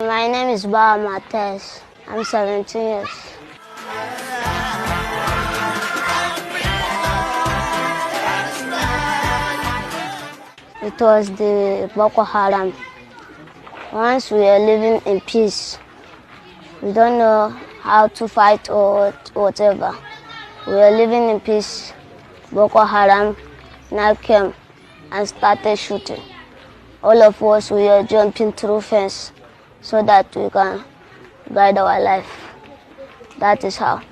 My name is Ba Mates. I'm 17 years. It was the Boko Haram. Once we were living in peace, we don't know how to fight or whatever. We were living in peace. Boko Haram now came and started shooting. All of us, we were jumping through fence so that we can guide our life. That is how.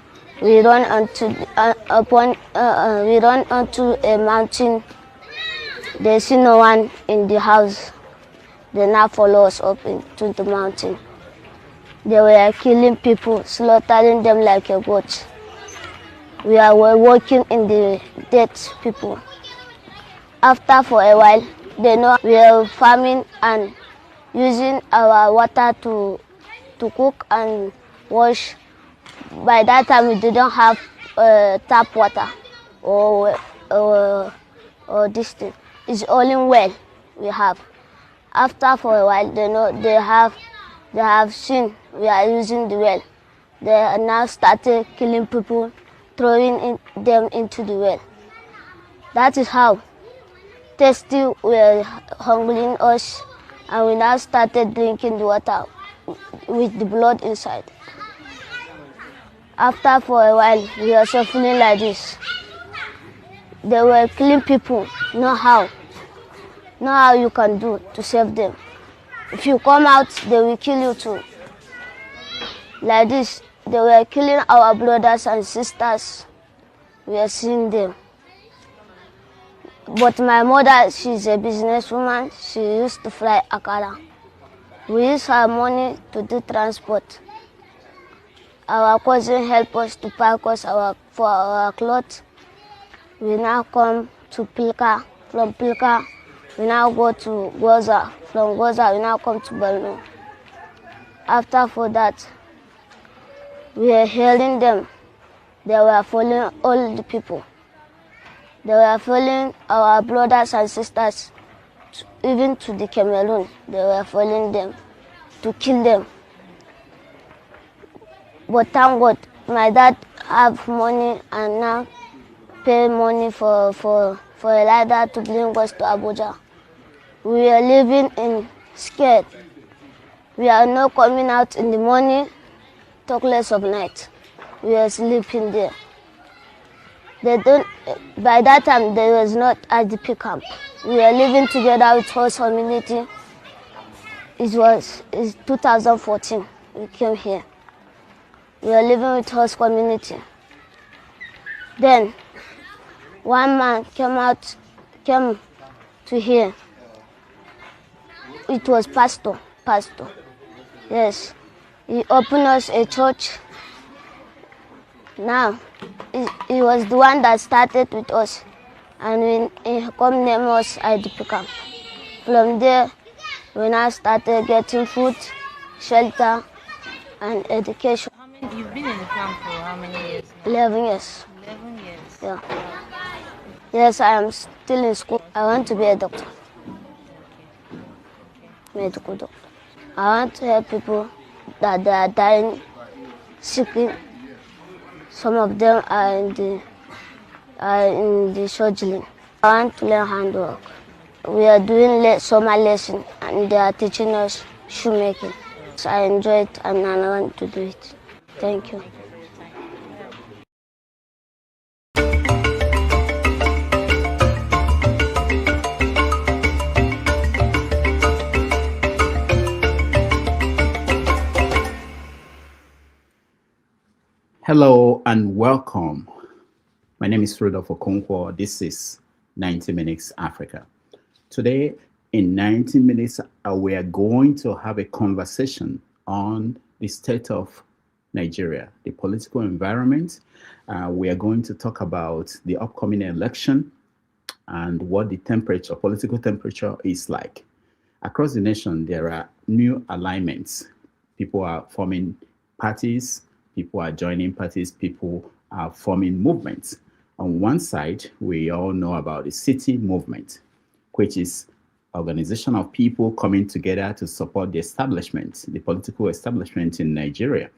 We run onto a mountain. They see no one in the house. They now follow us up into the mountain. They were killing people, slaughtering them like a goat. We were walking in the dead people. After for a while, they know we are farming and using our water to cook and wash. By that time, we didn't have tap water or this thing. It's only well we have. After for a while, they know they have seen we are using the well. They now started killing people, throwing them into the well. That is how thirsty were hungering us, and we now started drinking the water with the blood inside. After for a while, we were suffering like this. They were killing people, know how you can do to save them. If you come out, they will kill you too. Like this, they were killing our brothers and sisters. We are seeing them. But my mother, she's a businesswoman. She used to fly Akara. We use her money to do transport. Our cousin helped us to pack us for our clothes. We now come to Pilka. From Pilka, we now go to Goza. From Goza, we now come to Borno. After for that, we were hearing them. They were following all the people. They were following our brothers and sisters, even to the Cameroon. They were following them to kill them. But thank God, my dad have money and now pay money for a rider to bring us to Abuja. We are living in scared. We are not coming out in the morning, talk less of night. We are sleeping there. By that time, there was not IDP camp. We were living together with host community. It's 2014, we came here. We were living with host community. Then, one man came to here. It was pastor. Yes, he opened us a church. Now, he was the one that started with us, and he come name us IDP camp. From there, we now started getting food, shelter, and education. You've been in the camp for how many years? 11 years. 11 years. Yeah. Yes, I am still in school. I want to be a doctor. Medical doctor. I want to help people that they are dying, sick. Some of them are in the surgery. I want to learn handwork. We are doing summer lesson and they are teaching us shoemaking. So I enjoy it and I want to do it. Thank you. Hello and welcome. My name is Rudolph Okonkwo. This is 90 Minutes Africa. Today, in 90 minutes, we are going to have a conversation on the state of Nigeria, the political environment. We are going to talk about the upcoming election and what the political temperature is like. Across the nation, there are new alignments. People are forming parties. People are joining parties, people are forming movements. On one side, we all know about the city movement, which is organization of people coming together to support the establishment, the political establishment in Nigeria.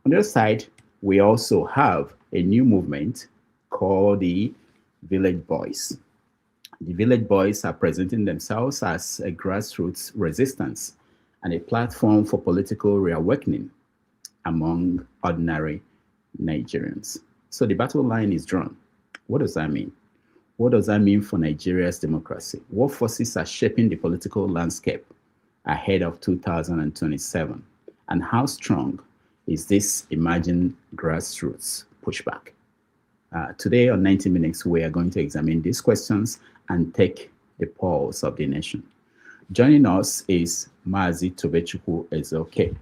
On the other side, we also have a new movement called the Village Boys. The Village Boys are presenting themselves as a grassroots resistance and a platform for political reawakening among ordinary Nigerians. So the battle line is drawn. What does that mean? What does that mean for Nigeria's democracy? What forces are shaping the political landscape ahead of 2027? And how strong is this emerging grassroots pushback? Today on 90 Minutes, we are going to examine these questions and take the pulse of the nation. Joining us is Maazi Ezeoke,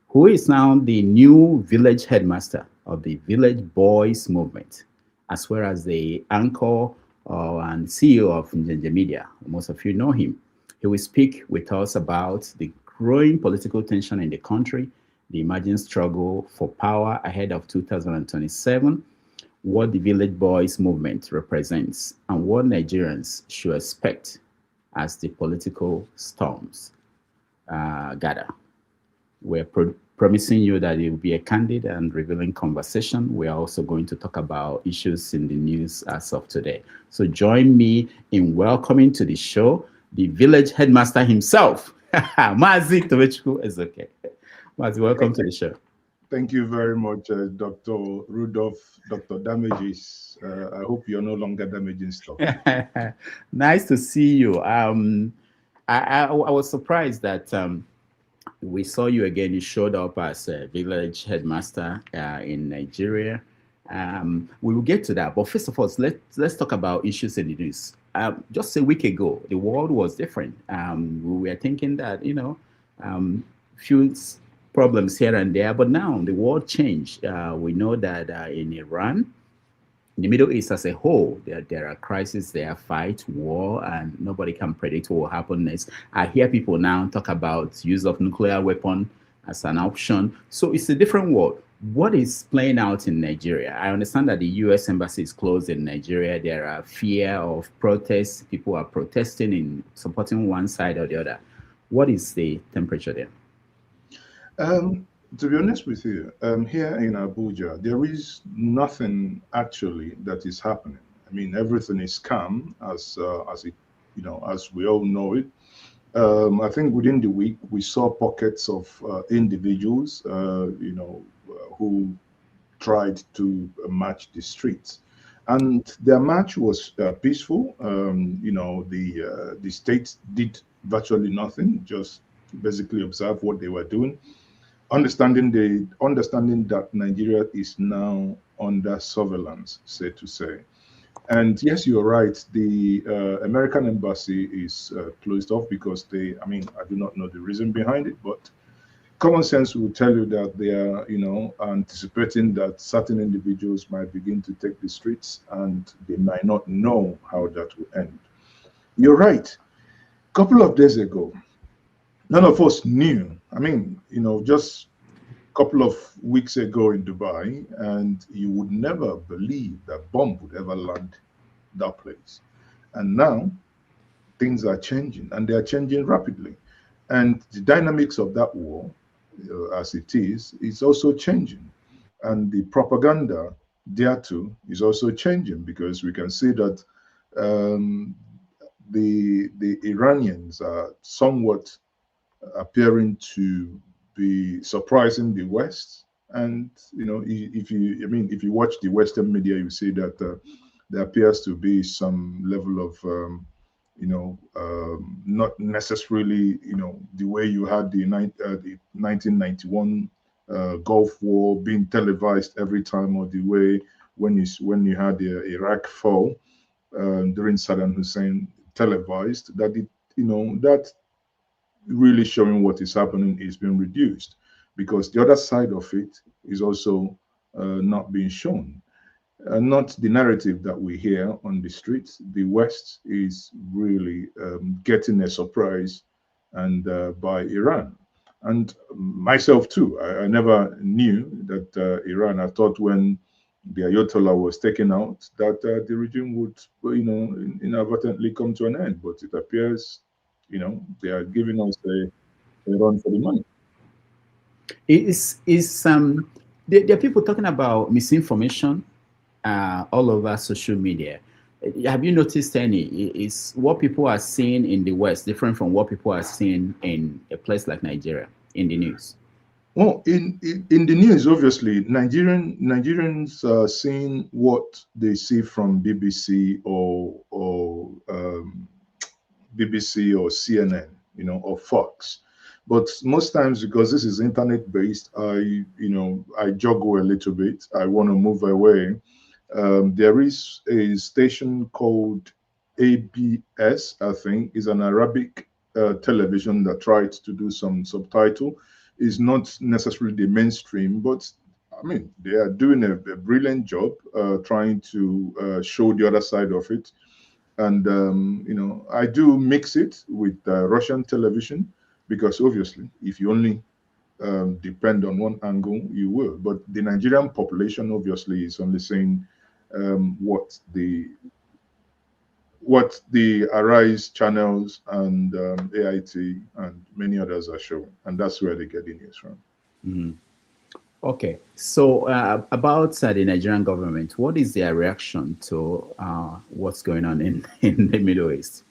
who is now the new village headmaster of the Village Boys movement, as well as the anchor and CEO of Njenje Media. Most of you know him. He will speak with us about the growing political tension in the country, the emerging struggle for power ahead of 2027, what the Village Boys movement represents, and what Nigerians should expect as the political storms gather. We're promising you that it will be a candid and revealing conversation. We are also going to talk about issues in the news as of today. So join me in welcoming to the show the village headmaster himself, Maazi Ezeoke. Maazi, welcome to the show. Thank you very much, Dr. Rudolph, Dr. Damages. I hope you're no longer damaging stuff. Nice to see you. I was surprised that we saw you again. You showed up as a village headmaster in Nigeria. We will get to that. But first of all, let's talk about issues in the news. Just a week ago, the world was different. We were thinking that, few problems here and there, but now the world changed. We know that in Iran, in the Middle East as a whole, there are crises, there are fight, war, and nobody can predict what will happen next. I hear people now talk about use of nuclear weapon as an option. So it's a different world. What is playing out in Nigeria? I understand that the U.S. embassy is closed in Nigeria. There are fear of protests. People are protesting in supporting one side or the other. What is the temperature there? To be honest with you, here in Abuja, there is nothing actually that is happening. I mean, everything is calm as it, as we all know it. I think within the week we saw pockets of individuals, who tried to march the streets, and their march was peaceful. The state did virtually nothing, just basically observe what they were doing. Understanding that Nigeria is now under surveillance, so to say. And yes, you're right. The American embassy is closed off because I do not know the reason behind it, but common sense will tell you that they are, anticipating that certain individuals might begin to take the streets and they might not know how that will end. You're right. A couple of days ago, none of us knew. Just a couple of weeks ago in Dubai, and you would never believe that bomb would ever land that place. And now things are changing, and they are changing rapidly. And the dynamics of that war, as it is also changing. And the propaganda thereto is also changing, because we can see that the Iranians are somewhat appearing to be surprising the West. And if you watch the Western media, you see that there appears to be some level of not necessarily the way you had the 1991 Gulf War being televised every time, or the way when you had the Iraq fall during Saddam Hussein televised, that really showing what is happening is being reduced, because the other side of it is also not being shown. Not the narrative that we hear on the streets. The West is really getting a surprise, and by Iran. And myself too, I never knew that Iran. I thought when the Ayatollah was taken out, that the regime would, inadvertently come to an end. But it appears, they are giving us a run for the money. There are people talking about misinformation all over social media. Have you noticed any? Is what people are seeing in the West different from what people are seeing in a place like Nigeria in the news? Well, in the news, obviously, Nigerians are seeing what they see from BBC or BBC or CNN, or Fox. But most times, because this is internet based, I juggle a little bit. I want to move away. There is a station called ABS, I think, is an Arabic television that tried to do some subtitle. Is not necessarily the mainstream, but I mean, they are doing a brilliant job trying to show the other side of it. And I do mix it with Russian television because obviously, if you only depend on one angle, you will. But the Nigerian population obviously is only saying what the Arise channels and AIT and many others are showing, and that's where they get the news from. Mhm. Okay, so about the Nigerian government, what is their reaction to what's going on in the Middle East?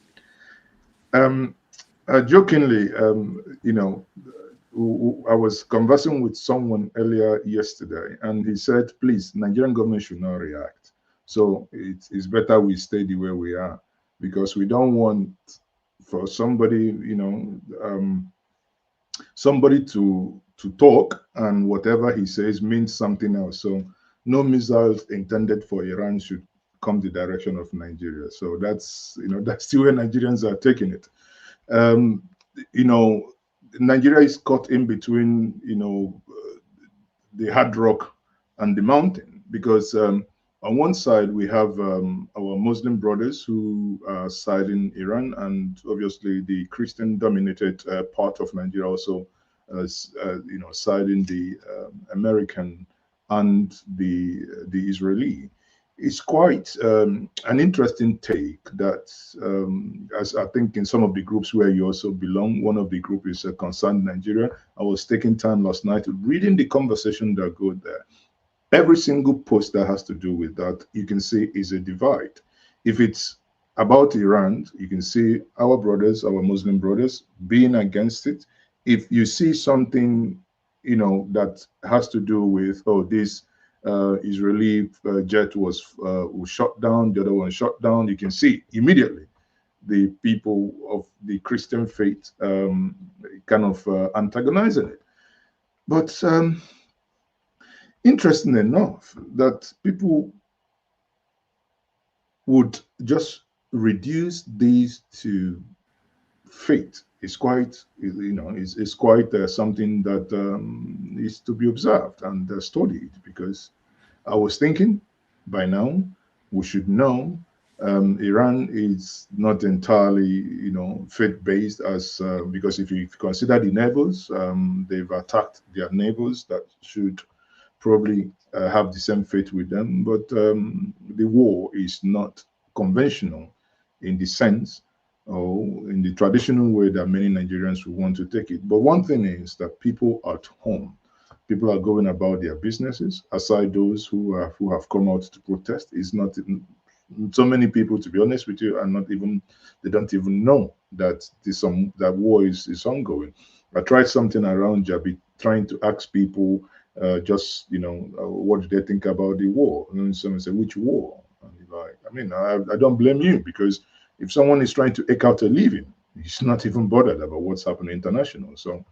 Jokingly, I was conversing with someone earlier yesterday, and he said, "Please, Nigerian government should not react. So it's better we stay the way we are because we don't want for somebody to talk and whatever he says means something else. So no missiles intended for Iran should come the direction of Nigeria. So that's the way Nigerians are taking it. Um, you know, Nigeria is caught in between, the hard rock and the mountain because on one side we have our Muslim brothers who are siding Iran, and obviously the Christian-dominated part of Nigeria also, siding the American and the Israeli. It's quite an interesting take that, as I think in some of the groups where you also belong, one of the group is Concerned Nigeria. I was taking time last night reading the conversation that go there. Every single post that has to do with that, you can see is a divide. If it's about Iran, you can see our brothers, our Muslim brothers, being against it. If you see something, that has to do with, this Israeli jet was shot down, the other one shot down, you can see immediately the people of the Christian faith kind of antagonizing it. But interesting enough that people would just reduce these to faith is quite, is quite something that is to be observed and studied, because I was thinking by now we should know Iran is not entirely, faith-based, as because if you consider the neighbors, they've attacked their neighbors that should probably have the same faith with them, but the war is not conventional in the sense or in the traditional way that many Nigerians would want to take it. But one thing is that people at home, people are going about their businesses. Aside those who have come out to protest, is not so many people. To be honest with you, are not even, they don't even know that that war is ongoing. I tried something around Jabi, trying to ask people what do they think about the war? And then someone said, which war? And you're like, I mean, I don't blame you, because if someone is trying to eke out a living, he's not even bothered about what's happening international. So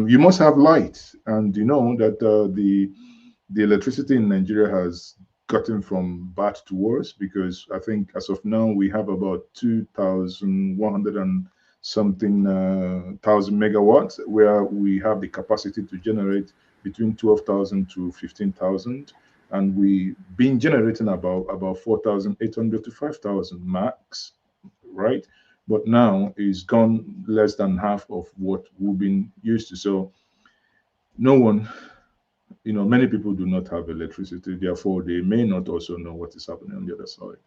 you must have light, and you know that the electricity in Nigeria has gotten from bad to worse, because I think as of now we have about 2,100 and something thousand megawatts, where we have the capacity to generate between 12,000 to 15,000, and we've been generating about 4,800 to 5,000 max, right? But now it's gone less than half of what we've been used to. So no one, many people do not have electricity, therefore they may not also know what is happening on the other side.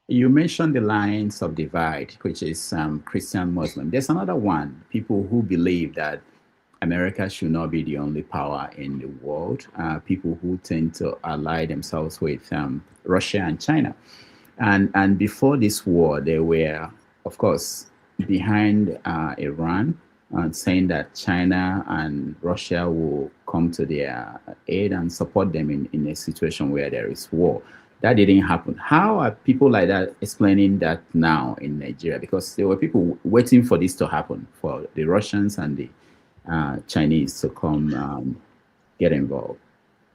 You mentioned the lines of divide, which is Christian Muslim. There's another one, people who believe that America should not be the only power in the world, people who tend to ally themselves with Russia and China. And before this war, they were, of course, behind Iran, saying that China and Russia will come to their aid and support them in a situation where there is war. That didn't happen. How are people like that explaining that now in Nigeria? Because there were people waiting for this to happen, for the Russians and the Chinese to come get involved.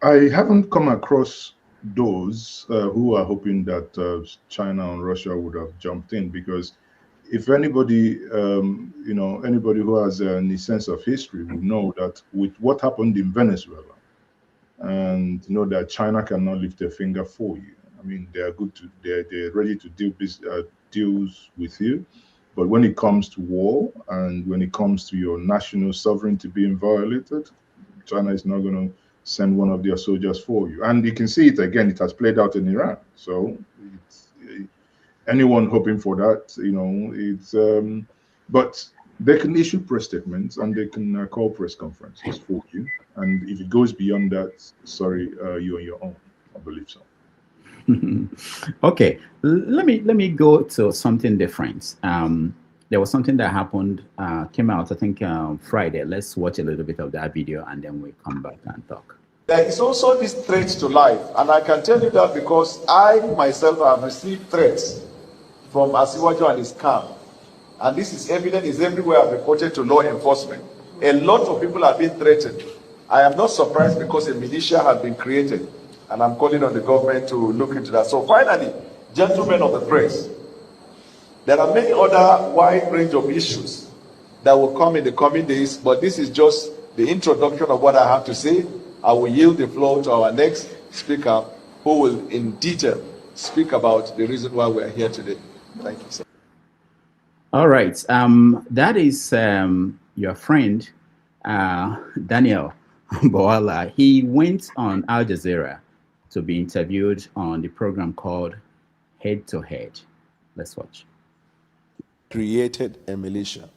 I haven't come across those who are hoping that China and Russia would have jumped in, because if anybody, anybody who has any sense of history would know that with what happened in Venezuela, and that China cannot lift a finger for you. I mean, they are they're ready to deal deals with you, but when it comes to war and when it comes to your national sovereignty being violated, China is not going to send one of their soldiers for you. And you can see it again. It has played out in Iran. So anyone hoping for that, but they can issue press statements and they can call press conferences for you. And if it goes beyond that, sorry, you're on your own. I believe so. Okay, let me go to something different. There was something that happened, came out, I think, Friday. Let's watch a little bit of that video and then we come back and talk. There is also this threat to life, and I can tell you that because I myself have received threats from Ezeoke and his camp, and this is evident, is everywhere I've reported to law enforcement. A lot of people have been threatened. I am not surprised because a militia has been created, and I'm calling on the government to look into that. So finally, gentlemen of the press, there are many other wide range of issues that will come in the coming days, but this is just the introduction of what I have to say. I will yield the floor to our next speaker, who will in detail speak about the reason why we are here today. Thank you, sir. All right. That is your friend, Daniel Boala. He went on Al Jazeera to be interviewed on the program called Head to Head. Let's watch. Created a militia.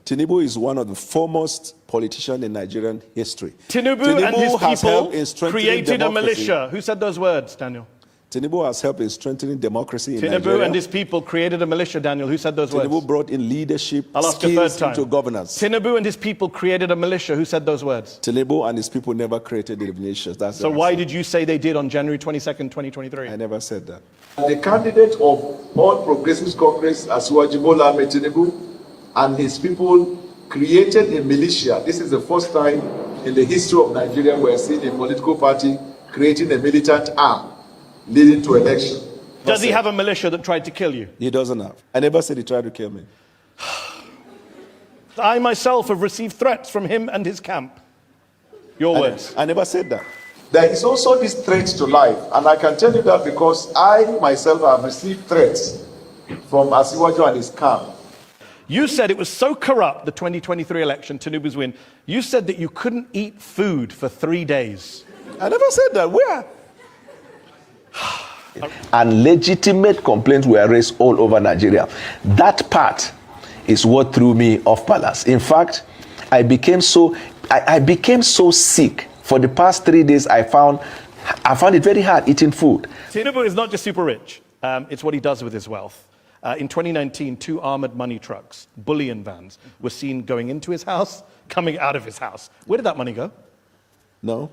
Tinubu is one of the foremost politicians in Nigerian history. Tinubu and his people created a democracy. militia. Who said those words, Daniel? Tinubu has helped in strengthening democracy in Tinubu Nigeria. and his people created a militia, Daniel. Who said those words? Tinubu brought in leadership I'll ask a third skills time. into governance. Tinubu and his people created a militia. Who said those words? Tinubu and his people never created the militias. That's So why did you say they did on January 22nd, 2023? I never said that. The candidate of All Progressives Congress, Asiwaju Bola Ahmed Tinubu, and his people created a militia. This is the first time in the history of Nigeria we are seeing a political party creating a militant arm leading to election. Does he have a militia that tried to kill you? He doesn't have. I never said he tried to kill me. I myself have received threats from him and his camp. Your words. I never said that. There is also this threat to life, and I can tell you that because I myself have received threats from Ezeoke and his camp. You said it was so corrupt, the 2023 election, Tinubu's win. You said that you couldn't eat food for 3 days. I never said that. Where? And legitimate complaints were raised all over Nigeria. That part is what threw me off balance. In fact, I became so sick. For the past 3 days, I found it very hard eating food. Tinubu is not just super rich. It's what he does with his wealth. In 2019, 2 armored money trucks, bullion vans, were seen going into his house, coming out of his house. Where did that money go? No.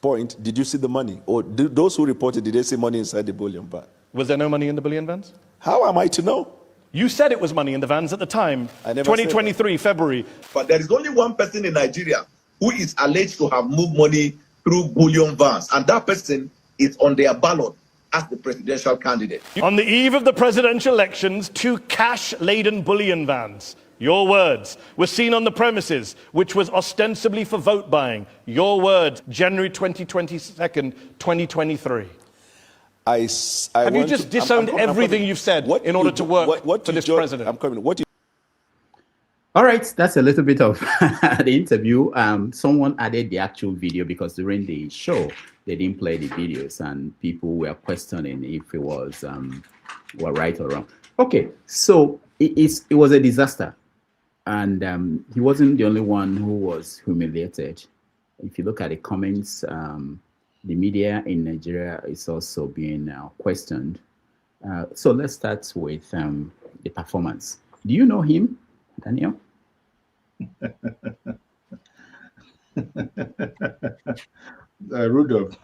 Point. Did you see the money? Or those who reported, did they see money inside the bullion van? Was there no money in the bullion vans? How am I to know? You said it was money in the vans at the time, 2023, February. But there is only one person in Nigeria who is alleged to have moved money through bullion vans, and that person is on their ballot as the presidential candidate. On the eve of the presidential elections, 2 cash-laden bullion vans, your words, were seen on the premises, which was ostensibly for vote buying. Your words, January 22nd, 2023. Have you just disowned everything you've said in order to work for this president? I'm coming. What All right, that's a little bit of the interview. Someone added the actual video because during the show they didn't play the videos, and people were questioning if it was were right or wrong. Okay, so it was a disaster, and he wasn't the only one who was humiliated. If you look at the comments, the media in Nigeria is also being questioned. So let's start with the performance. Do you know him, Daniel? Rudolph.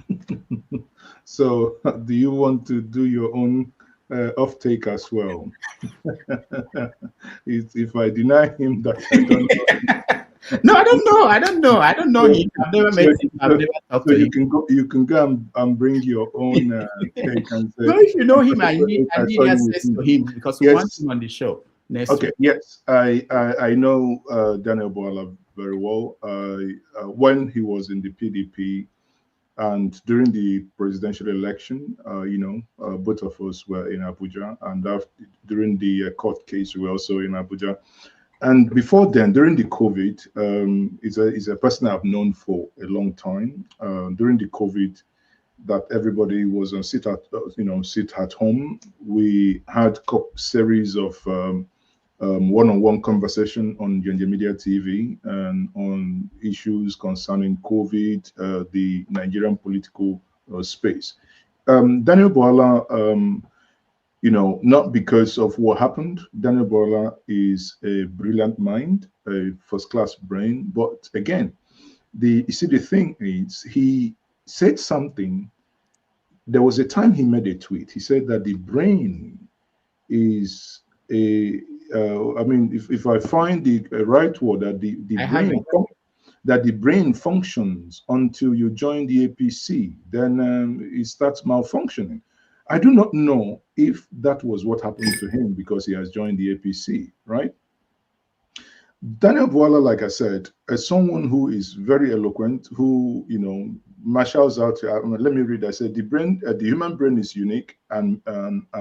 So, do you want to do your own off-take as well? If I deny him that I don't know. No, I don't know. I don't know him. I've never met him. I've never talked to him. You can go and bring your own take and say. No, if you know him, I need access to him because we want him on the show next week. Yes, I know Daniel Boala very well. When he was in the PDP and during the presidential election, both of us were in Abuja, and during the court case, we were also in Abuja. And before then, during the COVID, is a person I've known for a long time. During the COVID, that everybody was on sit at home. We had a series of one-on-one conversation on Njenje Media TV and on issues concerning COVID, the Nigerian political space. Daniel Boala, not because of what happened. Daniel Boala is a brilliant mind, a first-class brain. But again, the thing is, he said something. There was a time he made a tweet. He said that the brain is if I find the right word, that the brain functions until you join the APC, then it starts malfunctioning. I do not know if that was what happened to him because he has joined the APC, right? Daniel Boala, like I said, is someone who is very eloquent, who, marshals out. Let me read. I said, the human brain is unique and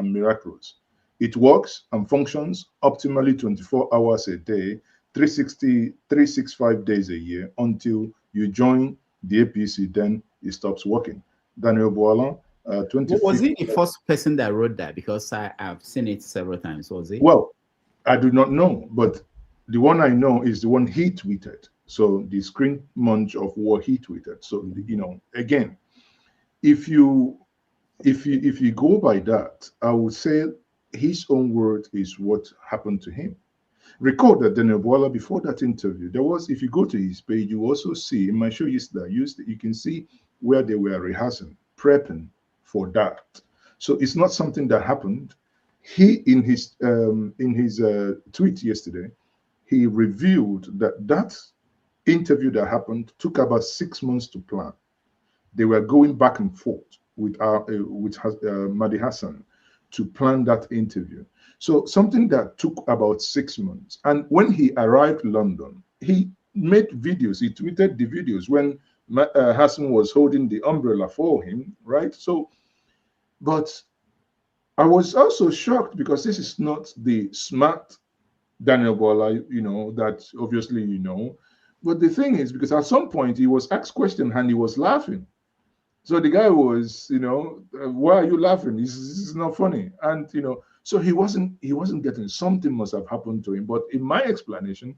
miraculous. It works and functions optimally 24 hours a day, 365 days a year until you join the APC, then it stops working. Daniel Boala, was he the first person that wrote that? Because I've seen it several times. Was he? Well, I do not know, but the one I know is the one he tweeted. So the screen munch of what he tweeted. So again, if you go by that, I would say his own word is what happened to him. Recall that Daniel Boala, before that interview, there was, if you go to his page, you also see, in my show yesterday, you can see where they were rehearsing, prepping for that. So it's not something that happened. He, in his tweet yesterday, he revealed that interview that happened took about 6 months to plan. They were going back and forth with Mahdi Hassan to plan that interview. So something that took about 6 months. And when he arrived in London, he made videos. He tweeted the videos when Hassan was holding the umbrella for him, right? So, but I was also shocked because this is not the smart Daniel Boala, that obviously But the thing is, because at some point he was asked question and he was laughing. So the guy was, why are you laughing? This is not funny. And, so he wasn't getting, something must have happened to him. But in my explanation,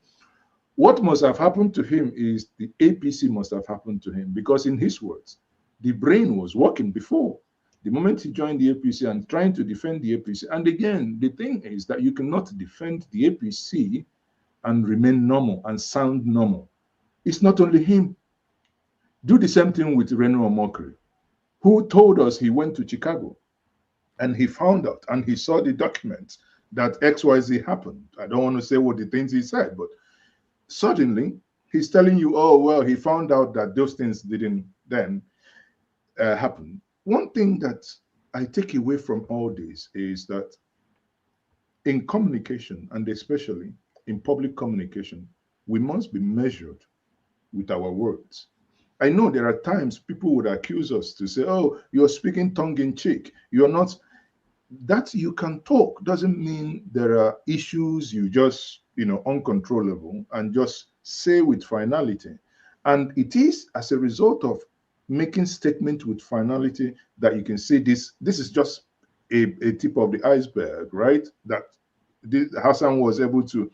what must have happened to him is the APC must have happened to him, because in his words, the brain was working before. The moment he joined the APC and trying to defend the APC. And again, the thing is that you cannot defend the APC and remain normal and sound normal. It's not only him. Do the same thing with Reno Omokri, who told us he went to Chicago and he found out and he saw the documents that XYZ happened. I don't want to say what the things he said, but suddenly he's telling you, oh, well, he found out that those things didn't then happen. One thing that I take away from all this is that in communication, and especially in public communication, we must be measured with our words. I know there are times people would accuse us to say, oh, you're speaking tongue-in-cheek. You're not. That you can talk doesn't mean there are issues you just uncontrollable and just say with finality. And it is as a result of making statement with finality that you can say this is just a tip of the iceberg, right? That Hassan was able to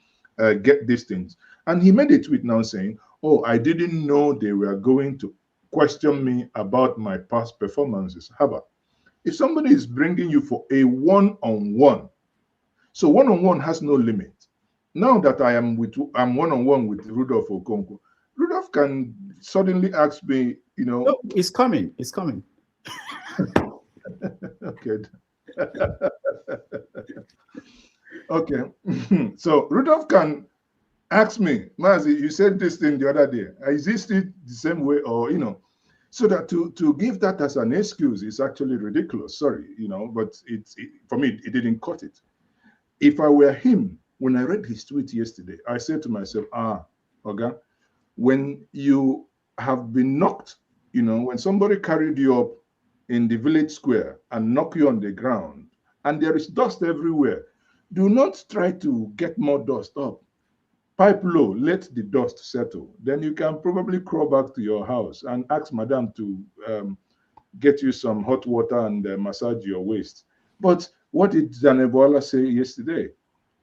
get these things. And he made a tweet now saying, oh, I didn't know they were going to question me about my past performances. Haba, if somebody is bringing you for a one-on-one, so one-on-one has no limit. Now that I'm one-on-one with Rudolph Okonkwo, Rudolph can suddenly ask me, No, it's coming. It's coming. Okay. Okay. So Rudolph can ask me, Maazi, you said this thing the other day. Is this still the same way? Or, so that to give that as an excuse is actually ridiculous. Sorry, but for me, it didn't cut it. If I were him, when I read his tweet yesterday, I said to myself, okay, when you have been knocked, when somebody carried you up in the village square and knock you on the ground, and there is dust everywhere, do not try to get more dust up. Pipe low, let the dust settle. Then you can probably crawl back to your house and ask madam to get you some hot water and massage your waist. But what did Danebola say yesterday?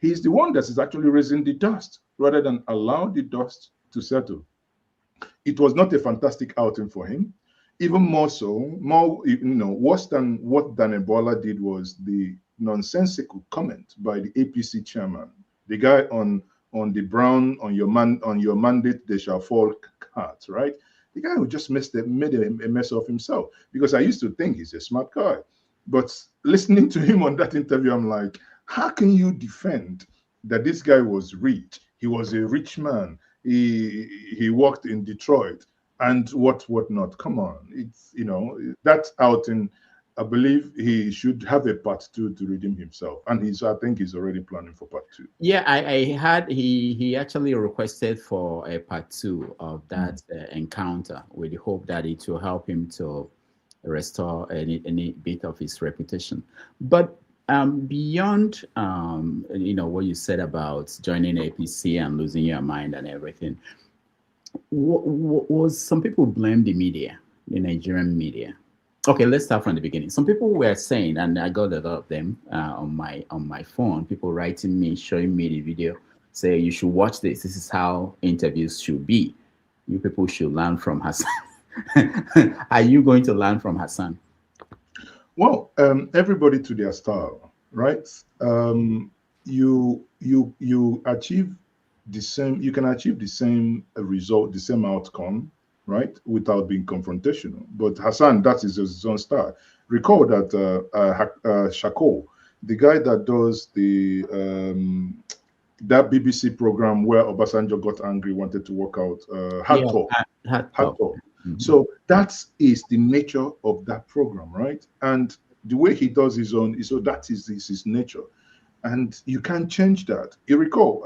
He's the one that is actually raising the dust rather than allow the dust to settle. It was not a fantastic outing for him. Even more so, worse than what Danebola did was the nonsensical comment by the APC chairman, the guy on the brown, on your mandate they shall fall cards, right? The guy who just made a mess of himself, because I used to think he's a smart guy. But listening to him on that interview, I'm like, how can you defend that this guy was rich? He was a rich man. He worked in Detroit and what not. Come on. It's, that outing, I believe he should have a part 2 to redeem himself. And I think he's already planning for part 2. Yeah, I heard he actually requested for a part 2 of that encounter with the hope that it will help him to restore any bit of his reputation. But beyond what you said about joining APC and losing your mind and everything, was some people blame the media, the Nigerian media. Okay, let's start from the beginning. Some people were saying, and I got a lot of them on my phone, people writing me, showing me the video, say you should watch this. This is how interviews should be. You people should learn from Hassan. Are you going to learn from Hassan? Well, everybody to their style, right? You achieve the same. You can achieve the same result, the same outcome, right, without being confrontational. But Hassan, that is his own style. Recall that Shako, the guy that does that BBC program where Obasanjo got angry, wanted to work out, Hard Talk. So that is the nature of that program, right? And the way he does his own, so that is his nature. And you can't change that. You recall,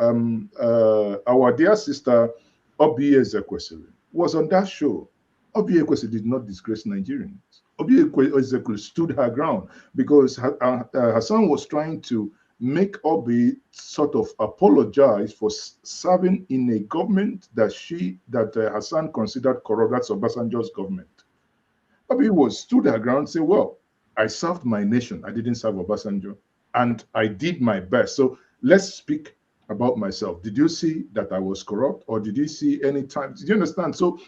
our dear sister, Obi Ezeoke, was on that show. Obi Ezeoke did not disgrace Nigerians. Obi Ezeoke stood her ground because Hassan was trying to make Obi sort of apologize for serving in a government that Hassan considered corrupt. That's Obasanjo's government. Obi stood her ground and said, well, I served my nation. I didn't serve Obasanjo. And I did my best. So let's speak about myself. Did you see that I was corrupt? Or did you see any time? Did you understand? So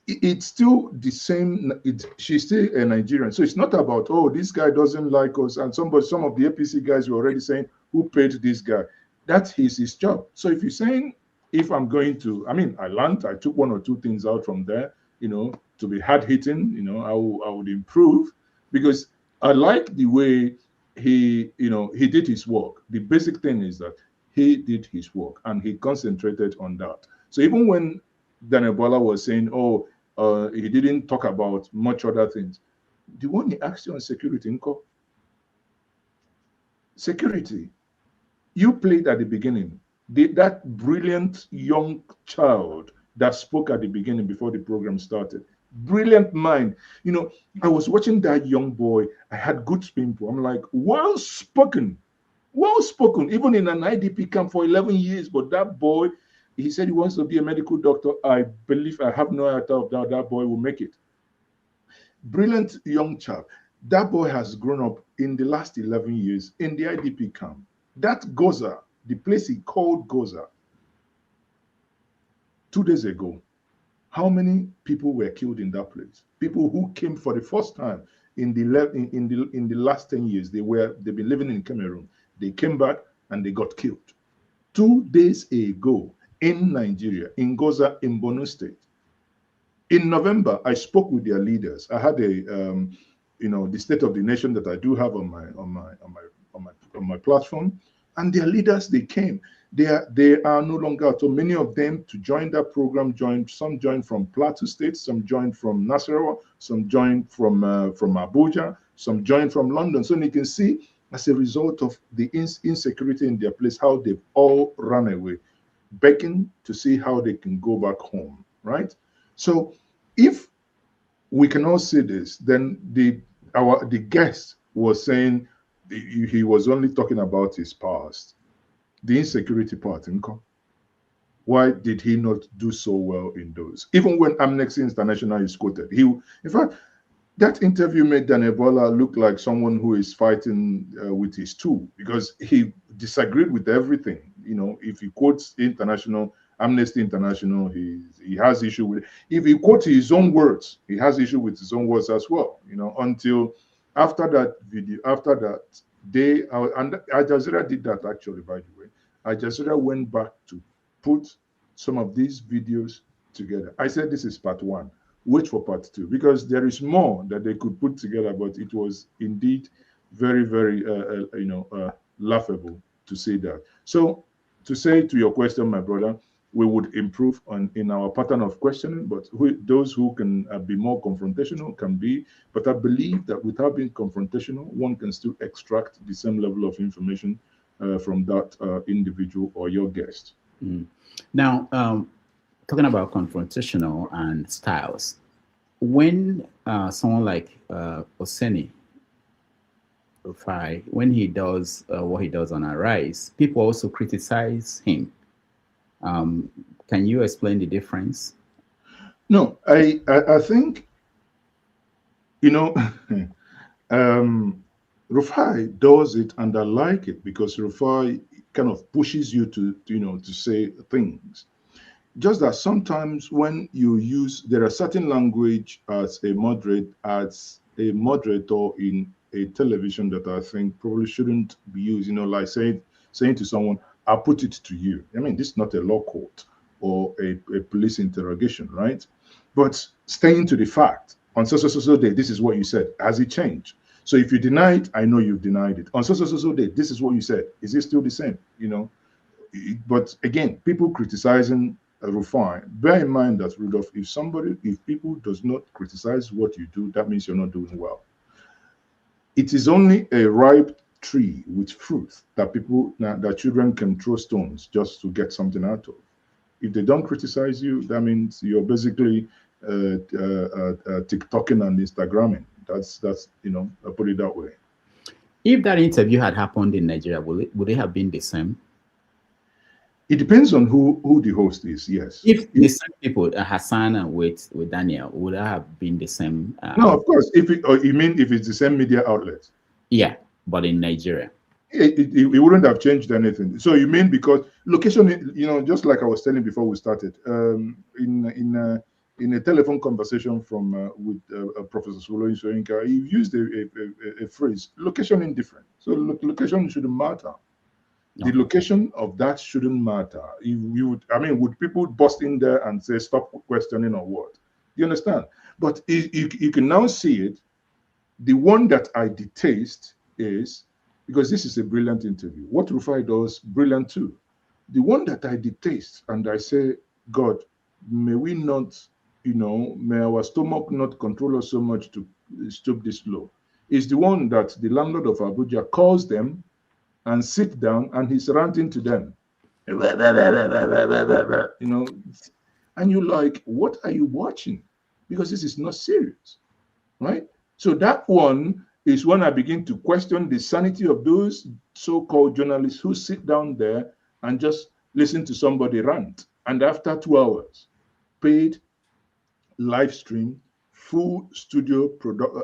it's still the same. She's still a Nigerian. So it's not about, oh, this guy doesn't like us. And some of the APC guys were already saying, who paid this guy? That's his job. So if you're saying, if I'm going to, I took 1 or 2 things out from there, to be hard hitting, I would improve, because I like the way he did his work. The basic thing is that he did his work and he concentrated on that. So even when Danebola was saying, he didn't talk about much other things, the one he asked you on security, Nko, security, you played at the beginning. That brilliant young child that spoke at the beginning before the program started, brilliant mind. I was watching that young boy. I had good spin. I'm like, well spoken. well spoken, even in an IDP camp for 11 years. But that boy, he said he wants to be a medical doctor. I believe, I have no idea of that, that boy will make it. Brilliant young child. That boy has grown up in the last 11 years in the IDP camp. That Goza, the place he called Goza, 2 days ago, how many people were killed in that place? People who came for the first time in the last 10 years. They've been living in Cameroon. They came back and they got killed. 2 days ago in Nigeria, in Goza, in Borno State. In November, I spoke with their leaders. I had a the State of the Nation that I do have on my platform, and their leaders, they came. They are no longer, so many of them to join that program some joined from Plateau State, some joined from Nasarawa, some joined from Abuja, some joined from London. So you can see, as a result of the insecurity in their place, how they've all run away, begging to see how they can go back home, right? So if we can all see this, then the guest was saying he was only talking about his past, the insecurity part. Why did he not do so well in those? Even when Amnesty International is quoted, in fact, that interview made Daniel Bola look like someone who is fighting with his tool, because he disagreed with everything. If he quotes Amnesty International, he has issue with it. If he quotes his own words, he has issue with his own words as well. Until after that video, after that day, and Al Jazeera did that actually, by the way. Al Jazeera went back to put some of these videos together. I said this is part 1. Wait for part 2, because there is more that they could put together, but it was indeed very, very, laughable to say that. So to say to your question, my brother, we would improve in our pattern of questioning, but those who can be more confrontational can be. But I believe that without being confrontational, one can still extract the same level of information from that individual or your guest. Now, talking about confrontational and styles, when someone like Oseni Rufai, when he does what he does on Arise, people also criticize him. Can you explain the difference? No, I think, Rufai does it, and I like it, because Rufai kind of pushes you to say things. Just that sometimes when you there are certain language as a moderator in a television that I think probably shouldn't be used, like saying to someone, I'll put it to you. I mean, this is not a law court or a police interrogation, right? But staying to the fact, on so day, this is what you said. Has it changed? So if you deny it, I know you've denied it. On so day, this is what you said. Is it still the same? But again, people criticizing Rufai, bear in mind that, Rudolph, if people does not criticize what you do, that means you're not doing well. It is only a ripe tree with fruit that children can throw stones just to get something out of. If they don't criticize you, that means you're basically TikToking and Instagramming. That's I put it that way. If that interview had happened in Nigeria, would it have been the same? It depends on who the host is. Yes. If the same people, Hassan with Daniel, would it have been the same? No, of course. You mean if it's the same media outlet? Yeah, but in Nigeria, it wouldn't have changed anything. So you mean because location, just like I was telling before we started, in a telephone conversation with Professor Soloin Soyinka, he used a phrase, location indifferent. So location shouldn't matter. No. The location of that shouldn't matter. Would people bust in there and say, stop questioning or what? You understand? But you can now see it. The one that I detest is, because this is a brilliant interview. What Rufai does, brilliant too. The one that I detest, and I say, God, may we not, may our stomach not control us so much to stoop this low, is the one that the landlord of Abuja calls them and sit down, and he's ranting to them. And you're like, what are you watching? Because this is not serious, right? So that one, is when I begin to question the sanity of those so-called journalists who sit down there and just listen to somebody rant. And after 2 hours, paid live stream, full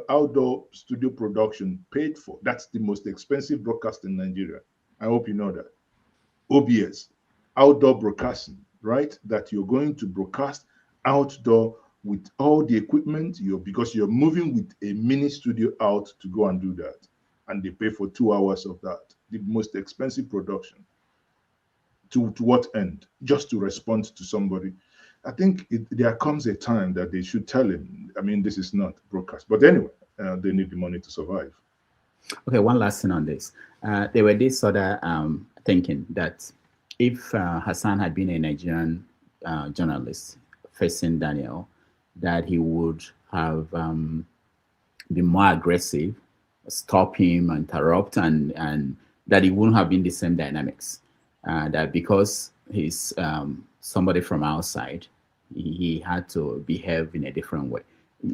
outdoor studio production paid for. That's the most expensive broadcast in Nigeria. I hope you know that. OBS, outdoor broadcasting, right? That you're going to broadcast outdoor with all the equipment, because you're moving with a mini studio out to go and do that. And they pay for 2 hours of that. The most expensive production. To what end? Just to respond to somebody. I think there comes a time that they should tell him, I mean, this is not broadcast. But anyway, they need the money to survive. Okay, one last thing on this. There were this other thinking that if Hassan had been a Nigerian journalist facing Daniel, that he would have been more aggressive, stop him, interrupt, and that it wouldn't have been the same dynamics. That because he's somebody from outside, he had to behave in a different way.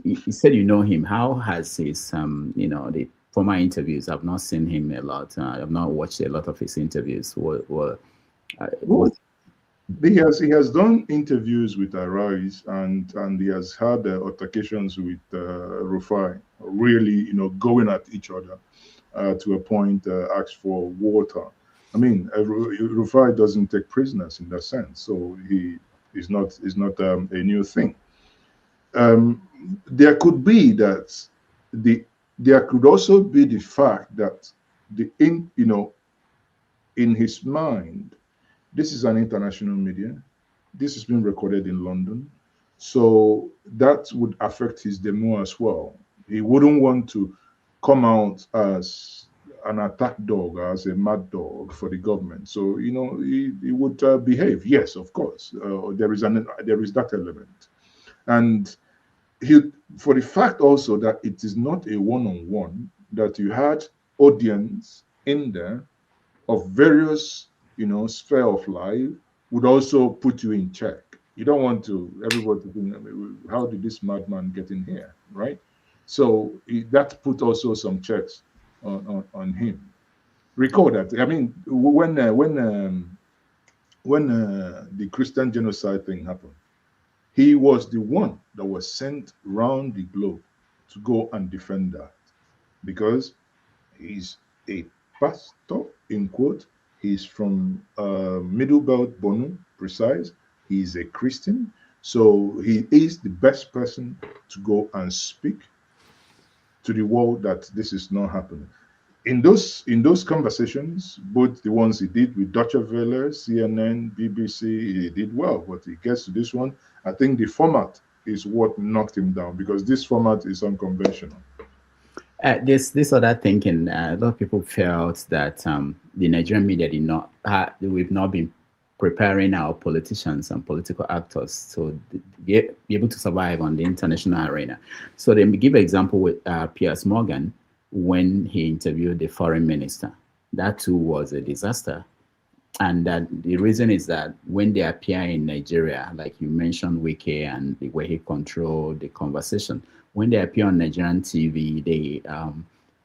You said you know him. How has his, the former interviews? I've not seen him a lot. I've not watched a lot of his interviews. He has done interviews with Arise, and he has had altercations with Rufai, really, going at each other to a point, asked for water. I mean, Rufai doesn't take prisoners in that sense, so he is not a new thing. There could be that there could also be the fact that in his mind, this is an international media. This has been recorded in London, so that would affect his demeanor as well. He wouldn't want to come out as an attack dog, as a mad dog for the government. So he would behave. Yes, of course, there is that element, and for the fact also that it is not a one-on-one, that you had audience in there of various sphere of life, would also put you in check. You don't want everybody to think, how did this madman get in here, right? So that put also some checks on him. Recall that. I mean, when the Christian genocide thing happened, he was the one that was sent round the globe to go and defend that, because he's a pastor, in quote. He's from Middle Belt, Borno, precise. He's a Christian, so he is the best person to go and speak to the world that this is not happening. In those conversations, both the ones he did with Deutsche Welle, CNN, BBC, he did well. But he gets to this one, I think the format is what knocked him down, because this format is unconventional. This other thinking, a lot of people felt that the Nigerian media we've not been preparing our politicians and political actors to be able to survive on the international arena. So they give an example with Piers Morgan when he interviewed the foreign minister. That too was a disaster. And that the reason is that when they appear in Nigeria, like you mentioned Wike and the way he controlled the conversation, when they appear on Nigerian TV,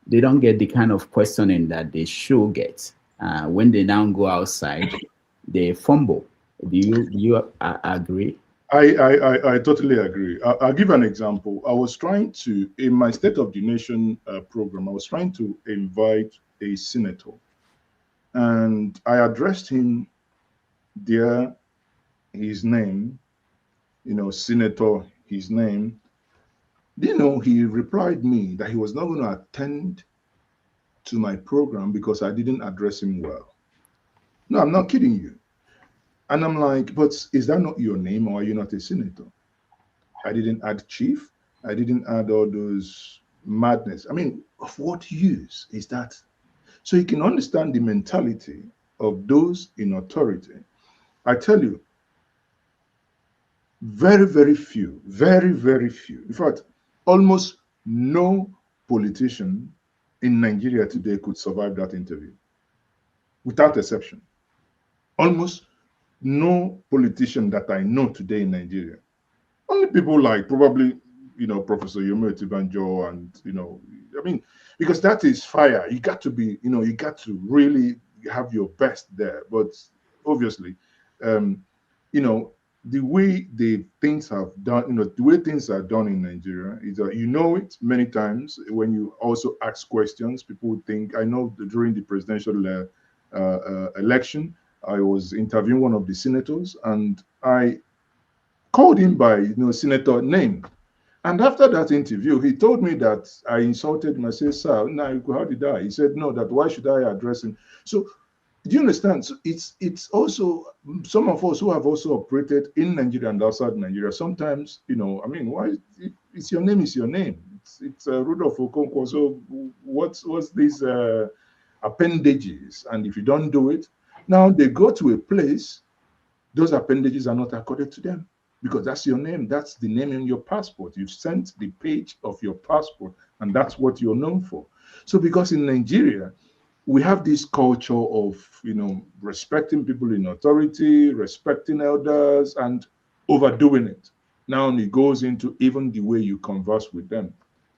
they don't get the kind of questioning that they should get. When they now go outside, they fumble. Do you agree? I totally agree. I'll give an example. I was trying to, in my State of the Nation program, I was trying to invite a senator, and I addressed him there, his name, senator, his name. He replied me that he was not going to attend to my program because I didn't address him well. No, I'm not kidding you. And I'm like, but is that not your name, or are you not a senator? I didn't add chief. I didn't add all those madness. I mean, of what use is that? So you can understand the mentality of those in authority. I tell you, very, very few, very, very few. In fact, almost no politician in Nigeria today could survive that interview, without exception. Almost no politician that I know today in Nigeria. Only people like probably, Professor Yomi Otibanjo, and, I mean, because that is fire. You got to be, you got to really have your best there. But obviously, the way the things have done, the way things are done in Nigeria is that it many times when you also ask questions, people would think. I know that during the presidential election, I was interviewing one of the senators, and I called him by senator name. And after that interview, he told me that I insulted him. I said, "Sir, now how did I?" He said, "No, that why should I address him?" So, do you understand? So it's also some of us who have also operated in Nigeria and outside Nigeria. Sometimes, I mean, why? It's your name is your name. It's Rudolph Okonkwo. So what's these appendages? And if you don't do it, now they go to a place. Those appendages are not accorded to them, because that's your name. That's the name in your passport. You've sent the page of your passport, and that's what you're known for. So because in Nigeria, we have this culture of, respecting people in authority, respecting elders, and overdoing it. Now it goes into even the way you converse with them.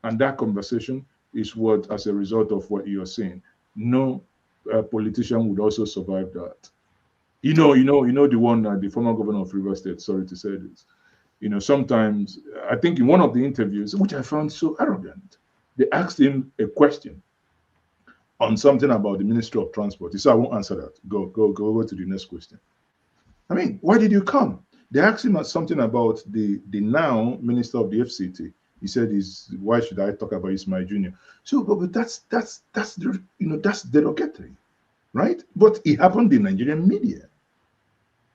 And that conversation is what, as a result of what you're saying, no politician would also survive that. The one, the former governor of Rivers State, sorry to say this, sometimes, I think in one of the interviews, which I found so arrogant, they asked him a question on something about the Ministry of Transport. He said, "I won't answer that. Go to the next question." I mean, why did you come? They asked him something about the now Minister of the FCT. He said, "Why should I talk about Ismail Jr.?" So, but that's that's derogatory, right? But it happened in Nigerian media.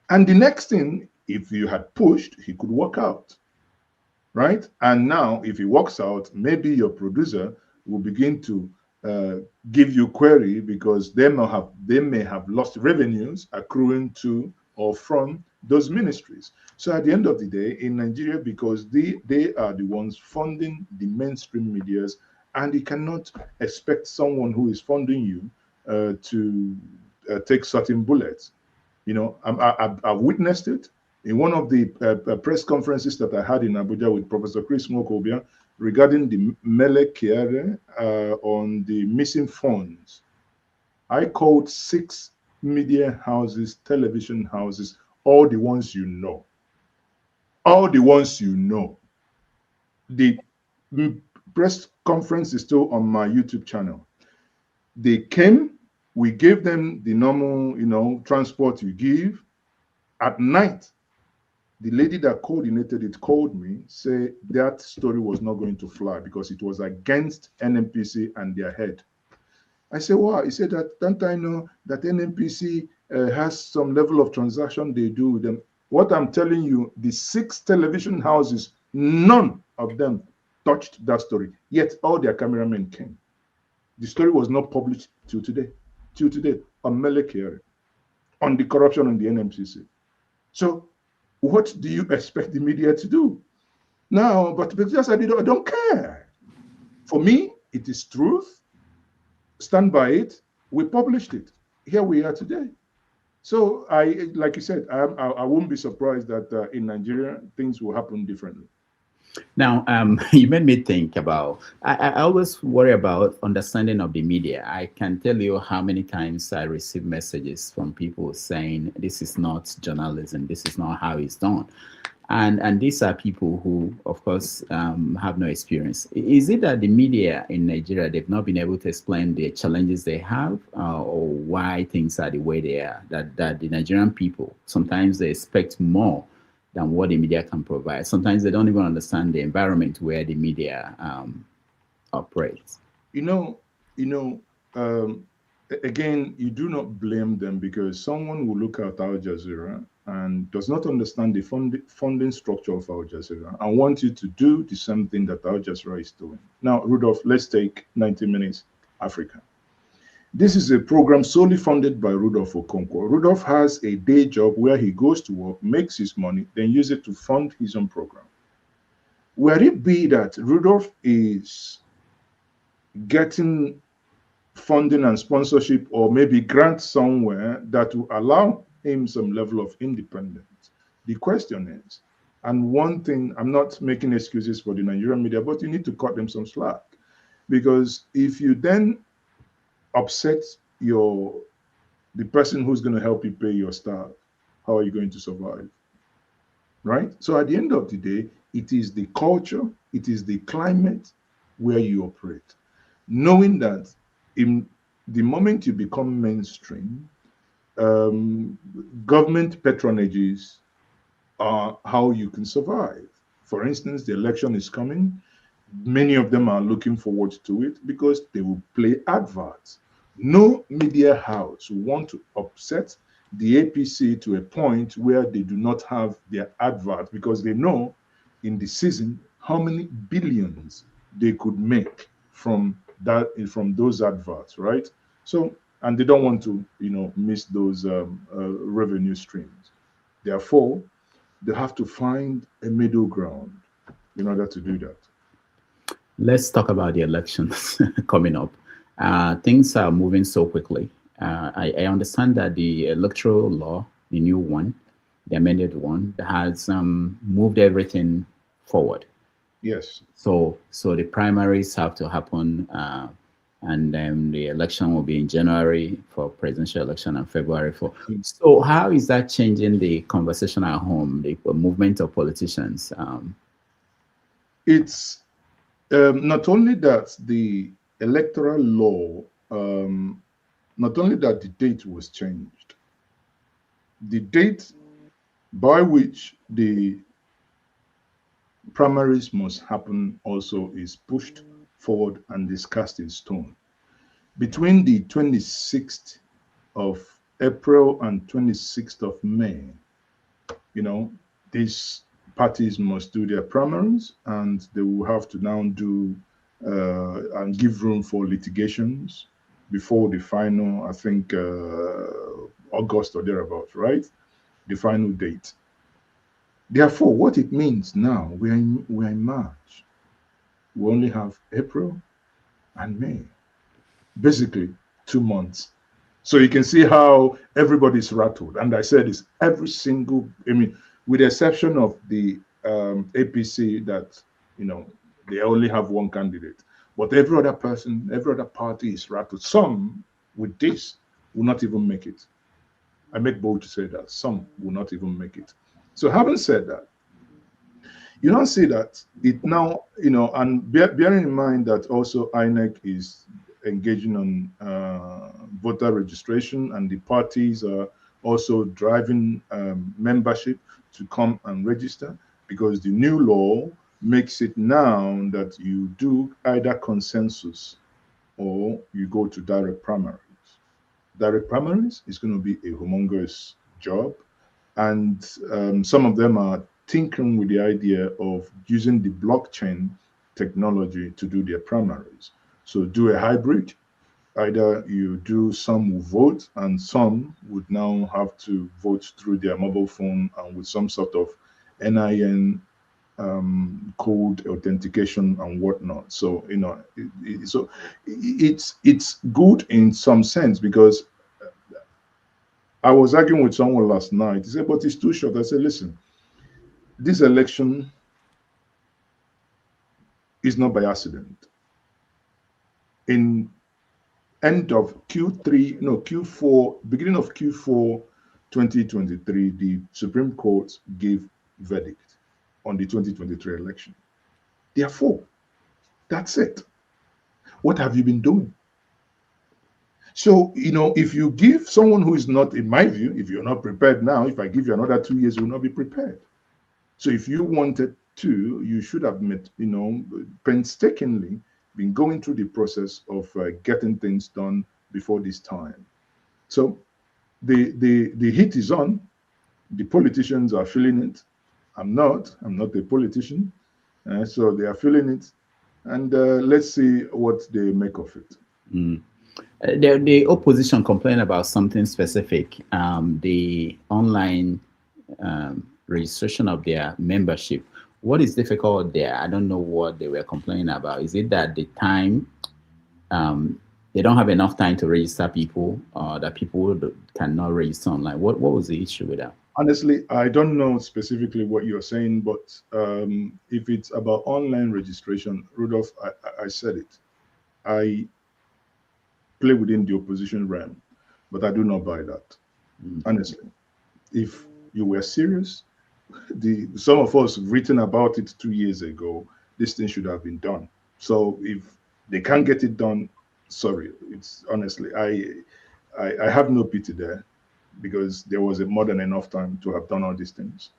And the next thing, if you had pushed, he could walk out, right? And now, if he walks out, maybe your producer will begin to give you query, because they may have lost revenues accruing to or from those ministries. So at the end of the day, in Nigeria, because they are the ones funding the mainstream medias, and you cannot expect someone who is funding you to take certain bullets. I've witnessed it in one of the press conferences that I had in Abuja with Professor Chris Nwokobia regarding the Mele Kiare on the missing funds. I called 6 media houses, television houses, all the ones you know. All the ones you know. The press conference is still on my YouTube channel. They came, we gave them the normal, transport you give. At night, the lady that coordinated it called me, say that story was not going to fly because it was against NNPC and their head. I said, wow. He said, don't I know that NNPC has some level of transaction they do with them? What I'm telling you, the 6 television houses, none of them touched that story. Yet all their cameramen came. The story was not published till today on Mele Kiare, on the corruption on the NMCC. So what do you expect the media to do? Now, but because I don't care. For me, it is truth. Stand by it. We published it. Here we are today. So like you said, I won't be surprised that in Nigeria, things will happen differently. Now, you made me think about, I always worry about understanding of the media. I can tell you how many times I receive messages from people saying, this is not journalism, this is not how it's done. And these are people who, of course, have no experience. Is it that the media in Nigeria, they've not been able to explain the challenges they have or why things are the way they are, that the Nigerian people, sometimes they expect more than what the media can provide. Sometimes they don't even understand the environment where the media operates. Again, you do not blame them, because someone will look at Al Jazeera and does not understand the funding structure of Al Jazeera and want you to do the same thing that Al Jazeera is doing. Now, Rudolph, let's take 90 Minutes Africa. This is a program solely funded by Rudolph Okonkwo. Rudolph has a day job where he goes to work, makes his money, then uses it to fund his own program. Where it be that Rudolph is getting funding and sponsorship, or maybe grant somewhere that will allow him some level of independence, the question is, and one thing, I'm not making excuses for the Nigerian media, but you need to cut them some slack. Because if you then upset the person who's going to help you pay your staff, how are you going to survive? Right? So at the end of the day, it is the culture, it is the climate where you operate. Knowing that in the moment you become mainstream, government patronages are how you can survive. For instance, the election is coming. Many of them are looking forward to it because they will play adverts. No media house will want to upset the APC to a point where they do not have their advert, because they know in the season how many billions they could make from those adverts, right? So, and they don't want to, miss those revenue streams. Therefore, they have to find a middle ground in order to do that. Let's talk about the elections coming up. Things are moving so quickly. I understand that the electoral law, the new one, the amended one, has moved everything forward. Yes. So the primaries have to happen, and then the election will be in January for presidential election and February for. So how is that changing the conversation at home, the movement of politicians? It's not only that the electoral law, not only that the date was changed, the date by which the primaries must happen also is pushed forward and is cast in stone. Between the 26th of April and 26th of May, these parties must do their primaries, and they will have to now do and give room for litigations before the final, I think, August or thereabouts, right? The final date. Therefore, what it means now, we're in March. We only have April and May, basically 2 months. So you can see how everybody's rattled. And I said it's every single, with the exception of the APC that, they only have one candidate. But every other person, every other party is rattled. Some with this will not even make it. I make bold to say that. Some will not even make it. So having said that, you don't see that it now, and bearing in mind that also INEC is engaging on voter registration, and the parties are also driving membership to come and register, because the new law makes it now that you do either consensus or you go to direct primaries. Direct primaries is going to be a humongous job, and some of them are tinkering with the idea of using the blockchain technology to do their primaries. So do a hybrid. Either you do, some will vote, and some would now have to vote through their mobile phone and with some sort of NIN code authentication and whatnot. So it's good in some sense, because I was arguing with someone last night. He said, but it's too short. I said, listen, this election is not by accident. In end of Q4, beginning of Q4 2023, the Supreme Court gave verdict on the 2023 election. Therefore, that's it. What have you been doing? So, if you give someone who is not, in my view, if you're not prepared now, if I give you another 2 years, you will not be prepared. So if you wanted to, you should have painstakingly been going through the process of getting things done before this time. So the heat is on. The politicians are feeling it. I'm not a politician. So they are feeling it. And let's see what they make of it. The opposition complained about something specific, the online registration of their membership. What is difficult there? I don't know what they were complaining about. Is it that the time, they don't have enough time to register people, or that people cannot register online? What was the issue with that? Honestly, I don't know specifically what you're saying, but if it's about online registration, Rudolph, I said it. I play within the opposition realm, but I do not buy that. Honestly, if you were serious, some of us written about it 2 years ago. This thing should have been done. So if they can't get it done, sorry. It's honestly, I have no pity there, because there was a more than enough time to have done all these things.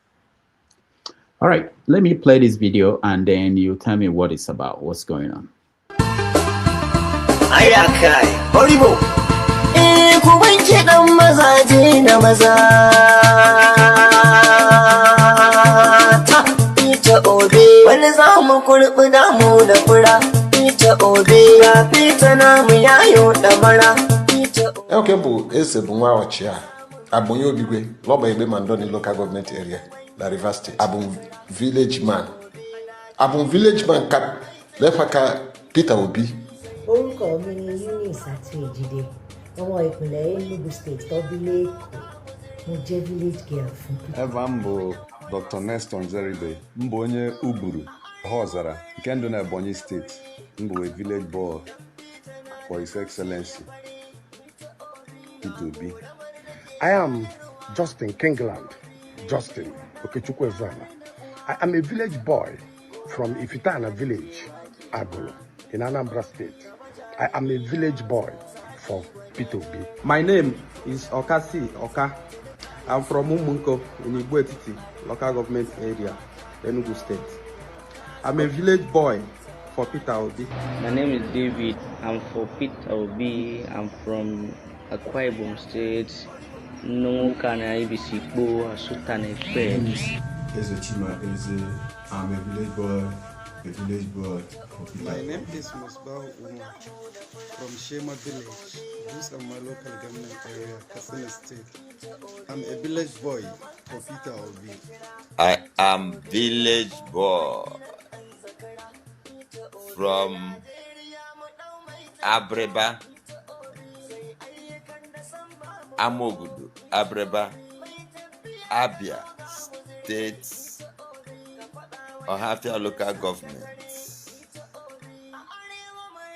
All right, let me play this video and then you tell me what it's about, what's going on. Ayakai, Horibo. Ku wanke dan mazaje na maza. Ta ita obe, wani za mu kurbi damu da fura. Ita obe, ya fita namu yayo da mara. Okay, bu ese bu nwa ochia. Abunye obigwe, loba ebe mandoni local government area, la River State. Abun village man. Abun village man ka lefaka Peter Obi. Orúkọ mi ni Eunice àti Èjìdé, ọmọ ìpínlẹ̀ Enugu State tọ́bílé Èkó. Mo jẹ́ village girl fún Peter. Eva mbụ Dr. Nestor Nzeribe, mbụ onye Uburu, Ọhazara, nke ndụ na Ebonyi State, mbụ a village boy for His Excellency Peter Obi. I am Justin Kingland, Justin Okechukwu Ezeoke. I am a village boy from Ifitana village, Agolo, in Anambra State. I am a village boy for Peter Obi. My name is Okasi Oka. I'm from Umunko in Igwetiti, local government area, Enugu State. I'm a village boy for Peter Obi. My name is David. I'm for Peter Obi. I'm from Akwa Ibom State. No can I be Sipo, Sultan Ekpe. Ezeoke, I'm a village boy. My name is Musbah Umar from Shema village. These are my local government area, Katsina State. I'm a village boy for Peter Obi. I am village boy from Abreba, Amogudu, Abreba, Abia State, Ohafia local government.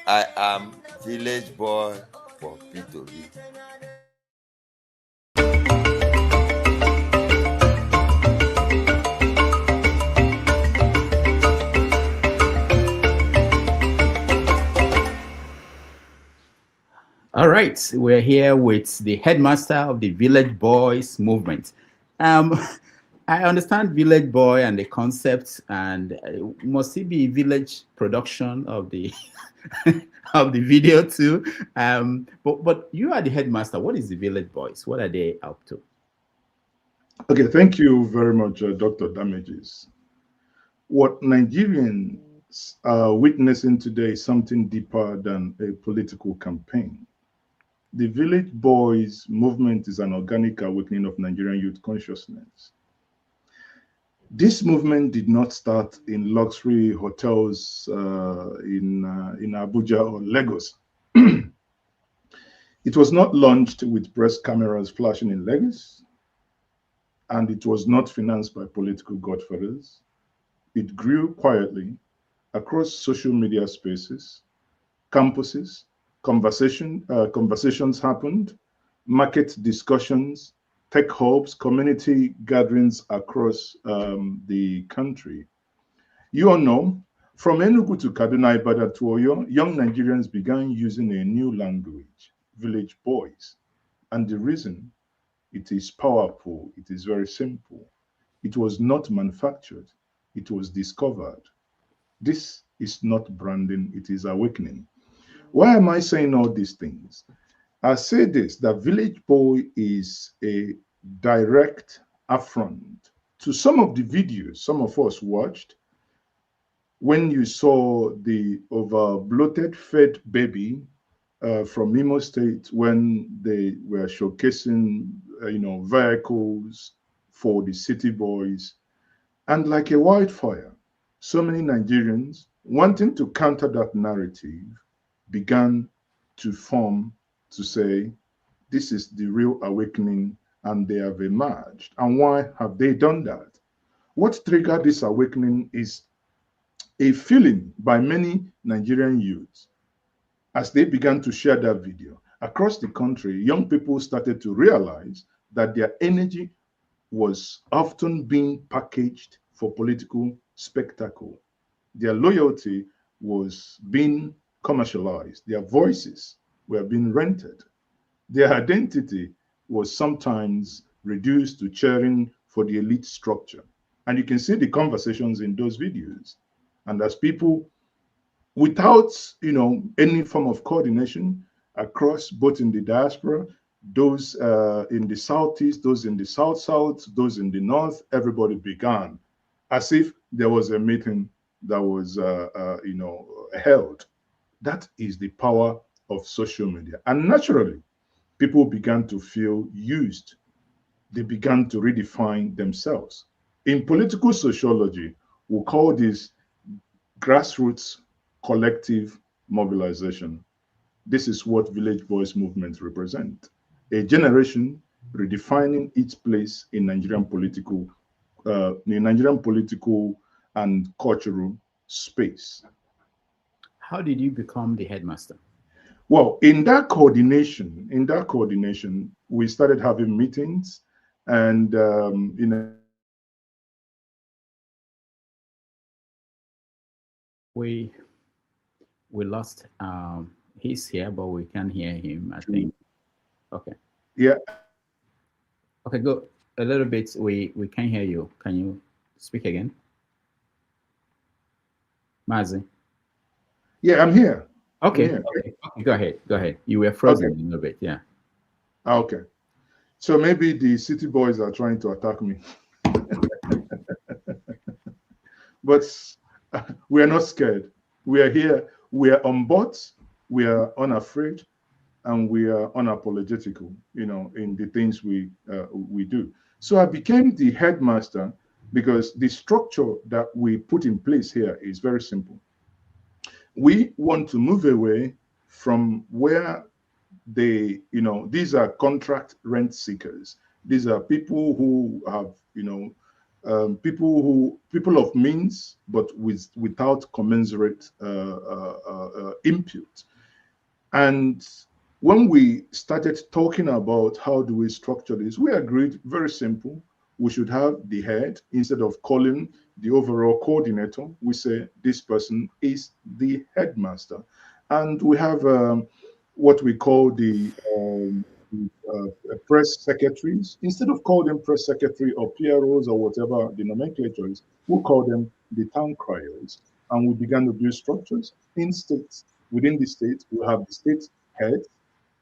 I am village boy for Peter Obi. All right, we're here with the headmaster of the Village Boys movement. I understand Village Boy and the concept, and must it be village production of the of the video too? But you are the headmaster. What is the Village Boys? What are they up to? Okay, thank you very much, Dr. Damages. What Nigerians are witnessing today is something deeper than a political campaign. The Village Boys movement is an organic awakening of Nigerian youth consciousness. This movement did not start in luxury hotels in Abuja or Lagos. It was not launched with press cameras flashing in Lagos, and it was not financed by political godfathers. It grew quietly across social media spaces, campuses. Conversations happened, market discussions, tech hubs, community gatherings across the country. You all know, from Enugu to Kaduna, Ibadan to Oyo, young Nigerians began using a new language, Village Boys. And the reason, it is powerful, it is very simple. It was not manufactured, it was discovered. This is not branding, it is awakening. Why am I saying all these things? I say this, that Village Boy is a direct affront to some of the videos some of us watched when you saw the over bloated fed baby from Imo State when they were showcasing vehicles for the city boys. And like a wildfire, so many Nigerians wanting to counter that narrative began to form to say, this is the real awakening, and they have emerged. And why have they done that? What triggered this awakening is a feeling by many Nigerian youths As they began to share that video across the country, young people started to realize that their energy was often being packaged for political spectacle. Their loyalty was being commercialized. Their voices were being rented. Their identity was sometimes reduced to cheering for the elite structure. And you can see the conversations in those videos. And as people, without any form of coordination across, both in the diaspora, those in the southeast, those in the south, those in the north, everybody began as if there was a meeting that was held. That is the power of social media. And naturally, people began to feel used. They began to redefine themselves. In political sociology, we call this grassroots collective mobilization. This is what village voice movements represent. A generation redefining its place in Nigerian political and cultural space. How did you become the headmaster? Well, in that coordination, we started having meetings, and we lost. He's here, but we can't hear him, I think. Okay. Yeah. Okay, go a little bit. We can't hear you. Can you speak again? Maazi? Yeah, I'm here. Okay. I'm here. Okay. Go ahead. Go ahead. You were frozen a little bit. Yeah. Okay. So maybe the city boys are trying to attack me. But we are not scared. We are here. We are on board. We are unafraid, and we are unapologetical, in the things we do. So I became the headmaster because the structure that we put in place here is very simple. We want to move away from where these are contract rent seekers. These are people who have, people of means, but without commensurate input. And when we started talking about how do we structure this, we agreed very simple. We should have the head instead of calling the overall coordinator. We say this person is the headmaster, and we have what we call the press secretaries. Instead of calling them press secretary or PROs or whatever the nomenclature is, we'll call them the town criers. And we began to build structures in states. Within the state, we have the state head.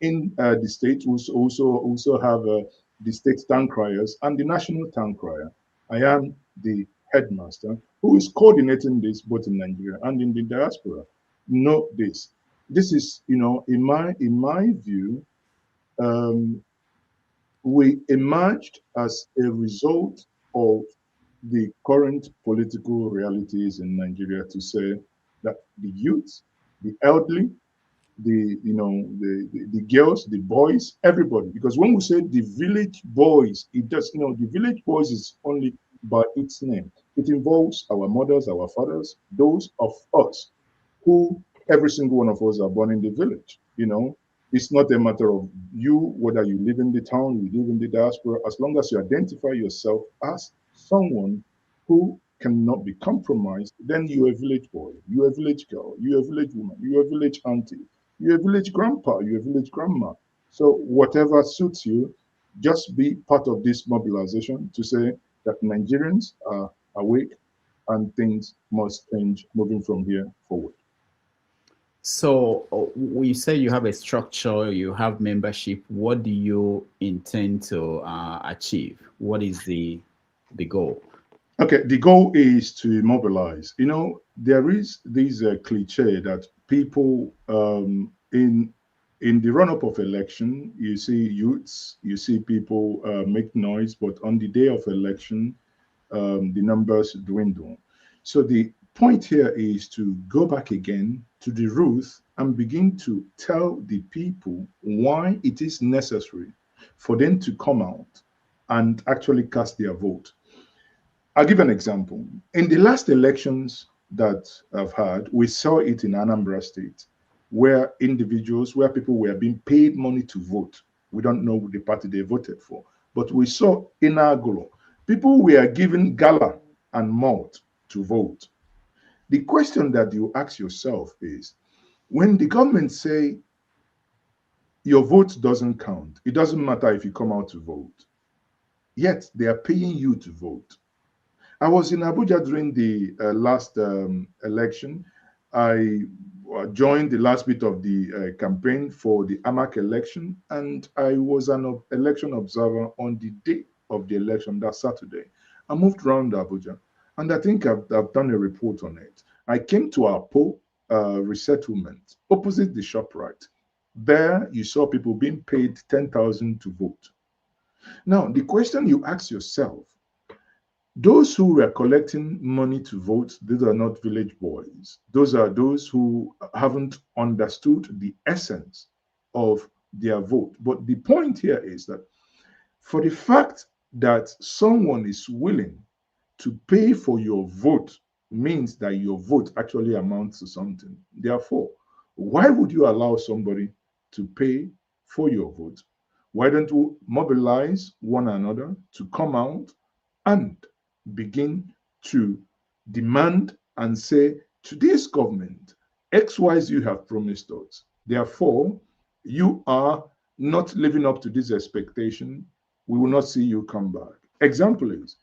In the state, we also have the state town criers and the national town crier. I am the headmaster who is coordinating this both in Nigeria and in the diaspora. Know this. This is, in my view, we emerged as a result of the current political realities in Nigeria to say that the youth, the elderly, the girls, the boys, everybody. Because when we say the village boys, it does, the village boys is only by its name. It involves our mothers, our fathers, those of us who every single one of us are born in the village. It's not a matter of you, whether you live in the town, you live in the diaspora, as long as you identify yourself as someone who cannot be compromised, then you're a village boy, you're a village girl, you're a village woman, you're a village auntie, you're a village grandpa, you're a village grandma. So whatever suits you, just be part of this mobilization to say that Nigerians are awake and things must change moving from here forward. So you say you have a structure, you have membership. What do you intend to achieve? What is the goal? Okay, the goal is to mobilize. There is this cliche that people in the run-up of election, you see youths, you see people make noise, but on the day of election, the numbers dwindle. So the point here is to go back again to the roots and begin to tell the people why it is necessary for them to come out and actually cast their vote. I'll give an example. In the last elections that I've had, we saw it in Anambra State. where people were being paid money to vote. We don't know the party they voted for. But we saw in Agolo, people were given gala and malt to vote. The question that you ask yourself is, when the government say your vote doesn't count, it doesn't matter if you come out to vote, yet they are paying you to vote. I was in Abuja during the last election. I joined the last bit of the campaign for the AMAC election, and I was an election observer on the day of the election, that Saturday. I moved around Abuja, and I think I've done a report on it. I came to our Po resettlement opposite the ShopRite. There, you saw people being paid 10,000 to vote. Now, the question you ask yourself, those who were collecting money to vote, these are not village boys. Those are those who haven't understood the essence of their vote. But the point here is that for the fact that someone is willing to pay for your vote means that your vote actually amounts to something. Therefore, why would you allow somebody to pay for your vote? Why don't we mobilize one another to come out and begin to demand and say, to this government, XYZ you have promised us. Therefore, you are not living up to this expectation. We will not see you come back. Example is,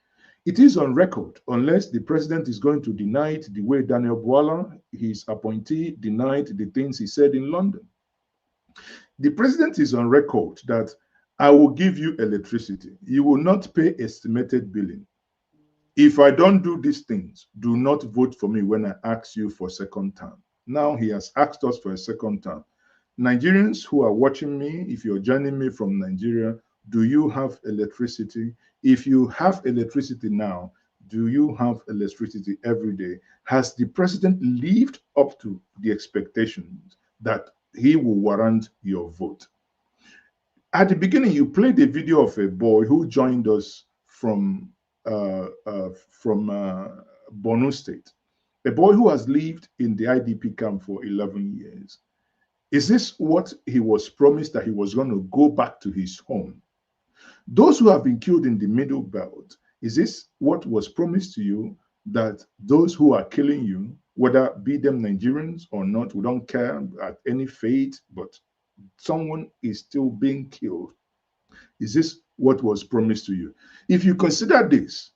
it is on record, unless the president is going to deny it the way Daniel Bwala, his appointee, denied the things he said in London. The president is on record that I will give you electricity. You will not pay estimated billing. If I don't do these things, do not vote for me when I ask you for second term. Now he has asked us for a second term. Nigerians who are watching me, if you're joining me from Nigeria, do you have electricity? If you have electricity now, do you have electricity every day? Has the president lived up to the expectations that he will warrant your vote? At the beginning, you played a video of a boy who joined us from Borno State, a boy who has lived in the IDP camp for 11 years. Is this what he was promised, that he was going to go back to his home? Those who have been killed in the Middle Belt, is this what was promised to you, that those who are killing you, whether be them Nigerians or not, we don't care at any fate, but someone is still being killed? Is this what was promised to you? If you consider this,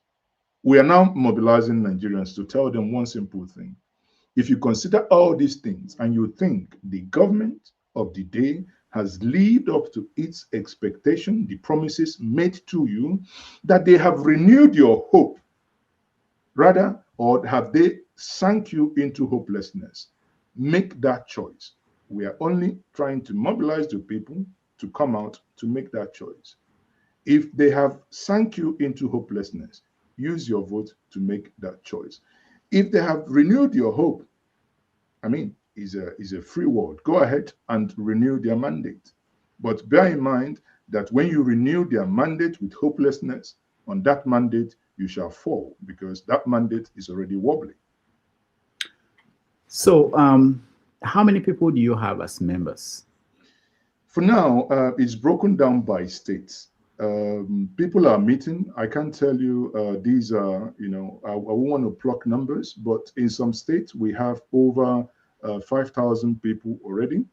we are now mobilizing Nigerians to tell them one simple thing. If you consider all these things and you think the government of the day has lived up to its expectation, the promises made to you, that they have renewed your hope, rather, or have they sunk you into hopelessness, make that choice. We are only trying to mobilize the people to come out to make that choice. If they have sunk you into hopelessness, use your vote to make that choice. If they have renewed your hope, I mean, is a free word. Go ahead and renew their mandate. But bear in mind that when you renew their mandate with hopelessness, on that mandate, you shall fall, because that mandate is already wobbly. So, how many people do you have as members? For now, it's broken down by states. People are meeting. I can't tell you these are, I won't want to pluck numbers, but in some states we have over 5,000 people already.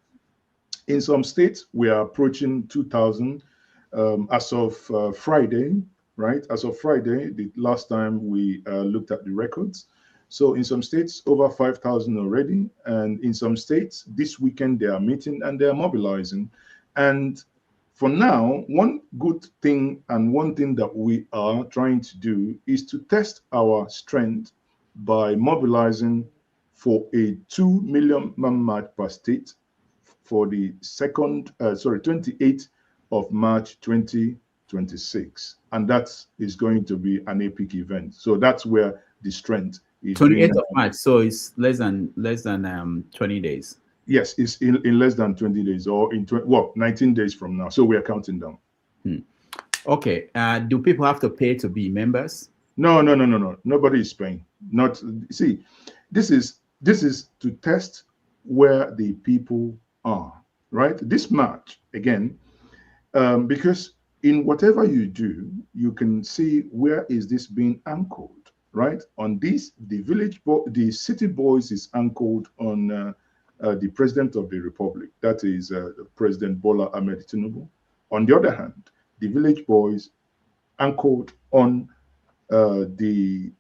In some states we are approaching 2,000 as of Friday, right? As of Friday, the last time we looked at the records. So in some states, over 5,000 already. And in some states, this weekend they are meeting and they are mobilizing. And for now, one good thing and one thing that we are trying to do is to test our strength by mobilizing for a 2 million man march per state for the 28th of March 2026. And that is going to be an epic event. So that's where the strength is. 28th of March, so it's less than 20 days. Yes, it's in less than 20 days, or in 19 days from now. So we are counting down. Okay. Do people have to pay to be members? No. Nobody is paying. This is to test where the people are, right? This March, again, because in whatever you do, you can see where is this being anchored, right? On this, the city boys is anchored on the president of the republic, that is President Bola Ahmed Tinubu. On the other hand, the village boys anchored on the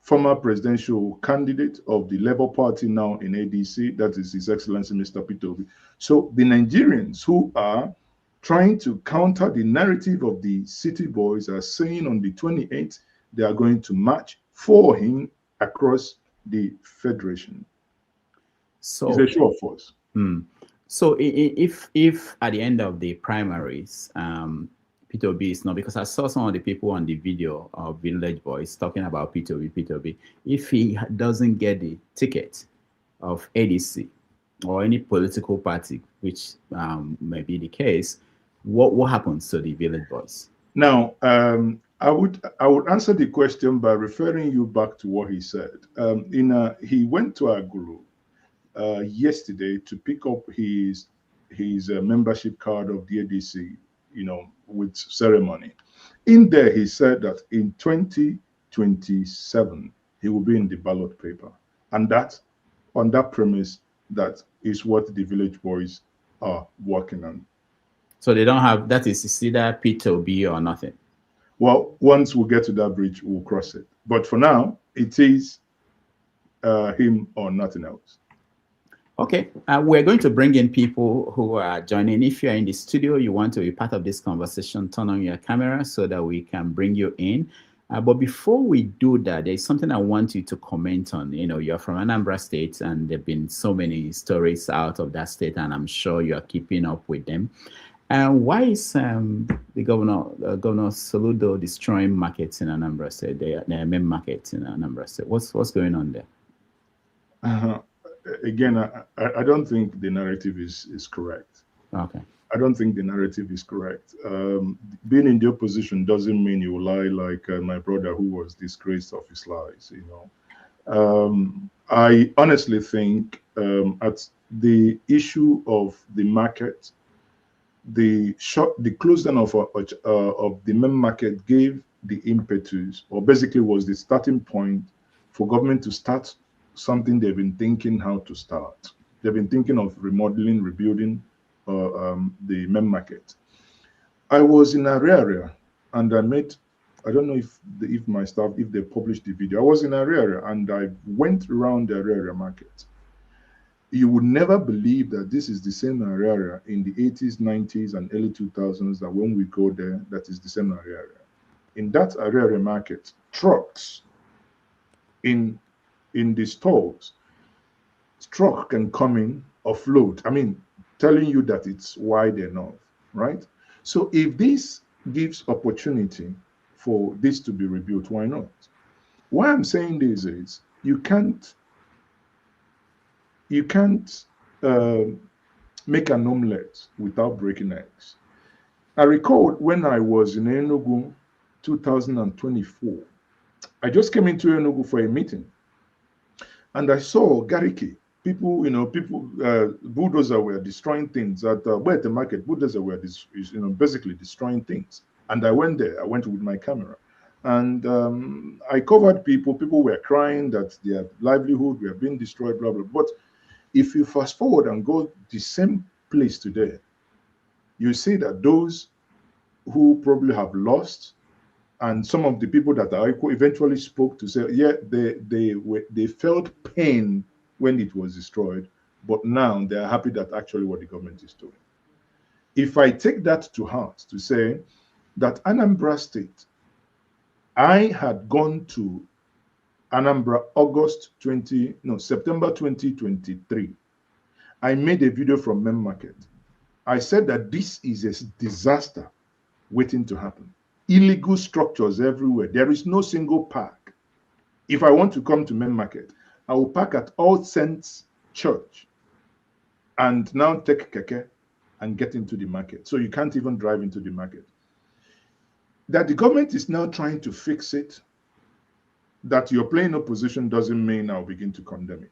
former presidential candidate of the Labour Party now in ADC, that is His Excellency Mr. Peter Obi. So the Nigerians who are trying to counter the narrative of the city boys are saying on the 28th they are going to march for him across the federation. So it's a show of force. So if at the end of the primaries, Peter Obi is not, because I saw some of the people on the video of Village Boys talking about Peter Obi, if he doesn't get the ticket of ADC or any political party, which may be the case, what happens to the Village Boys? Now, I would answer the question by referring you back to what he said. He went to Agulu yesterday to pick up his membership card of the ADC, with ceremony. In there, he said that in 2027 he will be in the ballot paper, and that on that premise, that is what the Village Boys are working on. So they don't have, that is either Peter Obi or nothing. Well, once we get to that bridge, we'll cross it. But for now, it is him or nothing else. Okay, we're going to bring in people who are joining. If you're in the studio, you want to be part of this conversation, turn on your camera so that we can bring you in. But before we do that, there's something I want you to comment on. You're from Anambra State, and there have been so many stories out of that state, and I'm sure you're keeping up with them. Why is the Governor Soludo destroying markets in Anambra State, their main markets in Anambra State? What's going on there? Again, I don't think the narrative is correct. Okay. I don't think the narrative is correct. Being in the opposition doesn't mean you lie like my brother who was disgraced of his lies. I honestly think at the issue of the market, the close down of the main market gave the impetus, or basically was the starting point for government to start something they've been thinking how to start. They've been thinking of remodeling, rebuilding the main market. I was in Ariaria and I don't know if my staff, if they published the video. I was in Ariaria and I went around the Ariaria market. You would never believe that this is the same Ariaria in the 80s, 90s, and early 2000s, that when we go there, that is the same Ariaria. In that Ariaria market, trucks in the stores, truck can come in, offload. I mean, telling you that it's wide enough, right? So if this gives opportunity for this to be rebuilt, why not? Why I'm saying this is you can't make an omelette without breaking eggs. I recall when I was in Enugu 2024, I just came into Enugu for a meeting. And I saw Gariki, people, bulldozer were destroying things at the market. Bulldozer were basically destroying things. And I went there. I went with my camera, and I covered people. People were crying that their livelihood were being destroyed, blah blah. But if you fast forward and go the same place today, you see that those who probably have lost, and some of the people that I eventually spoke to say, yeah, they felt pain when it was destroyed, but now they are happy that actually what the government is doing. If I take that to heart to say that Anambra State, I had gone to Anambra September 2023. I made a video from main market. I said that this is a disaster waiting to happen. Illegal structures everywhere. There is no single park. If I want to come to main market, I will park at All Saints Church and now take keke and get into the market. So you can't even drive into the market. That the government is now trying to fix it, that you're playing opposition doesn't mean I'll begin to condemn it.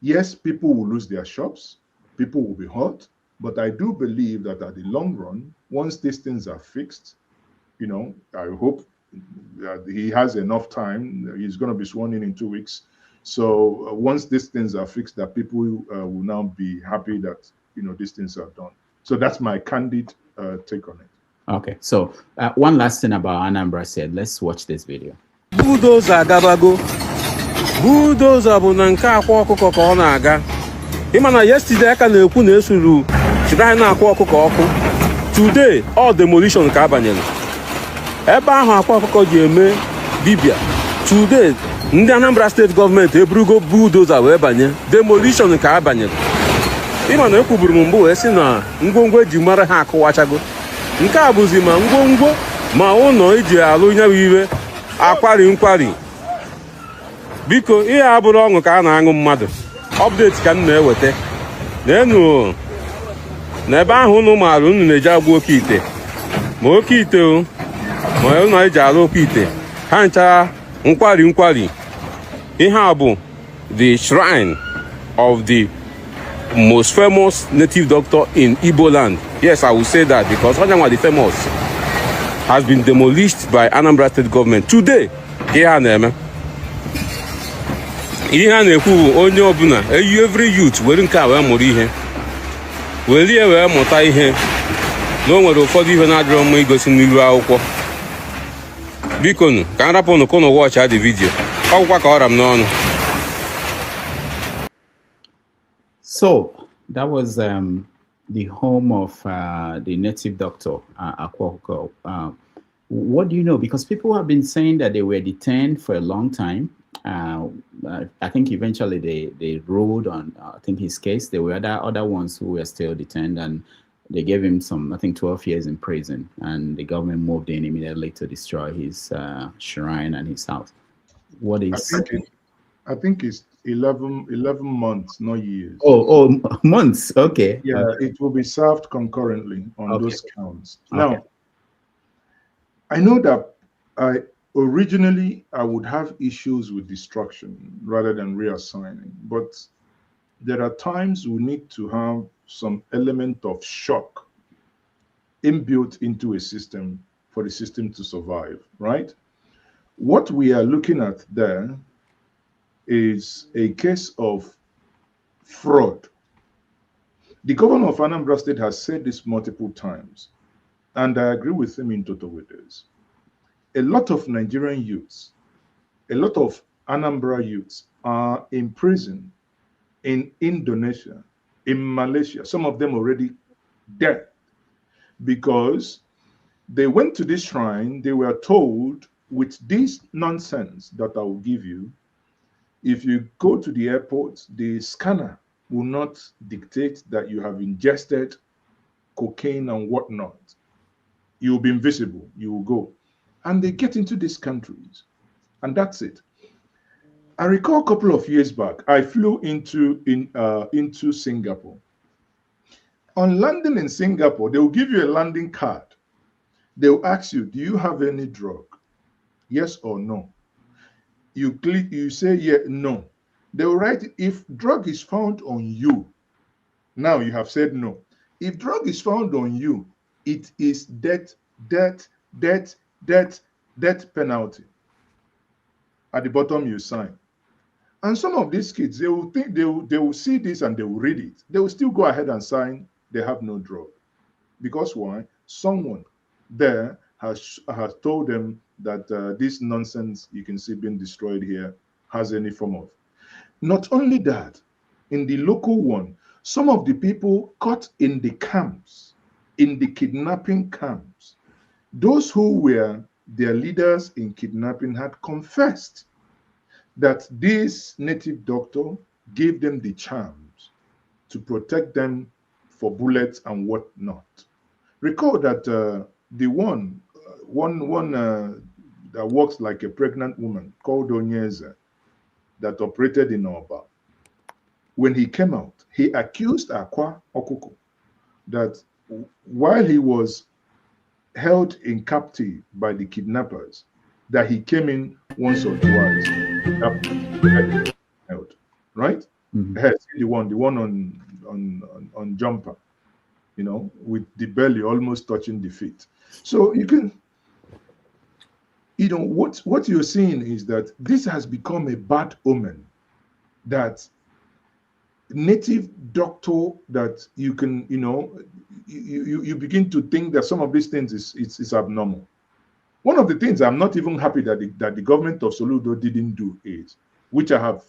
Yes, people will lose their shops, people will be hurt, but I do believe that at the long run, once these things are fixed, you know, I hope that he has enough time. He's going to be sworn in 2 weeks. So once these things are fixed, that people will now be happy that, you know, these things are done. So that's my candid take on it. Okay, so one last thing about Anambra said. Let's watch this video. Bulldozer agabago. Bulldozer bụ na nke akwa ọkụkọ ka ọ na-aga. Ịma na yesterday aka na-ekwu na esuru chiri anyị na-akwa ọkụkọ ọkụ. Today all demolition ka abanyere. Ebe ahụ akwa ọkụkọ ji eme dibia. Today ndị Anambra State gọọmenti eburugo bulldozer wee banye. Demolition ka abanyere. Ịma na ekwuburu m mbụ wee sị na ngwongwo eji mara ha akụwachago. Nke a bụzi ma ngwongwo ma ụlọ iji alụ nya bụ iwe akwari nkwari. Biko ihe abụrụ ọṅụ ka a na-aṅụ mmadụ. Update ka m na-eweta. N'enu n'ebe ahụ unu maara unu na-eji agba oke ite. Ma oke ite o ma unu eji alụ oke ite. Ha ncha nkwari. Ihe a bụ the shrine of the most famous native doctor in Igbo land. Yes, I will say that because Onyanwa the famous has been demolished by Anambra State government. Today, ihe a na-eme. Ihe a na-ekwu onye ọbụla, every youth were nke a wee mụrụ ihe. Welie wee mụta ihe. Na o nwere ụfọdụ ihe na-adịrọ mma igosi n'iru akwụkwọ. Biko nụ, ka m rapụ unu ka unu watch the video. Ọgwụkwa ka ọra m n'ọnụ. So that was the home of the native doctor, Akwoko. What do you know? Because people have been saying that they were detained for a long time. I think eventually they ruled on, I think, his case. There were other ones who were still detained, and they gave him some, I think, 12 years in prison. And the government moved in immediately to destroy his shrine and his house. What is... I think it's 11 months, not years. Oh, months. Okay. Yeah, it will be served concurrently on those counts. Now, I know that originally I would have issues with destruction rather than reassigning, but there are times we need to have some element of shock inbuilt into a system for the system to survive, right? What we are looking at there is a case of fraud. The governor of Anambra State has said this multiple times, and I agree with him in total with this. A lot of Nigerian youths, a lot of Anambra youths are in prison in Indonesia, in Malaysia, some of them already dead, because they went to this shrine, they were told with this nonsense that I will give you, if you go to the airport, the scanner will not dictate that you have ingested cocaine and whatnot. You'll be invisible, you will go. And they get into these countries, and that's it. I recall a couple of years back, I flew into Singapore. On landing in Singapore, they will give you a landing card. They will ask you, do you have any drug? Yes or no? You click, you say yeah, no. They will write, if drug is found on you, now you have said no. If drug is found on you, it is death penalty. At the bottom you sign. And some of these kids, they will think they will see this and they will read it. They will still go ahead and sign they have no drug. Because why? Someone there has told them that this nonsense you can see being destroyed here has any form of. Not only that, in the local one, some of the people caught in the camps, in the kidnapping camps, those who were their leaders in kidnapping had confessed that this native doctor gave them the charms to protect them for bullets and whatnot. Recall that the one that works like a pregnant woman called Njenje that operated in Oba, when he came out, he accused Akwa Okuko that while he was held in captive by the kidnappers, that he came in once or twice, held, right? The one on jumper, you know, with the belly almost touching the feet. So you can, you know, what you're seeing is that this has become a bad omen, that native doctor, that you can, you know, you begin to think that some of these things is abnormal. One of the things I'm not even happy that the government of Soludo didn't do is, which I have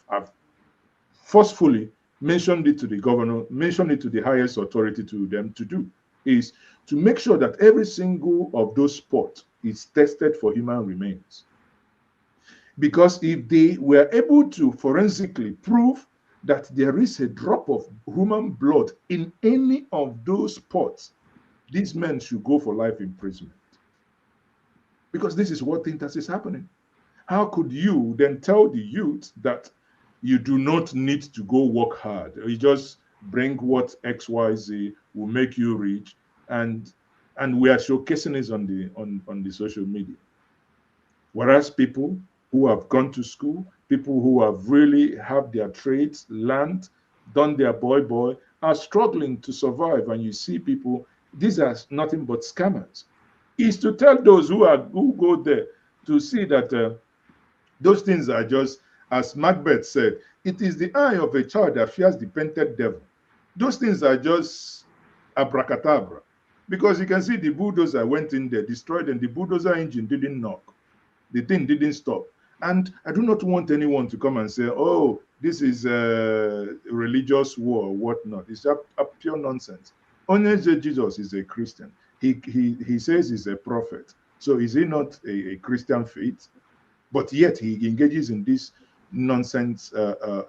forcefully mentioned it to the governor, mentioned it to the highest authority to them to do, is to make sure that every single of those spots is tested for human remains. Because if they were able to forensically prove that there is a drop of human blood in any of those spots, these men should go for life imprisonment. Because this is what thinks is happening. How could you then tell the youth that you do not need to go work hard? You just bring what XYZ will make you rich, and we are showcasing this on the social media. Whereas people who have gone to school, people who have really have their trades learned, done their boy, are struggling to survive. And you see people, these are nothing but scammers. Is to tell those who go there to see that those things are just, as Macbeth said, it is the eye of a child that fears the painted devil. Those things are just abracadabra. Because you can see the bulldozer went in there, destroyed, and the bulldozer engine didn't knock. The thing didn't stop. And I do not want anyone to come and say, oh, this is a religious war or whatnot. It's a pure nonsense. Only Jesus is a Christian. He says he's a prophet. So is he not a Christian faith? But yet he engages in this nonsense,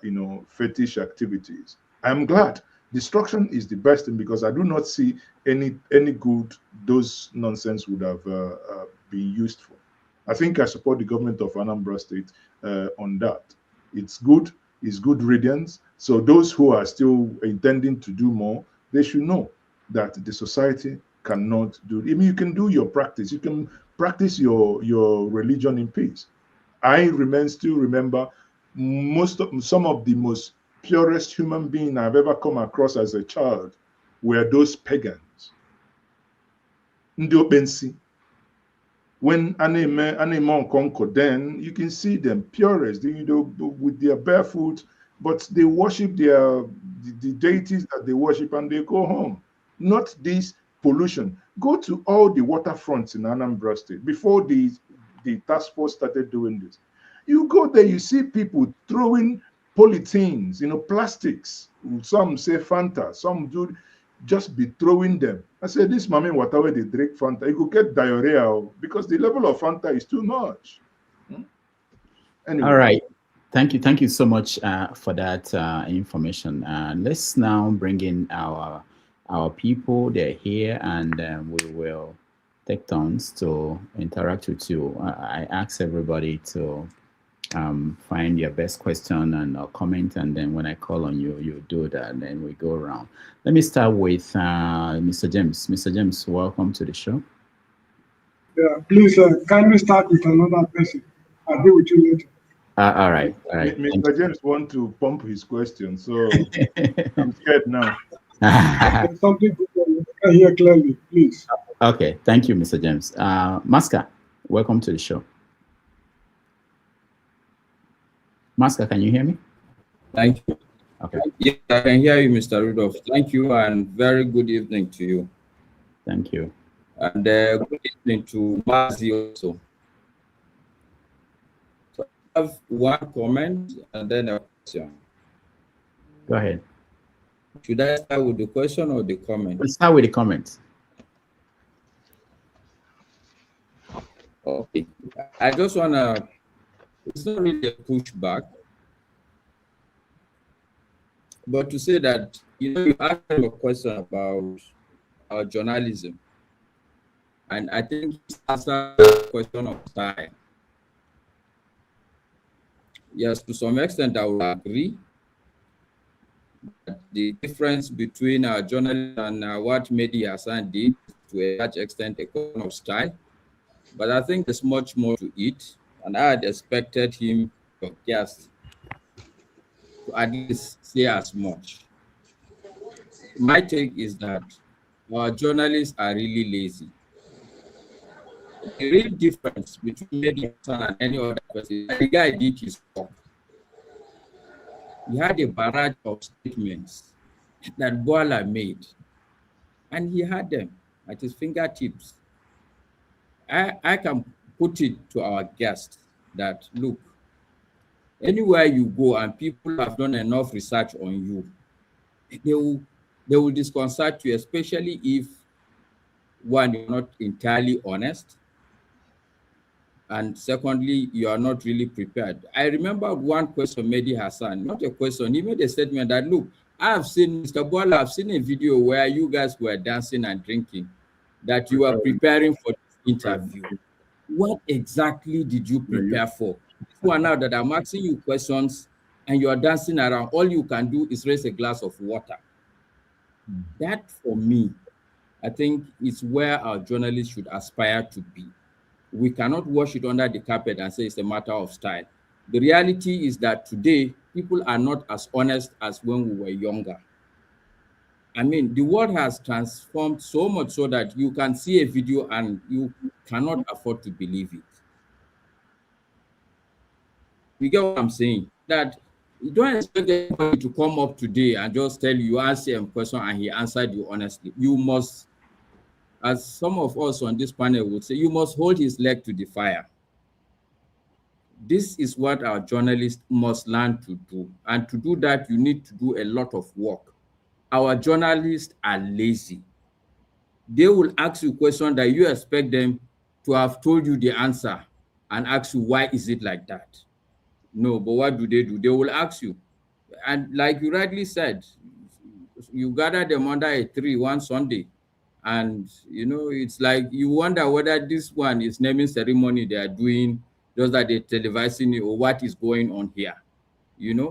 you know, fetish activities. I'm glad. Destruction is the best thing, because I do not see any good those nonsense would have been used for. I think I support the government of Anambra State on that. It's good riddance. So those who are still intending to do more, they should know that the society cannot do it. I mean, you can do your practice. You can practice your religion in peace. I still remember some of the most purest human beings I've ever come across as a child were those pagans. Ndị Opensi. When Anime conquer, then you can see them purest, you know, with their barefoot, but they worship the deities that they worship, and they go home. Not this pollution. Go to all the waterfronts in Anambra State before the task force started doing this. You go there, you see people throwing polythenes, you know, plastics. Some say Fanta, some do just be throwing them. I said, this mommy, whatever they drink Fanta, you could get diarrhea because the level of Fanta is too much. Anyway. All right. Thank you so much for that information. Let's now bring in our people. They're here, and we will take turns to interact with you. I ask everybody to find your best question and comment, and then when I call on you, you do that, and then we go around. Let me start with Mr. James. Mr. James, welcome to the show. Yeah, please kindly start with another person. I'll be with you later. All right. Mr. James wants to pump his question, so I'm scared now. Something good I hear clearly, please. Okay, thank you, Mr. James. Maska, welcome to the show. Maska, can you hear me? Thank you. Okay. Yeah, I can hear you, Mr. Rudolph. Thank you, and very good evening to you. Thank you. And good evening to Maazi also. So I have one comment and then a question. Go ahead. Should I start with the question or the comment? Let's start with the comments. Okay. I just want to, it's not really a pushback, but to say that, you know, you asked me a question about journalism. And I think it's answer the question of time. Yes, to some extent, I will agree that the difference between our journalism and what Mehdi Hassan did to a large extent a question of style. But I think there's much more to it, and I had expected him to guess to at least say as much. My take is that our journalists are really lazy. The real difference between Mehdi Hassan and any other person is that the guy did his work. He had a barrage of statements that Boala made, and he had them at his fingertips. I can put it to our guests that, look, anywhere you go and people have done enough research on you, they will disconcert you, especially if, one, you're not entirely honest, and secondly, you are not really prepared. I remember one question Mehdi Hassan, not a question, he made a statement that, look, I've seen, Mr. Boala, I've seen a video where you guys were dancing and drinking, that you were preparing for this interview. What exactly did you prepare for? This one now that I'm asking you questions and you are dancing around, all you can do is raise a glass of water. That, for me, I think is where our journalists should aspire to be. We cannot wash it under the carpet and say it's a matter of style. The reality is that today, people are not as honest as when we were younger. I mean, the world has transformed so much so that you can see a video and you cannot afford to believe it. You get what I'm saying? That you don't expect anybody to come up today and just tell you, answer a question and he answered you honestly. You must, as some of us on this panel would say, you must hold his leg to the fire. This is what our journalists must learn to do. And to do that, you need to do a lot of work. Our journalists are lazy. They will ask you questions that you expect them to have told you the answer and ask you, why is it like that? No, but what do? They will ask you. And like you rightly said, you gather them under a tree one Sunday, and it's like you wonder whether this one is naming ceremony they are doing, just that they're televising it, or what is going on here.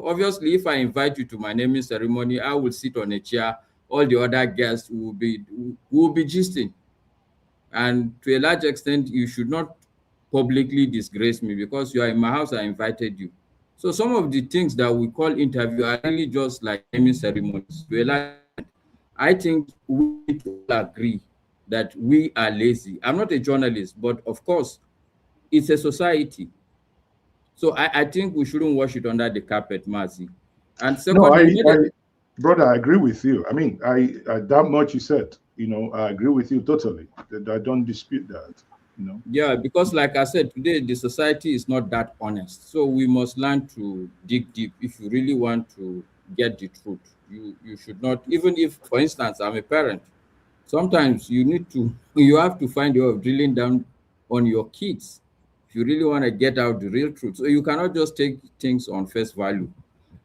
Obviously, if I invite you to my naming ceremony, I will sit on a chair. All the other guests will be gisting. And to a large extent, you should not publicly disgrace me because you are in my house, I invited you. So some of the things that we call interview are really just like naming ceremonies. To a large extent, I think we need to agree that we are lazy. I'm not a journalist, but of course, it's a society. So I think we shouldn't wash it under the carpet, Maazi. And secondly, brother, I agree with you. I mean, I that much you said, I agree with you totally. I don't dispute that, Yeah, because like I said, today the society is not that honest. So we must learn to dig deep. If you really want to get the truth, you should not, even if, for instance, I'm a parent, sometimes you have to find a way of drilling down on your kids if you really want to get out the real truth. So you cannot just take things on face value.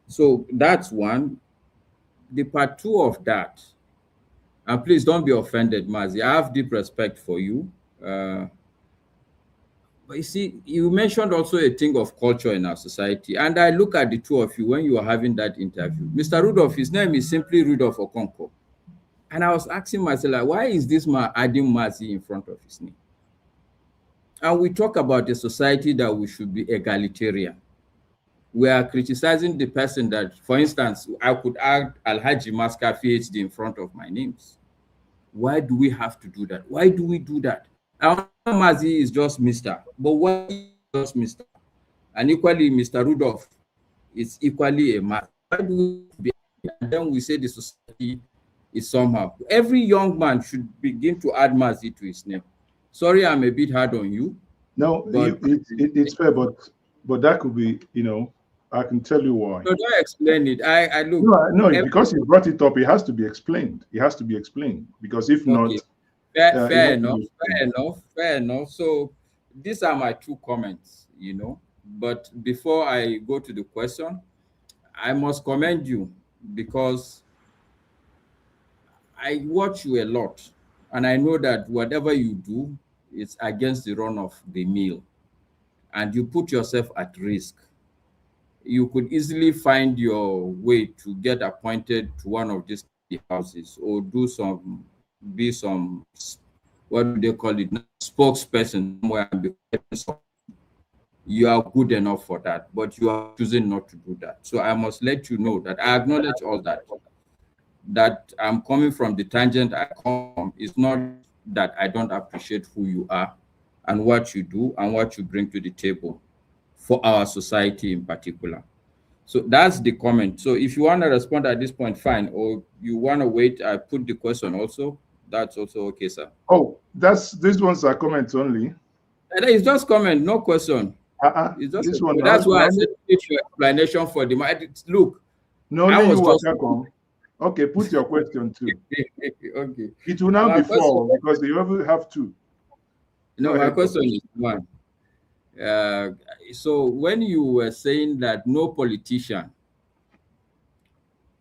So that's one. The part two of that, and please don't be offended, Maazi, I have deep respect for you. But you see, you mentioned also a thing of culture in our society. And I look at the two of you when you were having that interview. Mr. Rudolph, his name is simply Rudolph Okonkwo. And I was asking myself, like, why is this man adding Maazi in front of his name? And we talk about a society that we should be egalitarian. We are criticizing the person that, for instance, I could add Alhaji Maska PhD in front of my names. Why do we have to do that? Why do we do that? Our Maazi is just Mr. But why is just Mr.? And equally, Mr. Rudolph is equally a Maazi. Why do we be? And then we say the society is somehow. Every young man should begin to add Maazi to his name. Sorry, I'm a bit hard on you. No, it's fair, but that could be, I can tell you why. No, don't explain it. I look. No, because you brought it up, it has to be explained. It has to be explained because if not, fair enough. So these are my two comments. But before I go to the question, I must commend you because I watch you a lot, and I know that whatever you do is against the run of the mill, and you put yourself at risk. You could easily find your way to get appointed to one of these houses or be some, what do they call it, spokesperson somewhere. you are good enough for that, but you are choosing not to do that. So I must let you know that I acknowledge all that. That I'm coming from the tangent I come from is not that I don't appreciate who you are and what you do and what you bring to the table for our society in particular. So that's the comment. So if you want to respond at this point, fine. Or you want to wait, I put the question also. That's also okay, sir. Oh, these ones are comments only. And it's just comment, no question. It's just this one. that's why I said it's your explanation for the look. No, I was you just okay. Put your question too. Okay. It will now My be 4 because you ever have 2. No, my question is one. So when you were saying that no politician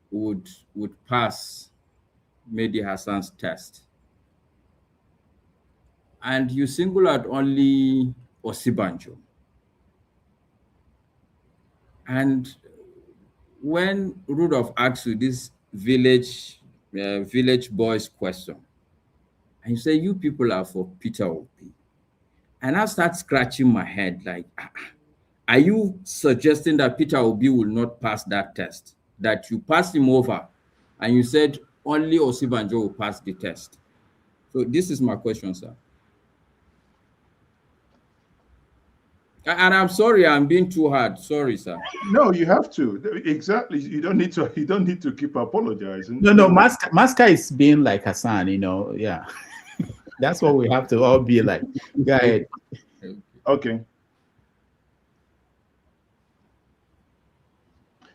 would pass Mehdi Hassan's test, and you single out only Osibanjo, and when Rudolph asks you this village boys question, and you say you people are for Peter Obi, and I start scratching my head like, are you suggesting that Peter Obi will not pass that test? That you passed him over, and you said only Osibanjo will pass the test? So this is my question, sir. And I'm sorry, I'm being too hard. Sorry, sir. No, you have to. Exactly. You don't need to keep apologizing. No, Maska is being like Hassan, yeah. That's what we have to all be like. Go ahead. Okay.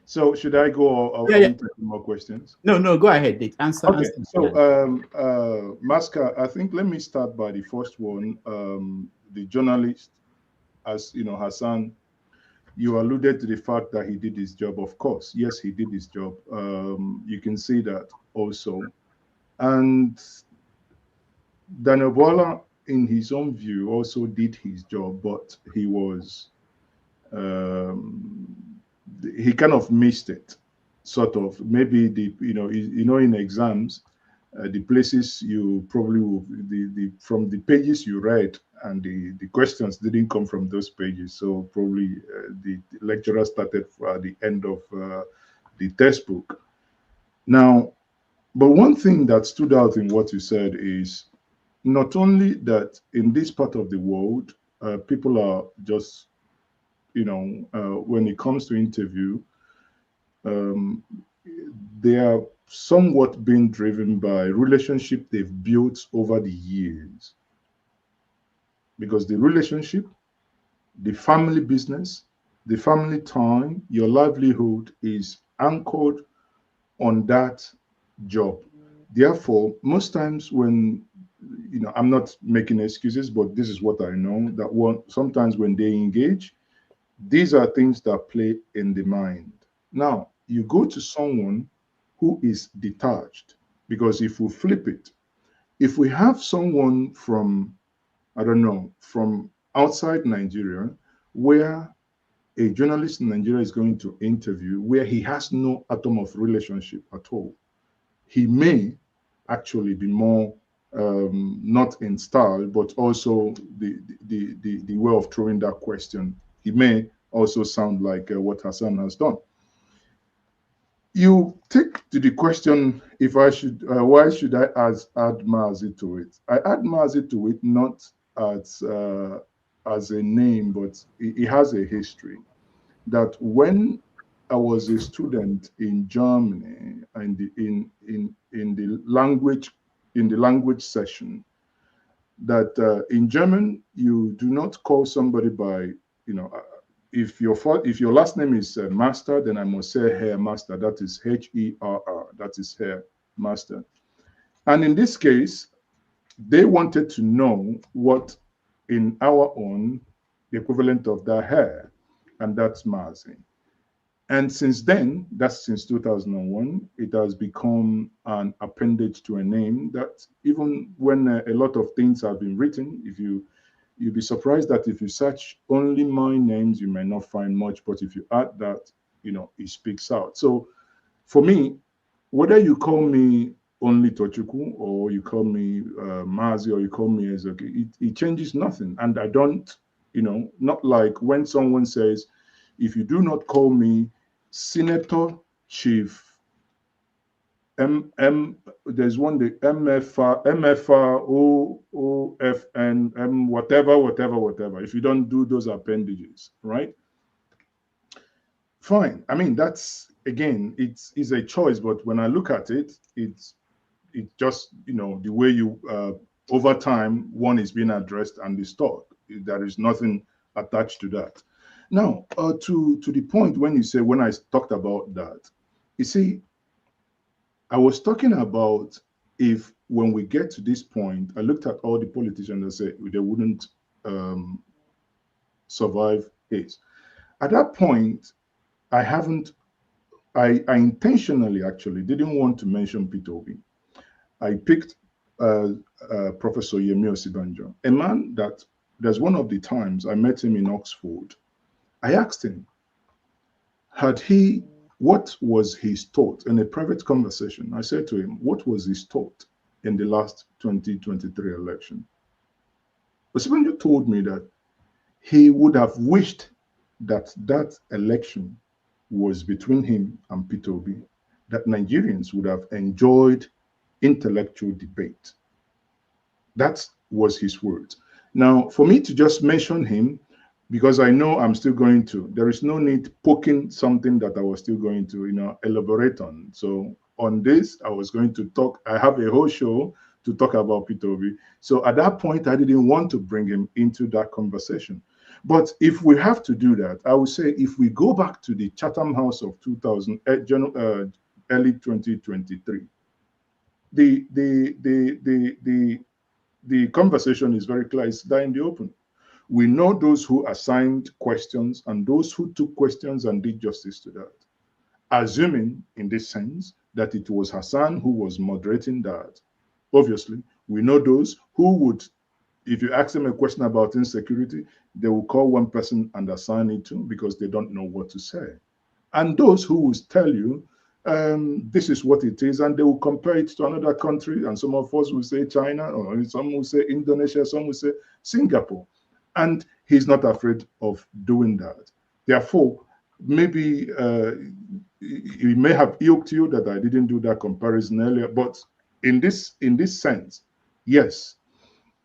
So should I go or take more questions? No, go ahead. Answer. Okay. So Maska, I think let me start by the first one. The journalist, as you know, Hassan, you alluded to the fact that he did his job. Of course, yes, he did his job. You can see that also. And Daniel Bola, in his own view, also did his job, but he was he kind of missed it, sort of. Maybe in exams, the places you probably will, from the pages you read and the questions didn't come from those pages, so probably the lecturer started at the end of the textbook. Now, but one thing that stood out in what you said is not only that in this part of the world, people are just, when it comes to interview, they are somewhat being driven by relationship they've built over the years. Because the relationship, the family business, the family time, your livelihood is anchored on that job. Therefore, most times when, I'm not making excuses, but this is what I know, that sometimes when they engage, these are things that play in the mind. Now, you go to someone who is detached, because if we flip it, if we have someone from, I don't know, from outside Nigeria, where a journalist in Nigeria is going to interview, where he has no atom of relationship at all, he may actually be more not in style, but also the way of throwing that question. He may also sound like what Hassan has done. You take to the question, if I should, why should I add Maazi to it? I add Maazi to it not as a name, but it has a history. That when I was a student in Germany and in the language session, that in German you do not call somebody by, if your last name is Master, then I must say Herr Master. That is Herr. That is Herr Master. And in this case, they wanted to know what in our own the equivalent of that Herr, and that's Maazi. And since then, that's since 2001, it has become an appendage to a name that even when a lot of things have been written, you'll be surprised that if you search only my names, you may not find much, but if you add that, it speaks out. So for me, whether you call me only Tochukwu or you call me Maazi or you call me Ezeoke, it changes nothing. And I don't, You know, not like when someone says, if you do not call me Senator Chief there's one, the MFR, OFN, whatever. If you don't do those appendages, right? Fine. I mean, that's, again, it's a choice, but when I look at it, it's just, you know, the way you, over time, one is being addressed and restored. There is nothing attached to that. Now, to the point when you say, when I talked about that, you see, I was talking about if when we get to this point, I looked at all the politicians and said they wouldn't survive AIDS. At that point, I intentionally actually didn't want to mention Peter Obi. I picked Professor Yemi Osibanjo, a man that there's one of the times I met him in Oxford. I asked him, what was his thought in a private conversation? I said to him, what was his thought in the last 2023 election? Osibanjo told me that he would have wished that that election was between him and Peter Obi, that Nigerians would have enjoyed intellectual debate. That was his words. Now, for me to just mention him, because I know I'm still going to, there is no need poking something that I was still going to, you know, elaborate on. So on this, I was going to talk, I have a whole show to talk about Peter Obi. So at that point, I didn't want to bring him into that conversation. But if we have to do that, I would say if we go back to the Chatham House of early 2023, the conversation is very clear, it's there in the open. We know those who assigned questions and those who took questions and did justice to that. Assuming, in this sense, that it was Hassan who was moderating that, obviously, we know those who would, if you ask them a question about insecurity, they will call one person and assign it to because they don't know what to say. And those who will tell you, this is what it is, and they will compare it to another country, and some of us will say China, or some will say Indonesia, some will say Singapore. And he's not afraid of doing that. Therefore, maybe it may have irked you that I didn't do that comparison earlier, but in this sense, yes,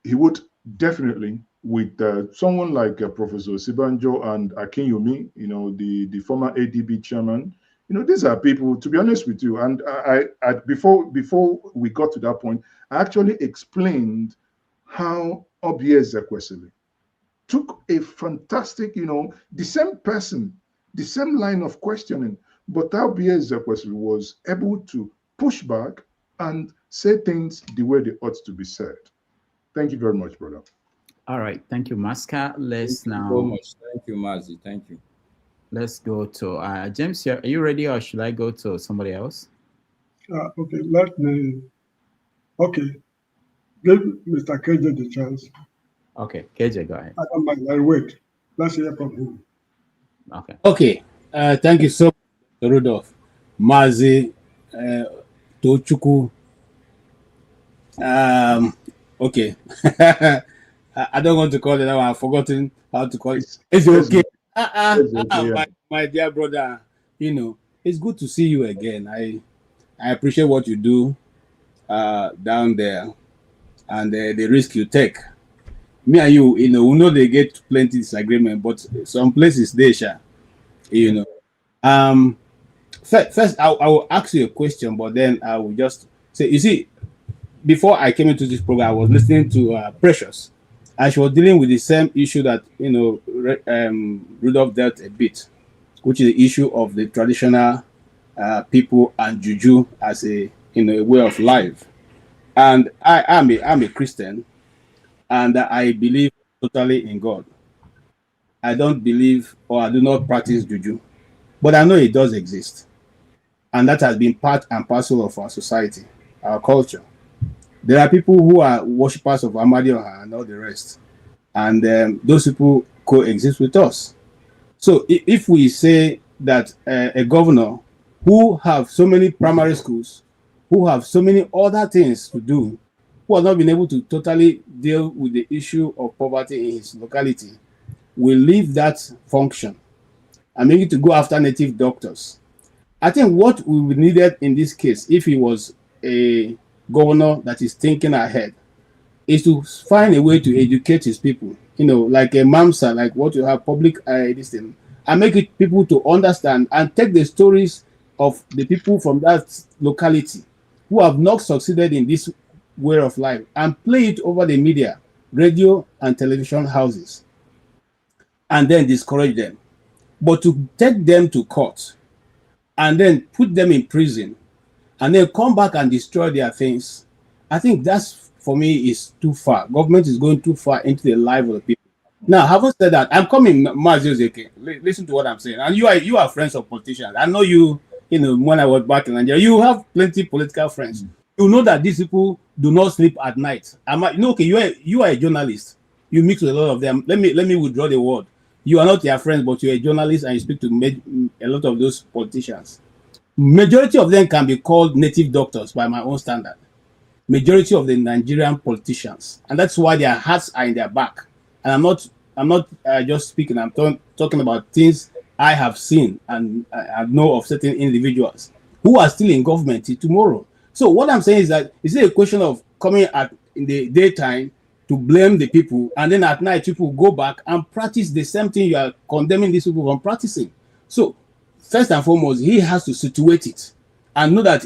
he would definitely, with someone like Professor Sibanjo and Akinyumi, you know, the former ADB chairman, you know, these are people, to be honest with you, and before we got to that point, I actually explained how Obi Ezekwesili took a fantastic, you know, the same person, the same line of questioning, but how Obi Ezekwesili was able to push back and say things the way they ought to be said. Thank you very much, brother. All right, thank you, Maska. Let's Thank you now. so much. Thank you, Maazi. Thank you. Let's go to James. Are you ready, or should I go to somebody else? Okay, let me. Okay, give Mr. KJ the chance. Okay, KJ, go ahead. I don't mind. I'll wait. Let's hear from him. Okay. Okay. Thank you so much, Rudolph. Maazi, Tochukwu. Okay. I don't want to call it that one. I've forgotten how to call it. It's okay. My dear brother, you know, it's good to see you again. I appreciate what you do down there and the risk you take. Me and you, you know, we know they get plenty disagreement, but some places they share, you know. First I will ask you a question, but then I will just say, you see, before I came into this program, I was listening to Precious, and she was dealing with the same issue that, you know, Rudolph dealt a bit, which is the issue of the traditional people and juju as a, you know, a way of life. And I'm a Christian, and I believe totally in God. I don't believe, or I do not practice juju, but I know it does exist, and that has been part and parcel of our society, our culture. There are people who are worshippers of Amadioha and all the rest, and those people coexist with us. So if we say that a governor who have so many primary schools, who have so many other things to do, who has not been able to totally deal with the issue of poverty in his locality, will leave that function and make it to go after native doctors. I think what we would needed in this case, if he was a governor that is thinking ahead, is to find a way to educate his people. Like a MAMSA, like what you have public this thing, and make it people to understand and take the stories of the people from that locality who have not succeeded in this way of life and play it over the media, radio and television houses, and then discourage them. But to take them to court and then put them in prison and then come back and destroy their things, I think that's, for me, is too far. Government is going too far into the life of the people. Now, having said that, I'm coming, Maazi Ezeoke. Listen to what I'm saying. And you are friends of politicians. I know you, when I was back in Nigeria, you have plenty political friends. You know that these people do not sleep at night. Okay, you are a journalist. You mix with a lot of them. Let me withdraw the word. You are not their friends, but you're a journalist and you speak to a lot of those politicians. Majority of them can be called native doctors by my own standard. Majority of the Nigerian politicians, and that's why their hearts are in their back. And I'm not just speaking. I'm talking about things I have seen and I know of certain individuals who are still in government till tomorrow. So what I'm saying is that it's a question of coming in the daytime to blame the people, and then at night people go back and practice the same thing you are condemning these people from practicing. So first and foremost, he has to situate it and know that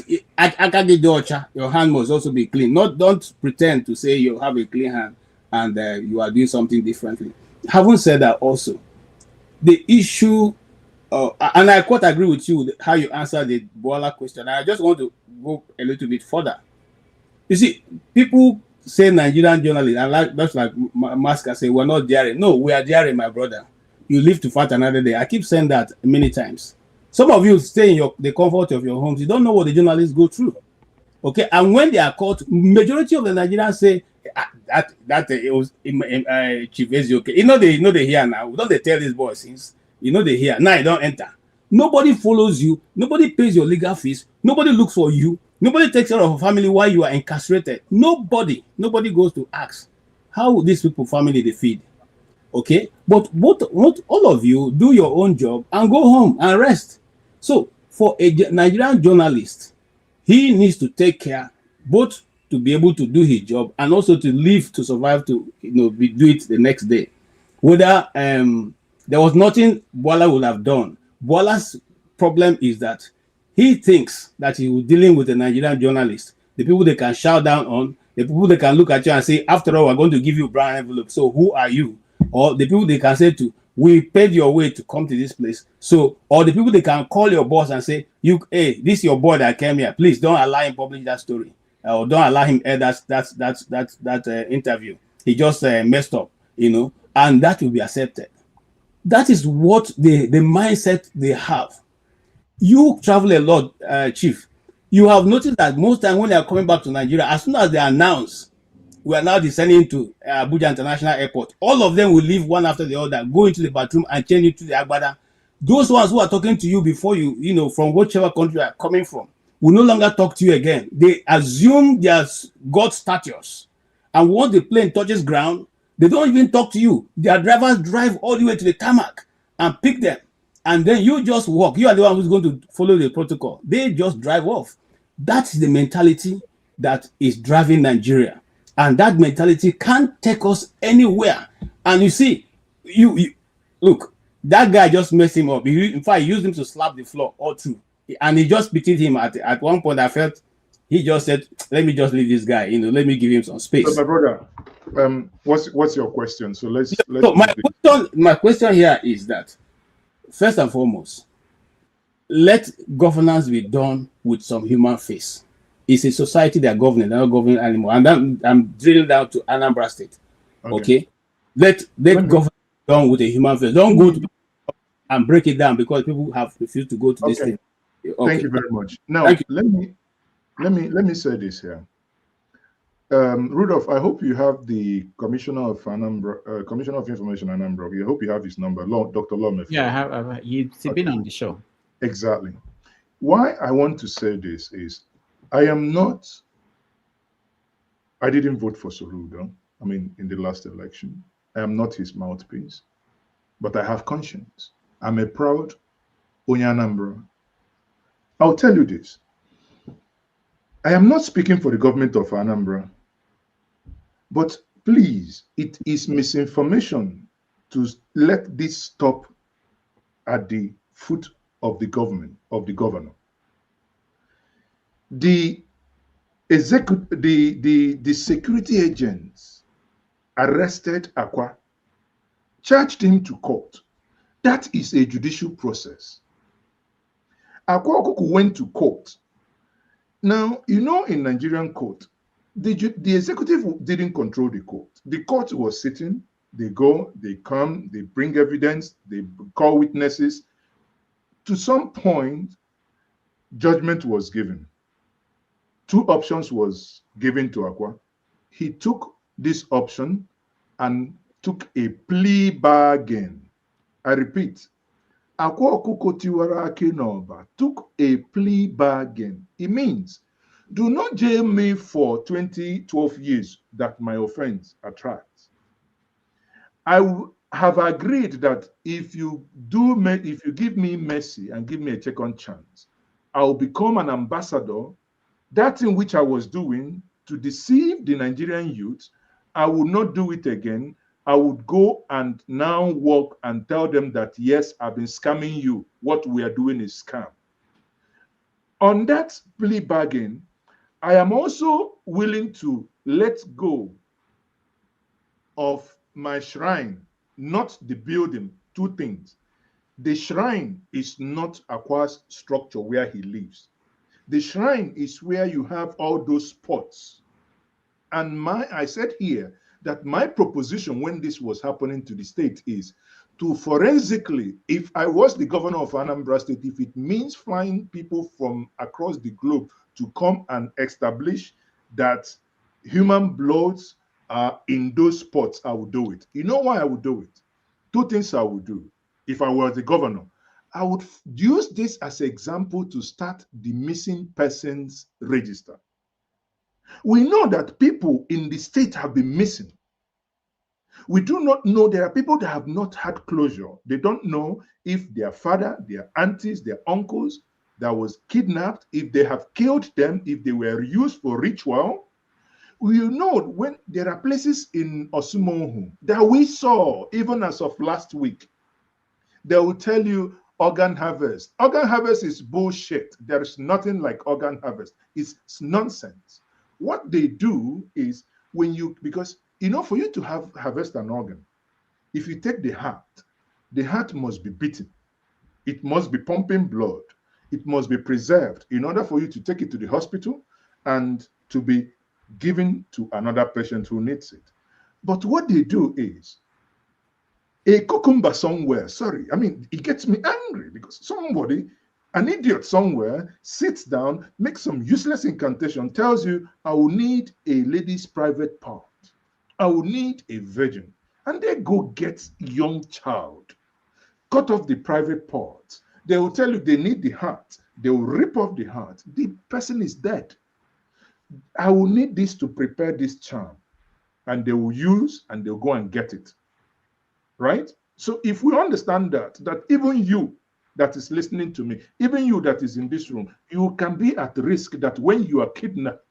your hand must also be clean. Don't pretend to say you have a clean hand and you are doing something differently. Having said that, also the issue, and I quite agree with you how you answered the Bola question. I just want to go a little bit further. You see, people say Nigerian journalists, and that's like Maska say, we're not daring. No, we are daring, my brother. You live to fight another day. I keep saying that many times. Some of you stay in the comfort of your homes. You don't know what the journalists go through. Okay, and when they are caught, majority of the Nigerians say that it was Chief Ezeoke. They hear now. Don't they tell these boys things? They hear. Now you don't enter. Nobody follows you. Nobody pays your legal fees. Nobody looks for you. Nobody takes care of a family while you are incarcerated. Nobody goes to ask how these people family they feed. Okay, but all of you do your own job and go home and rest. So for a Nigerian journalist, he needs to take care both to be able to do his job and also to live to survive to do it the next day. Whether there was nothing Bola would have done. Bola's problem is that he thinks that he was dealing with a Nigerian journalist, the people they can shout down on, the people they can look at you and say, after all, we're going to give you a brown envelope. So who are you? Or the people they can say to, we paid your way to come to this place. So, or the people they can call your boss and say, hey, this is your boy that came here. Please don't allow him publish that story, or don't allow him air that interview. He just messed up, and that will be accepted. That is what the mindset they have. You travel a lot, Chief. You have noticed that most time when they are coming back to Nigeria, as soon as they announce we are now descending to Abuja International Airport, all of them will leave one after the other, go into the bathroom and change into the agbada. Those ones who are talking to you before you, from whichever country you are coming from, will no longer talk to you again. They assume their God status. And once the plane touches ground, they don't even talk to you. Their drivers drive all the way to the tarmac and pick them. And then you just walk. You are the one who's going to follow the protocol. They just drive off. That's the mentality that is driving Nigeria. And that mentality can't take us anywhere. And you see, you look, that guy just messed him up. In fact, he used him to slap the floor all through. And he just pitied him at one point. I felt he just said, let me just leave this guy, let me give him some space. So my brother, what's your question? So let's so my question here is that, first and foremost, let governance be done with some human face. It's a society that governing, they're not governing anymore. And I'm drilling down to Anambra State. Okay? Let governance be done with a human face. Don't go to and break it down because people have refused to go to this thing. Okay. Thank you very much. Now let me say this here. Rudolph, I hope you have the Commissioner of Anambra, Commissioner of Information Anambra. I hope you have his number, Dr. Lome. Yeah, I have. He's been on the show. Exactly. Why I want to say this is, I didn't vote for Soludo. In the last election. I am not his mouthpiece. but I have conscience. I'm a proud Onyanambra. I'll tell you this. I am not speaking for the government of Anambra, but please, it is misinformation to let this stop at the foot of the government, of the governor. The security agents arrested Akwa, charged him to court. That is a judicial process. Akwa Okuku went to court. Now, you know, in Nigerian court, the executive didn't control the court. The court was sitting. They go, they come, they bring evidence, they call witnesses. To some point, judgment was given. Two options was given to Akwa. He took this option and took a plea bargain. I repeat, Akwa Okuko Tiwara Akinoba took a plea bargain. It means, do not jail me for 12 years that my offense attracts. I have agreed that if you give me mercy and give me a second chance, I will become an ambassador. That in which I was doing to deceive the Nigerian youth, I will not do it again. I would go and now work and tell them that, yes, I've been scamming you. What we are doing is scam. On that plea bargain, I am also willing to let go of my shrine, not the building. Two things. The shrine is not Akwa's structure where he lives. The shrine is where you have all those spots. And I said here that my proposition when this was happening to the state is to forensically, if I was the governor of Anambra State, if it means flying people from across the globe to come and establish that human bloods are in those spots, I would do it. You know why I would do it? Two things I would do if I were the governor. I would use this as an example to start the missing persons register. We know that people in the state have been missing. We do not know, there are people that have not had closure. They don't know if their father, their aunties, their uncles that was kidnapped, if they have killed them, if they were used for ritual. We know when there are places in Osumohu that we saw, even as of last week, they will tell you organ harvest. Organ harvest is bullshit. There is nothing like organ harvest. It's nonsense. What they do is because, you know, for you to harvest an organ, if you take the heart must be beaten. It must be pumping blood. It must be preserved in order for you to take it to the hospital and to be given to another patient who needs it. But what they do is, a cucumber somewhere, it gets me angry because somebody, an idiot somewhere, sits down, makes some useless incantation, tells you, I will need a lady's private part. I will need a virgin. And they go get young child, cut off the private part. They will tell you they need the heart. They will rip off the heart. The person is dead. I will need this to prepare this charm. And they will use and they'll go and get it. Right? So if we understand that even you that is listening to me, even you that is in this room, you can be at risk that when you are kidnapped,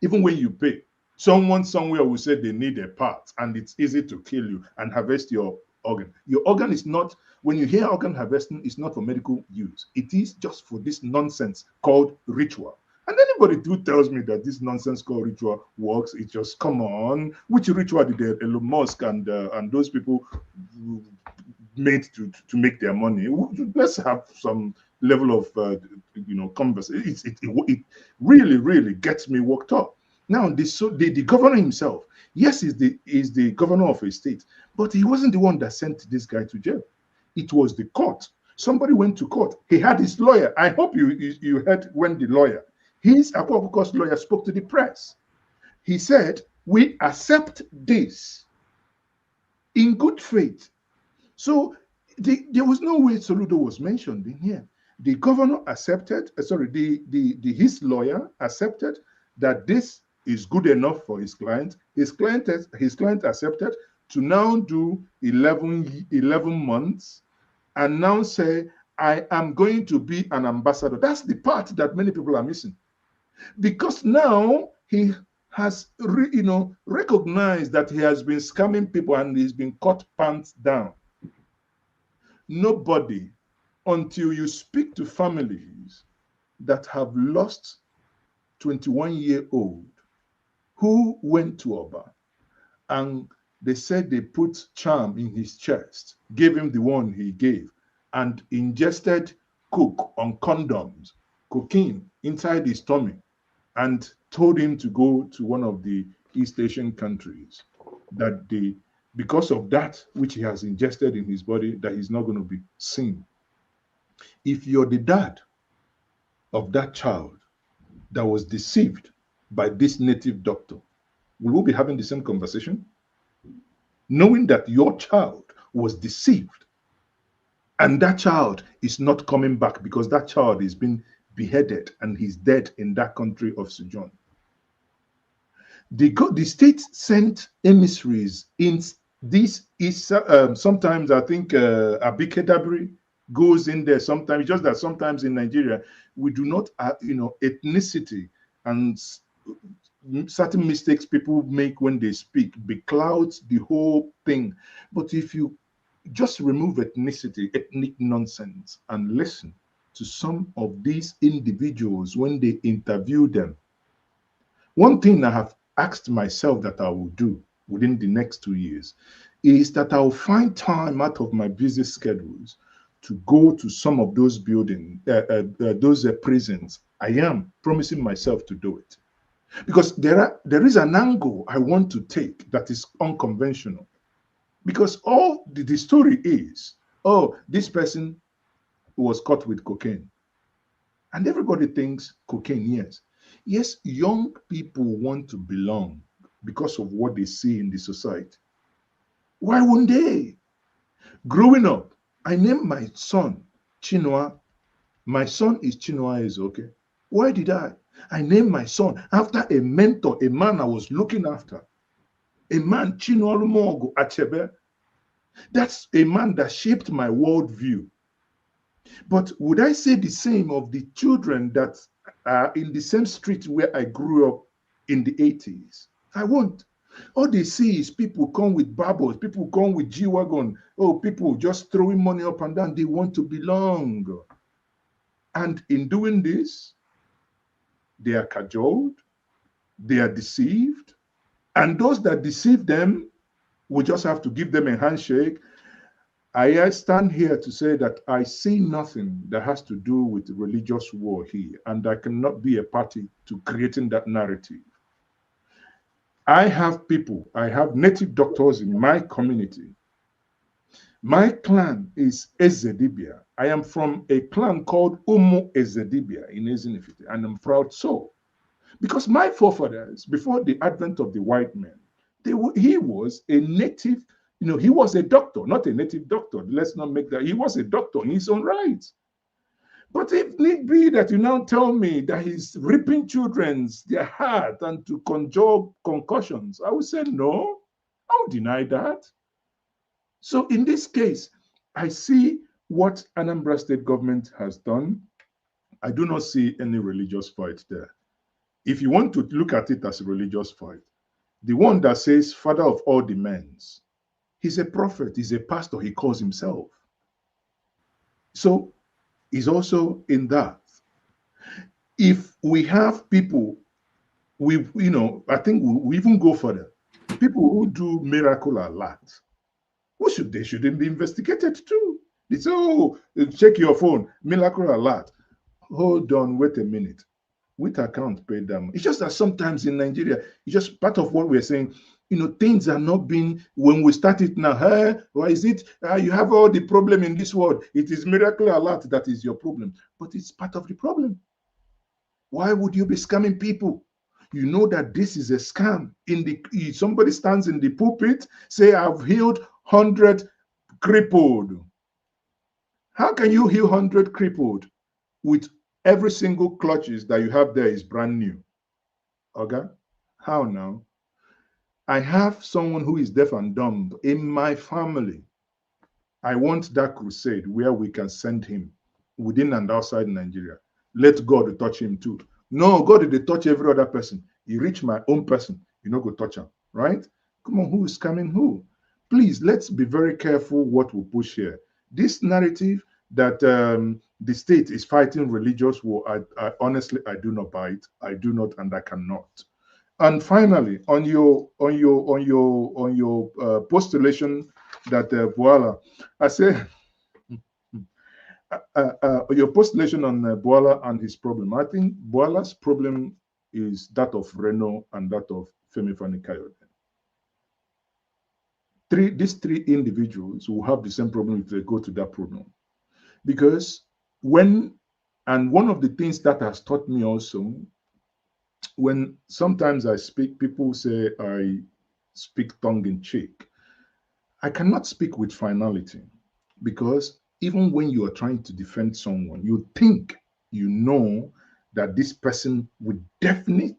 even when you pay, someone somewhere will say they need a part and it's easy to kill you and harvest your organ. Your organ is not, when you hear organ harvesting, it's not for medical use. It is just for this nonsense called ritual. And anybody who tells me that this nonsense called ritual works, it just, come on. Which ritual did Elon Musk and those people made to make their money? Let's have some level of conversation. It really, really gets me worked up. Now, the governor himself, yes, is the governor of a state, but he wasn't the one that sent this guy to jail. It was the court. Somebody went to court. He had his lawyer. I hope you heard when the lawyer, his Akwa Okuko's lawyer, spoke to the press. He said, we accept this in good faith. So there was no way Soludo was mentioned in here. The governor accepted, his lawyer accepted that this is good enough for his client. His client accepted to now do 11 months and now say, I am going to be an ambassador. That's the part that many people are missing. Because now he has recognized that he has been scamming people and he's been caught pants down. Nobody, until you speak to families that have lost 21-year-old who went to Oba and they said they put charm in his chest, gave him the one he gave, and ingested coke on condoms, cocaine inside his tummy, and told him to go to one of the East Asian countries, that because of that which he has ingested in his body, that he's not going to be seen. If you're the dad of that child that was deceived by this native doctor, will we be having the same conversation? Knowing that your child was deceived and that child is not coming back because that child is being beheaded and he's dead in that country of sojourn. The state sent emissaries in this is sometimes I think Abike Dabiri goes in there sometimes. Just that sometimes in Nigeria we do not ethnicity and certain mistakes people make when they speak beclouds the whole thing. But if you just remove ethnicity, ethnic nonsense, and listen to some of these individuals when they interview them, one thing I have asked myself that I will do within the next 2 years is that I'll find time out of my busy schedules to go to some of those buildings, those prisons. I am promising myself to do it. Because there is an angle I want to take that is unconventional. Because all the story is, oh, this person was caught with cocaine. And everybody thinks cocaine, yes. Yes, young people want to belong because of what they see in the society. Why won't they? Growing up, I named my son Chinua. My son is Chinua Ezeoke. Why did I? I named my son after a mentor, a man I was looking after. A man, Chinua Lumogo Achebe. That's a man that shaped my worldview. But would I say the same of the children that are in the same street where I grew up in the 80s? I won't. All they see is people come with bubbles, people come with G-Wagon. Oh, people just throwing money up and down. They want to belong. And in doing this, they are cajoled, they are deceived, and those that deceive them, we just have to give them a handshake. I stand here to say that I see nothing that has to do with religious war here, and I cannot be a party to creating that narrative. I have people, I have native doctors in my community. My clan is Ezedibia. I am from a clan called Umu Ezedibia in Ezinifite, and I'm proud so. Because my forefathers, before the advent of the white man, he was a native, he was a doctor, not a native doctor. Let's not make that. He was a doctor in his own right. But if need be that you now tell me that he's ripping their heart and to conjure concussions, I would say no, I would deny that. So in this case, I see what Anambra State government has done. I do not see any religious fight there. If you want to look at it as a religious fight, the one that says father of all the men's, he's a prophet, he's a pastor, he calls himself. So he's also in that. If we have people, I think we even go further. People who do miracle a lot, they shouldn't be investigated too. They say, oh, check your phone, miracle alert. Hold on, wait a minute. Which account paid them? It's just that sometimes in Nigeria, it's just part of what we're saying. Things are not being, when we start it now, why is it you have all the problem in this world? It is miracle alert that is your problem. But it's part of the problem. Why would you be scamming people? You know that this is a scam. Somebody stands in the pulpit, say, I've healed 100 crippled. How can you heal 100 crippled with every single clutches that you have there is brand new? Okay? How now? I have someone who is deaf and dumb in my family. I want that crusade where we can send him within and outside Nigeria. Let God touch him too. No, God did touch every other person. He reached my own person. You know, go touch him, right? Come on, who is coming who? Please, let's be very careful what we push here. This narrative that the state is fighting religious war, I honestly, I do not buy it. I do not, and I cannot. And finally, on your postulation that Boala, I say your postulation on Boala and his problem. I think Boala's problem is that of Reno and that of Femi Fani-Kayode. These three individuals will have the same problem if they go to that problem. Because one of the things that has taught me also, when sometimes I speak, people say I speak tongue in cheek. I cannot speak with finality, because even when you are trying to defend someone, you think you know that this person with definite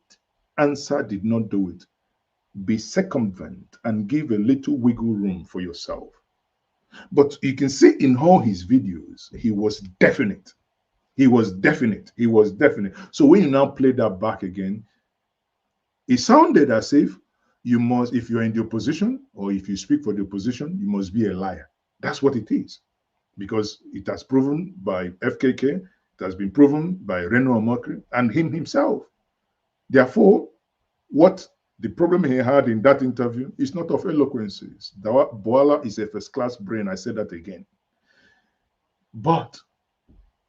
answer did not do it. Be circumvent and give a little wiggle room for yourself. But you can see in all his videos, he was definite. He was definite. He was definite. So when you now play that back again, it sounded as if you must, if you're in the opposition or if you speak for the opposition, you must be a liar. That's what it is. Because it has proven by FKK, it has been proven by Reno Omokri and him himself. Therefore, what the problem he had in that interview is not of eloquences. Boala is a first-class brain. I said that again. But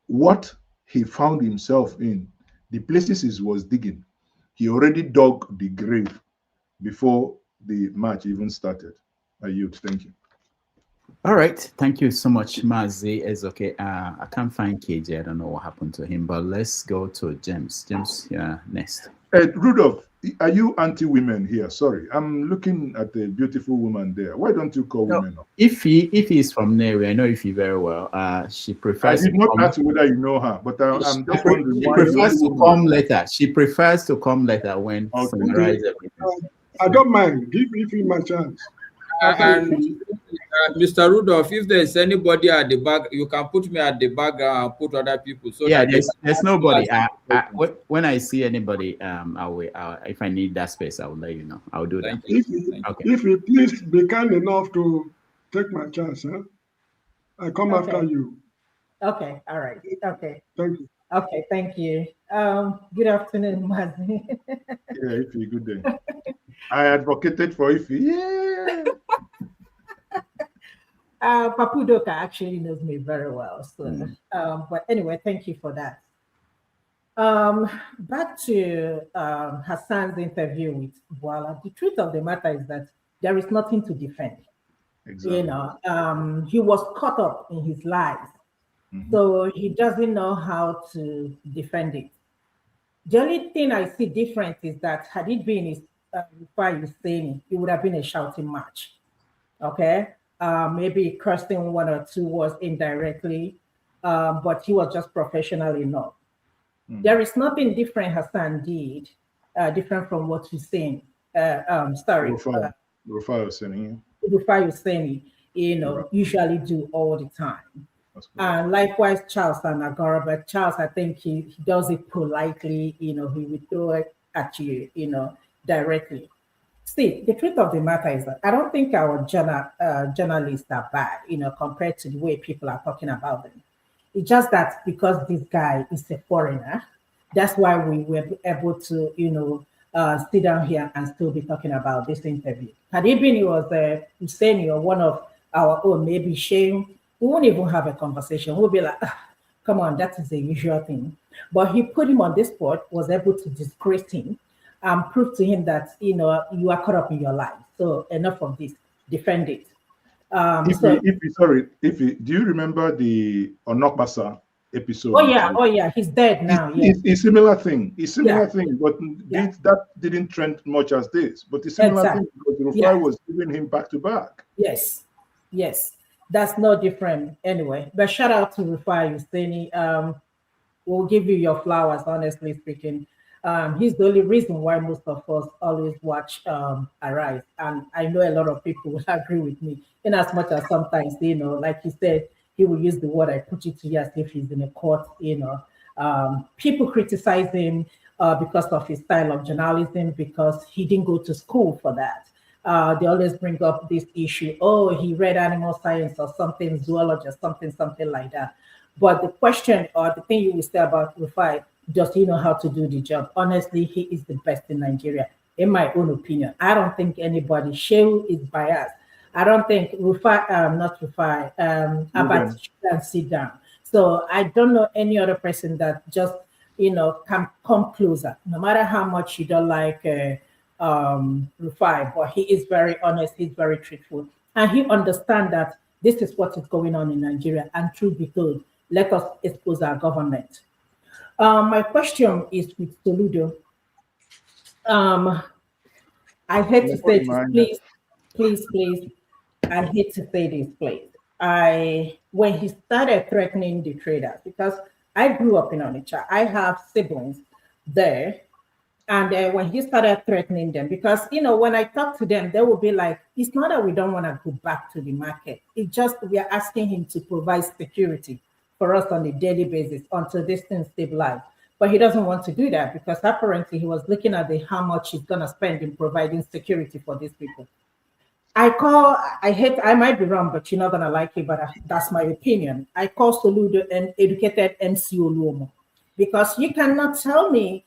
what he found himself in, the places he was digging, he already dug the grave before the match even started. I yield. Thank you. All right. Thank you so much, Maazi. Ezeoke. I can't find KJ. I don't know what happened to him, but let's go to James. James, next. Rudolph, are you anti-women here? Sorry, I'm looking at the beautiful woman there. Why don't you call women up? If he is from Nairobi, I know if he very well. She prefers. I did not ask whether you know her, but I'm just wondering why. She prefers to come later. She prefers to come later when summarize everything. I don't mind. Give him a chance. And Mr. Rudolph, if there's anybody at the back, you can put me at the background and put other people. So yeah, that there's nobody. When I see anybody, if I need that space, I will let you know. I'll do that. If you please be kind enough to take my chance, huh? I come after you. Okay, all right. Okay. Thank you. Okay, thank you. Good afternoon, Maazi. Yeah, Ify, good day. I advocated for Ify. Yeah. Papudoka actually knows me very well. So, but anyway, thank you for that. Back to Hassan's interview with Boala. The truth of the matter is that there is nothing to defend. Exactly. You know, he was caught up in his lies. So he doesn't know how to defend it. The only thing I see different is that had it been his saying, it would have been a shouting match. Okay, maybe cursing one or two words indirectly, but he was just professional enough. There is nothing different Hassan did, different from what you're saying. Rufai Husseini, you know, usually do all the time. And likewise, Charles Anagora, but Charles, I think he does it politely, you know, he will throw it at you, you know, directly. See, the truth of the matter is that I don't think our journalists are bad, you know, compared to the way people are talking about them. It's just that because this guy is a foreigner, that's why we were able to, you know, sit down here and still be talking about this interview. Had it been he was Husseini or one of our own, maybe Shane, we won't even have a conversation. We'll be like, come on, that is the usual thing. But he put him on this spot, was able to disgrace him and prove to him that, you know, you are caught up in your life. So enough of this, defend it. Do you remember the Onokbasa episode? Oh yeah, he's dead now. It's a similar thing. It's similar thing, but that didn't trend much as this. But the similar thing because Rufai was giving him back to back. Yes. That's no different anyway. But shout out to Rufai Husseini. We'll give you your flowers, honestly speaking. He's the only reason why most of us always watch Arise. And I know a lot of people will agree with me, in as much as sometimes, like you said, he will use the word, I put it to you, as if he's in a court, people criticize him because of his style of journalism, because he didn't go to school for that. They always bring up this issue. Oh, he read animal science or something, zoology or something like that. But the question or the thing you will say about Rufai, does he know how to do the job? Honestly, he is the best in Nigeria, in my own opinion. I don't think anybody, Shehu is biased. I don't think Rufai, not Rufai, Abbott can sit down. So I don't know any other person that just, can come closer, no matter how much you don't like Rufai, but he is very honest, he's very truthful, and he understands that this is what is going on in Nigeria, and truth be told, let us expose our government. My question is with Soludo. I hate to say this, please. I hate to say this, please. When he started threatening the traders, because I grew up in Onitsha, I have siblings there. And when he started threatening them, because, when I talk to them, they will be like, it's not that we don't want to go back to the market. It's just we are asking him to provide security for us on a daily basis until this thing stabilizes. But he doesn't want to do that because apparently he was looking at how much he's going to spend in providing security for these people. I might be wrong, but you're not going to like it, but that's my opinion. I call Soludo an educated MC Oluomo, because you cannot tell me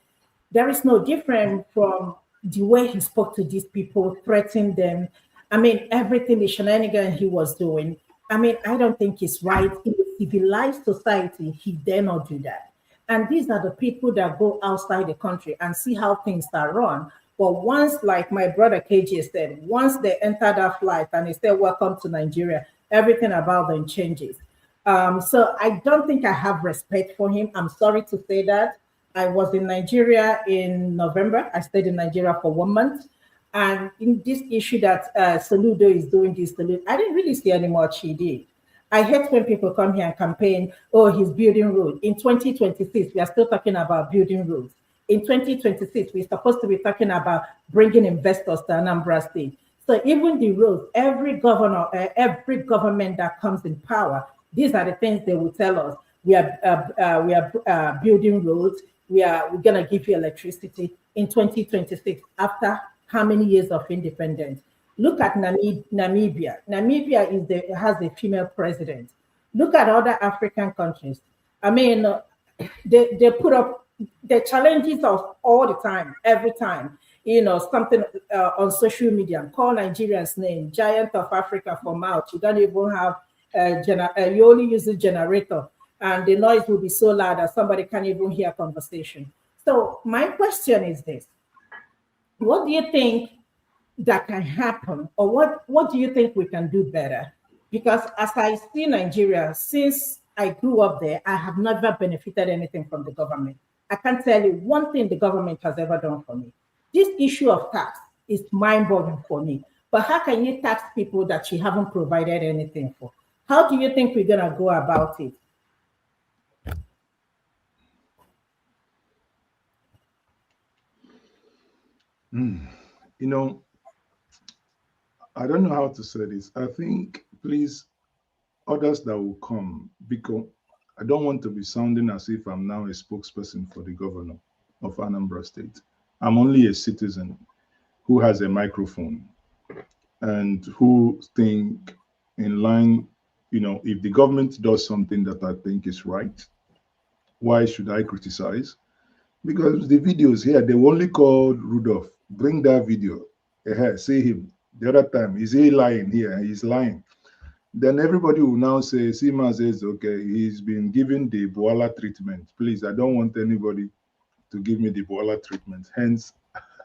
there is no different from the way he spoke to these people, threatening them. I mean, everything, the shenanigan he was doing. I mean, I don't think it's right. In a civilized society, he dare not do that. And these are the people that go outside the country and see how things are run. But once, like my brother KJ said, once they enter that flight and they say, welcome to Nigeria, everything about them changes. So I don't think I have respect for him. I'm sorry to say that. I was in Nigeria in November. I stayed in Nigeria for 1 month. And in this issue that Soludo is doing this, I didn't really see any much he did. I hate when people come here and campaign, oh, he's building roads. In 2026, we are still talking about building roads. In 2026, we're supposed to be talking about bringing investors to Anambra State. So even the roads, every governor, every government that comes in power, these are the things they will tell us. We are building roads. We're going to give you electricity in 2026 after how many years of independence. Look at Namibia. Namibia has a female president. Look at other African countries. I mean, they put up the challenges of all the time, every time, something on social media, call Nigerians name, giant of Africa for mouth. You don't even have, you only use a generator, and the noise will be so loud that somebody can't even hear conversation. So my question is this: what do you think that can happen, or what do you think we can do better? Because as I see Nigeria, since I grew up there, I have never benefited anything from the government. I can't tell you one thing the government has ever done for me. This issue of tax is mind-boggling for me. But how can you tax people that you haven't provided anything for? How do you think we're going to go about it? I don't know how to say this. I think, please, others that will come, because I don't want to be sounding as if I'm now a spokesperson for the governor of Anambra State. I'm only a citizen who has a microphone and who think in line, if the government does something that I think is right, why should I criticize? Because the videos here, they only called Rudolph. Bring that video. See him. The other time, is he lying here? He's lying. Then everybody will now say, see Maazi Ezeoke, he's been given the Boala treatment. Please, I don't want anybody to give me the Boala treatment. Hence,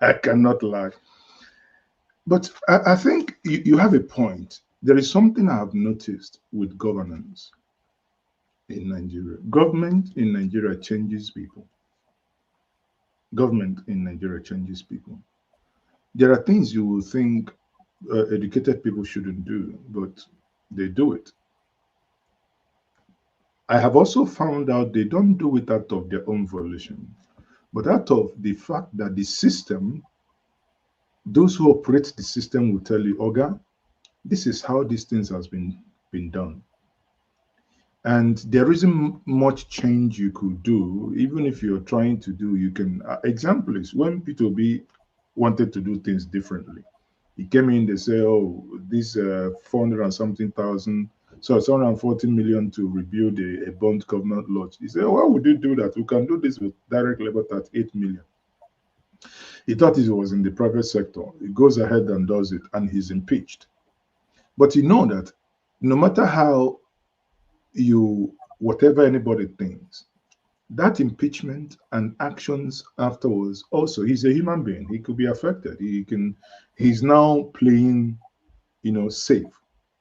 I cannot lie. But I think you have a point. There is something I have noticed with governance in Nigeria. Government in Nigeria changes people. Government in Nigeria changes people. There are things you will think educated people shouldn't do, but they do it. I have also found out they don't do it out of their own volition. But out of the fact that the system, those who operate the system will tell you, Oga, this is how these things has been done. And there isn't much change you could do. Even if you're trying to do, you can, example is when P2B wanted to do things differently. He came in, they say, oh, this 400 and something thousand, so it's 114 million to rebuild a bond government lodge. He said, why would you do that? We can do this with direct labor at 8 million. He thought it was in the private sector. He goes ahead and does it, and he's impeached. But you know that no matter how whatever anybody thinks, that impeachment and actions afterwards, also, he's a human being. He could be affected. He's now playing, safe,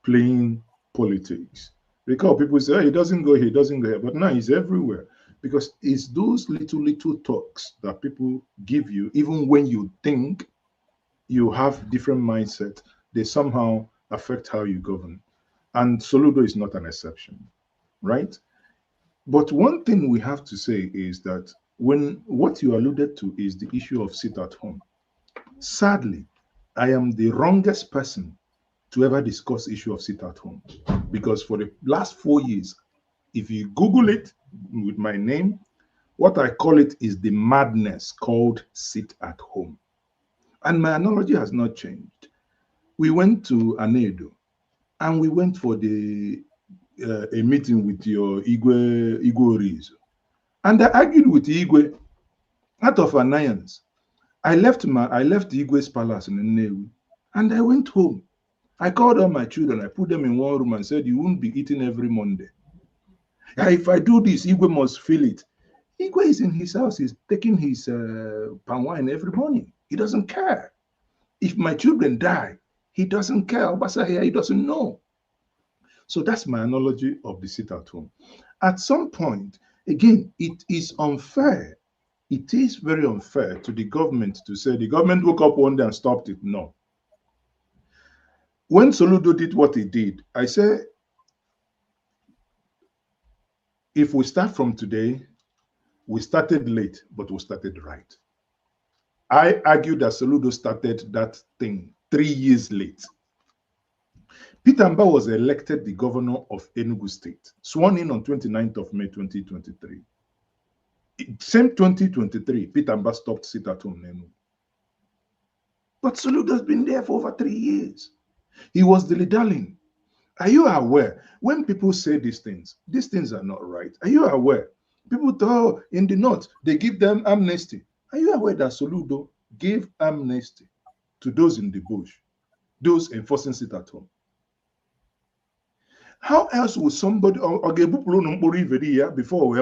playing politics. Because people say, oh, he doesn't go here, he doesn't go here. But now he's everywhere. Because it's those little talks that people give you, even when you think you have different mindset, they somehow affect how you govern. And Soludo is not an exception, right? But one thing we have to say is that what you alluded to is the issue of sit at home. Sadly, I am the wrongest person to ever discuss issue of sit at home, because for the last 4 years, if you Google it with my name, what I call it is the madness called sit at home. And my analogy has not changed. We went to Anedo and we went for a meeting with your Igwe Orizo. And I argued with Igwe out of annoyance. I left Igwe's palace in Nnewi and I went home. I called all my children, I put them in one room and said, you won't be eating every Monday. If I do this, Igwe must feel it. Igwe is in his house, he's taking his palm wine every morning. He doesn't care. If my children die, he doesn't care. Obasa here, he doesn't know. So that's my analogy of the sit at home. At some point, again, it is unfair. It is very unfair to the government to say the government woke up one day and stopped it. No. When Soludo did what he did, I said, if we start from today, we started late, but we started right. I argue that Soludo started that thing 3 years late. Peter Mba was elected the governor of Enugu State, sworn in on 29th of May 2023. Same 2023, Peter Mba stopped sit at home in Enugu. But Soludo has been there for over 3 years. He was dilly-dallying. Are you aware, when people say these things are not right. Are you aware? People thought in the north, they give them amnesty. Are you aware that Soludo gave amnesty to those in the bush, those enforcing sit at home? How else would somebody before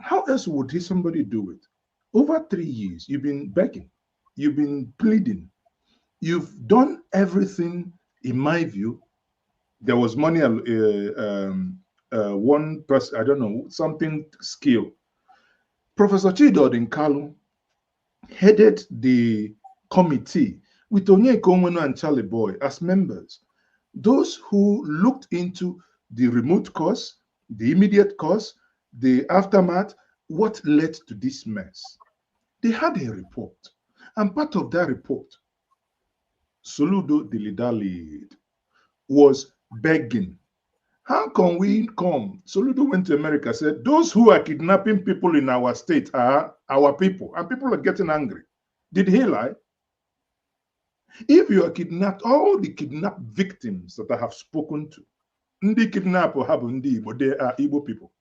how else would somebody do it? Over 3 years, you've been begging, you've been pleading, you've done everything. In my view, there was money, one person, I don't know, something skill. Professor Chidod Kalu headed the committee with Onyeka Onwenu and Charlie Boy as members. Those who looked into the remote cause, the immediate cause, the aftermath, what led to this mess. They had a report. And part of that report, Soludo dilly-dallied, was begging. How can we come? Soludo went to America, said, those who are kidnapping people in our state are our people. And people are getting angry. Did he lie? If you are kidnapped, all the kidnapped victims that I have spoken to, Ndi kidnap or have Ndi Igbo, they are Igbo people.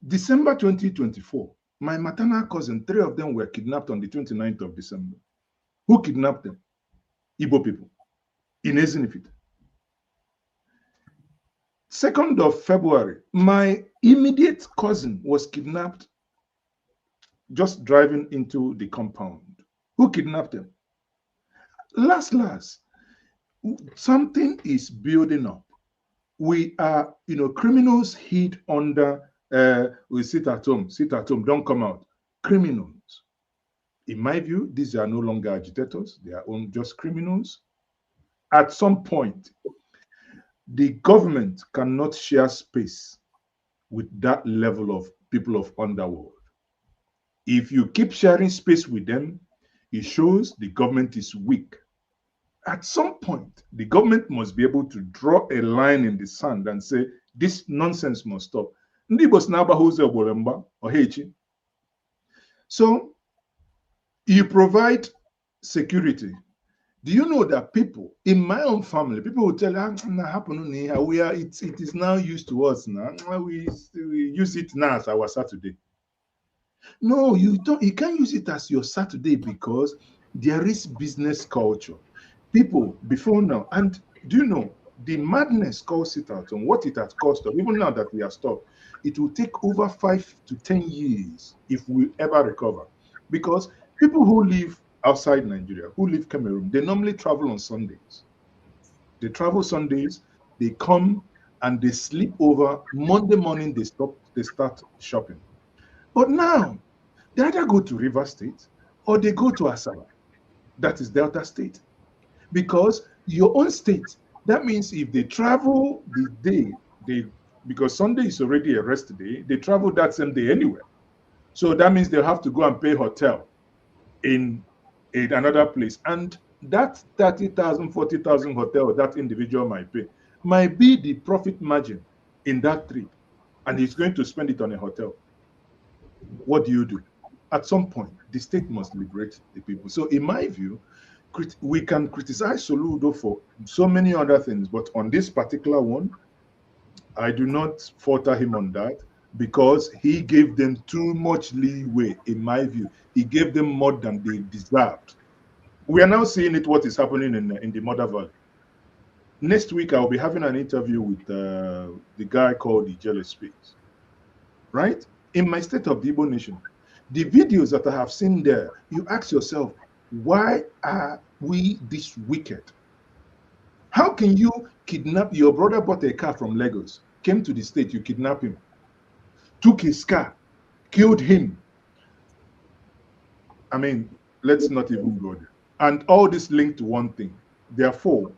December 2024, my maternal cousin, 3 of them were kidnapped on the 29th of December. Who kidnapped them? Igbo people in Ezinifite. 2nd of February, my immediate cousin was kidnapped just driving into the compound. Who kidnapped him? Last, something is building up. We are, criminals hid under, we sit at home, don't come out. Criminals. In my view, these are no longer agitators. They are just criminals. At some point, the government cannot share space with that level of people of underworld. If you keep sharing space with them, it shows the government is weak. At some point, the government must be able to draw a line in the sand and say, this nonsense must stop. So you provide security. Do you know that people in my own family, people will tell you, it is now used to us now. We use it now as our Saturday. No, you don't. You can't use it as your Saturday because there is business culture. People before now, and do you know the madness calls it out on what it has cost us? Even now that we are stopped, it will take over 5 to 10 years if we ever recover, because people who live outside Nigeria, who live Cameroon, they normally travel on Sundays. They travel Sundays, they come and they sleep over. Monday morning, they start shopping. But now, they either go to River State or they go to Asaba. That is Delta State. Because your own state, that means if they travel the day, because Sunday is already a rest day, they travel that same day anyway. So that means they'll have to go and pay hotel in another place. And that 30,000, 40,000 hotel that individual might pay might be the profit margin in that trip. And he's going to spend it on a hotel. What do you do? At some point, the state must liberate the people. So in my view, we can criticize Soludo for so many other things, but on this particular one, I do not falter him on that, because he gave them too much leeway, in my view. He gave them more than they deserved. We are now seeing what is happening in the Mother Valley. Next week, I'll be having an interview with the guy called Njenje Speaks, right? In my state of the Igbo nation, the videos that I have seen there, you ask yourself, why are we this wicked? How can you kidnap your brother? Bought a car from Lagos, came to the state, you kidnap him, took his car, killed him. I mean, let's not even go there. And all this linked to one thing. Therefore,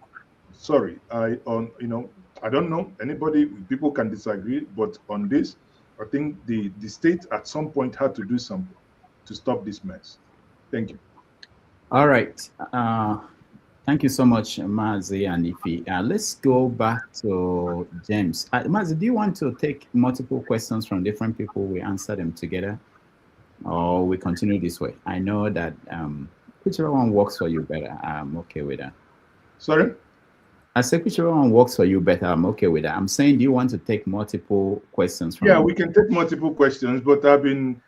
sorry, I don't know anybody. People can disagree, but on this, I think the state at some point had to do something to stop this mess. Thank you. All right. Thank you so much, Maazi and Ife. Let's go back to James. Maazi, do you want to take multiple questions from different people? We answer them together, or we continue this way? I know that whichever one works for you better, I'm okay with that. Sorry? I said whichever one works for you better, I'm okay with that. I'm saying, do you want to take multiple questions from Yeah, we can take multiple questions, but I've been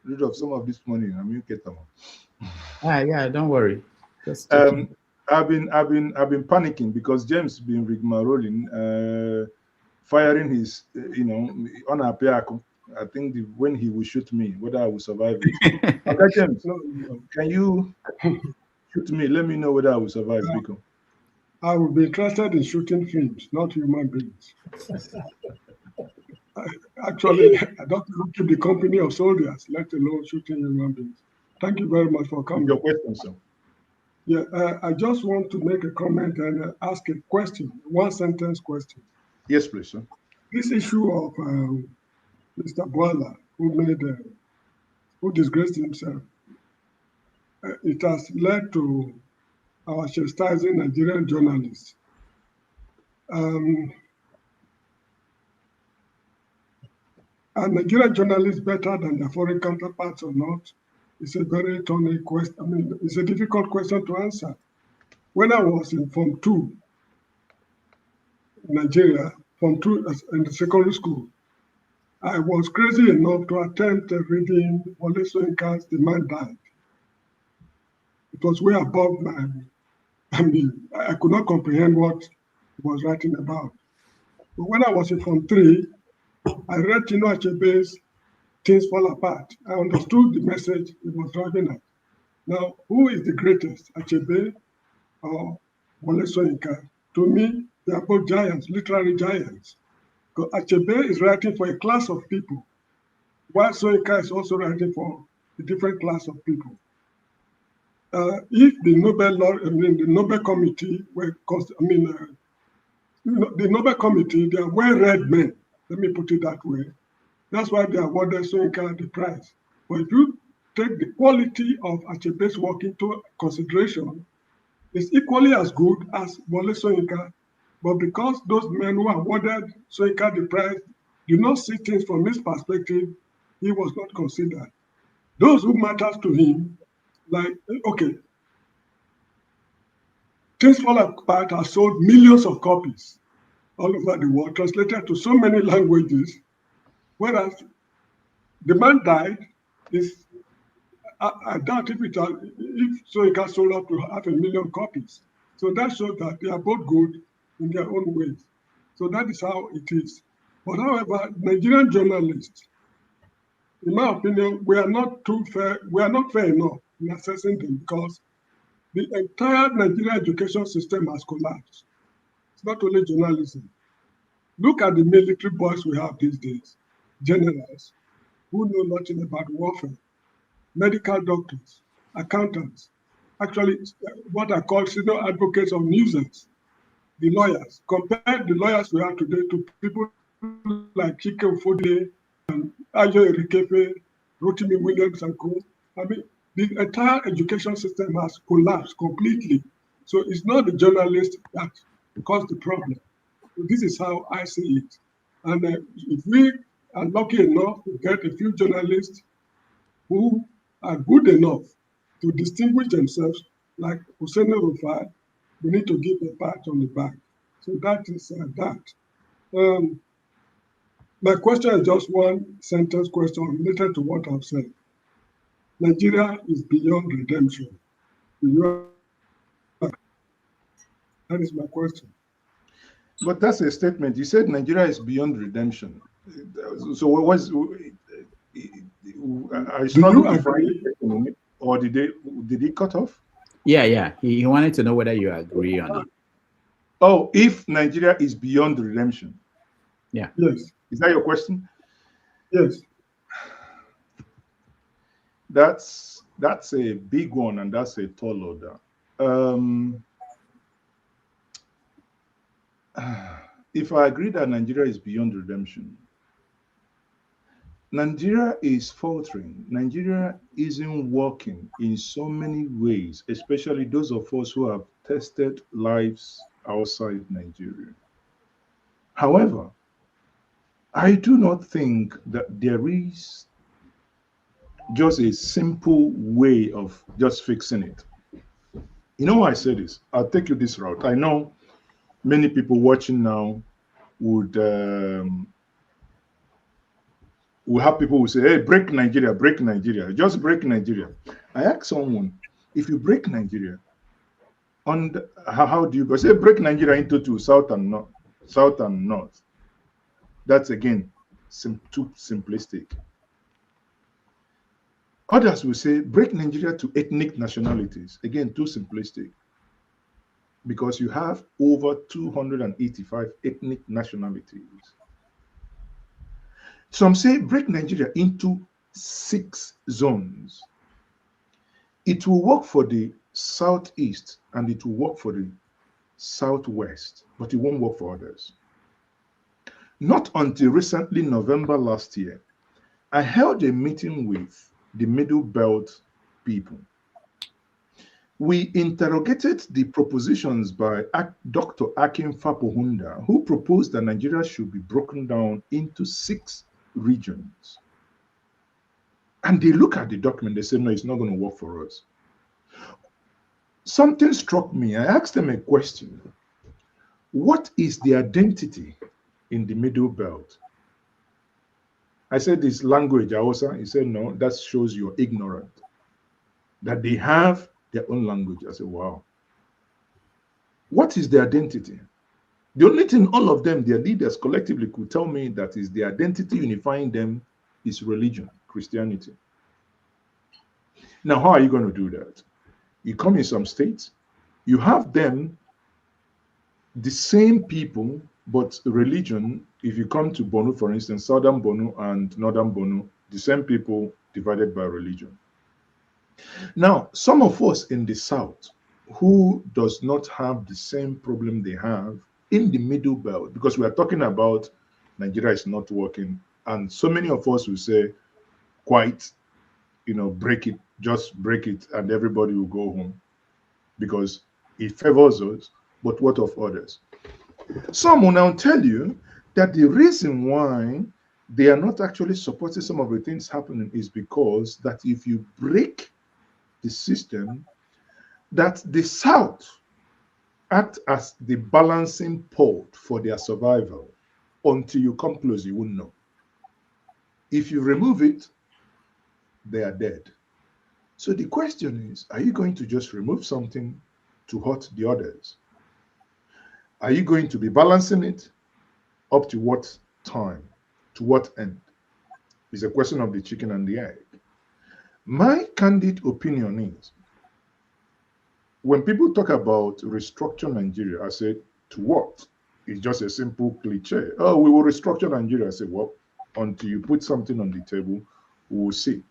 rid of some of this money. I mean, get them. Yeah, don't worry. Just I've been panicking because James been rigmaroling, firing his on a pair. I think when he will shoot me, whether I will survive it. Okay, James, can you shoot me? Let me know whether I will survive. Because I would be interested in shooting films, not human beings. Actually, I don't keep the company of soldiers, let alone shooting human beings. Thank you very much for coming. Your question, sir. Yeah, I just want to make a comment and ask a question, one sentence question. Yes, please, sir. This issue of Mr. Boala, who disgraced himself, it has led to our chastising Nigerian journalists. Are Nigerian journalists better than their foreign counterparts or not? It's a very thorny question. I mean, it's a difficult question to answer. When I was in Form 2, Nigeria, Form 2 in the secondary school, I was crazy enough to attempt reading Wole Soyinka's The Man Died. It was way above I could not comprehend what he was writing about. But when I was in Form 3, I read Chinua Achebe's Things Fall Apart. I understood the message he was driving at. Now, who is the greatest, Achebe or Wole Soyinka? To me, they are both giants, literary giants. Because Achebe is writing for a class of people, while Soyinka is also writing for a different class of people. If the Nobel Committee The Nobel Committee, they are well-read men. Let me put it that way. That's why they awarded Soyinka the prize. But if you take the quality of Achebe's work into consideration, it's equally as good as Wole Soyinka. But because those men who awarded Soyinka the prize did not see things from his perspective, he was not considered. Those who matters to him, like, okay, Things Fall Apart has sold millions of copies all over the world, translated to so many languages, whereas the man died. I doubt if Soyinka sold up to 500,000 copies. So that shows that they are both good in their own ways. So that is how it is. But however, Nigerian journalists, in my opinion, we are not fair enough in assessing them because the entire Nigerian education system has collapsed. It's not only journalism. Look at the military boys we have these days, generals who know nothing about warfare, medical doctors, accountants, actually what are called senior advocates of nuisance, the lawyers. Compare the lawyers we have today to people like Chike Ofodile and Ayo Erikefe, Rotimi Williams and co. I mean, the entire education system has collapsed completely. So it's not the journalists that caused the problem. So this is how I see it. And if we are lucky enough to get a few journalists who are good enough to distinguish themselves, like Hussein Rufai, we need to give a pat on the back. So that is that. My question is just one sentence question related to what I've said. Nigeria is beyond redemption. That is my question. But that's a statement. You said Nigeria is beyond redemption. So what was? I struggle to find it, or did he cut off? Yeah. He wanted to know whether you agree or not. Oh, if Nigeria is beyond redemption. Yeah. Yes. Is that your question? Yes. That's a big one, and that's a tall order. If I agree that Nigeria is beyond redemption, Nigeria is faltering. Nigeria isn't working in so many ways, especially those of us who have tested lives outside Nigeria. However, I do not think that there is just a simple way of just fixing it. You know why I say this? I'll take you this route. I know many people watching now would have people who say, hey, break Nigeria, just break Nigeria. I asked someone, if you break Nigeria, how do you go? Say break Nigeria into two, south and north. That's again too simplistic. Others will say break Nigeria to ethnic nationalities. Again, too simplistic. Because you have over 285 ethnic nationalities. Some say break Nigeria into 6 zones. It will work for the southeast and it will work for the southwest, but it won't work for others. Not until recently, November last year, I held a meeting with the Middle Belt people. We interrogated the propositions by Dr. Akin Fapohunda, who proposed that Nigeria should be broken down into 6 regions. And they look at the document, they say, no, it's not going to work for us. Something struck me. I asked them a question. What is the identity in the Middle Belt? I said, this language, Hausa. He said, no, that shows you're ignorant. That they have their own language. I said, wow. What is their identity? The only thing all of them, their leaders collectively could tell me that is the identity unifying them is religion, Christianity. Now, how are you going to do that? You come in some states, you have them, the same people, but religion. If you come to Borno, for instance, Southern Borno and Northern Borno, the same people divided by religion. Now, some of us in the South who does not have the same problem they have in the middle belt, because we are talking about Nigeria is not working, and so many of us will say, quite, break it, just break it, and everybody will go home because it favors us. But what of others? Some will now tell you that the reason why they are not actually supporting some of the things happening is because that if you break the system, that the South act as the balancing pole for their survival. Until you come close, you won't know. If you remove it, they are dead. So the question is, are you going to just remove something to hurt the others? Are you going to be balancing it? Up to what time? To what end? It's a question of the chicken and the egg. My candid opinion is, when people talk about restructure Nigeria, I say, to what? It's just a simple cliche. Oh, we will restructure Nigeria. I say, well, until you put something on the table, we will see.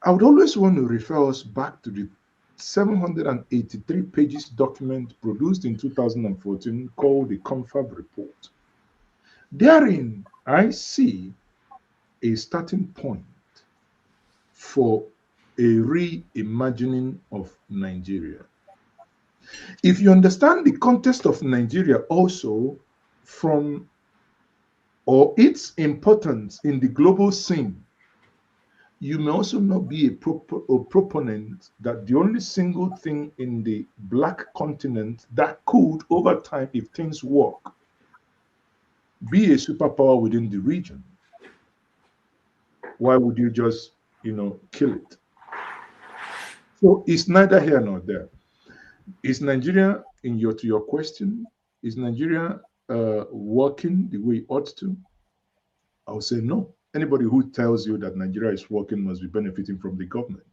I would always want to refer us back to the 783 pages document produced in 2014 called the Confab Report. Therein, I see a starting point for a reimagining of Nigeria. If you understand the context of Nigeria also from or its importance in the global scene, you may also not be a proponent that the only single thing in the Black continent that could, over time, if things work, be a superpower within the region. Why would you just, kill it? So it's neither here nor there. Is Nigeria, to your question, is Nigeria working the way it ought to? I would say no. Anybody who tells you that Nigeria is working must be benefiting from the government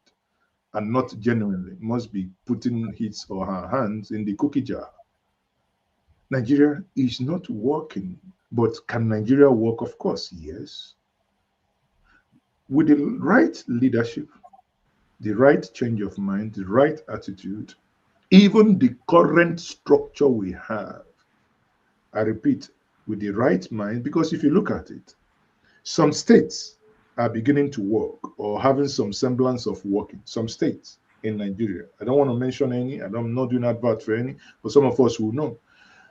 and not genuinely, must be putting his or her hands in the cookie jar. Nigeria is not working, but can Nigeria work? Of course, yes. With the right leadership, the right change of mind, the right attitude, even the current structure we have, I repeat, with the right mind, because if you look at it, some states are beginning to work or having some semblance of working. Some states in Nigeria. I don't want to mention any, I'm not doing advert for any, but some of us will know.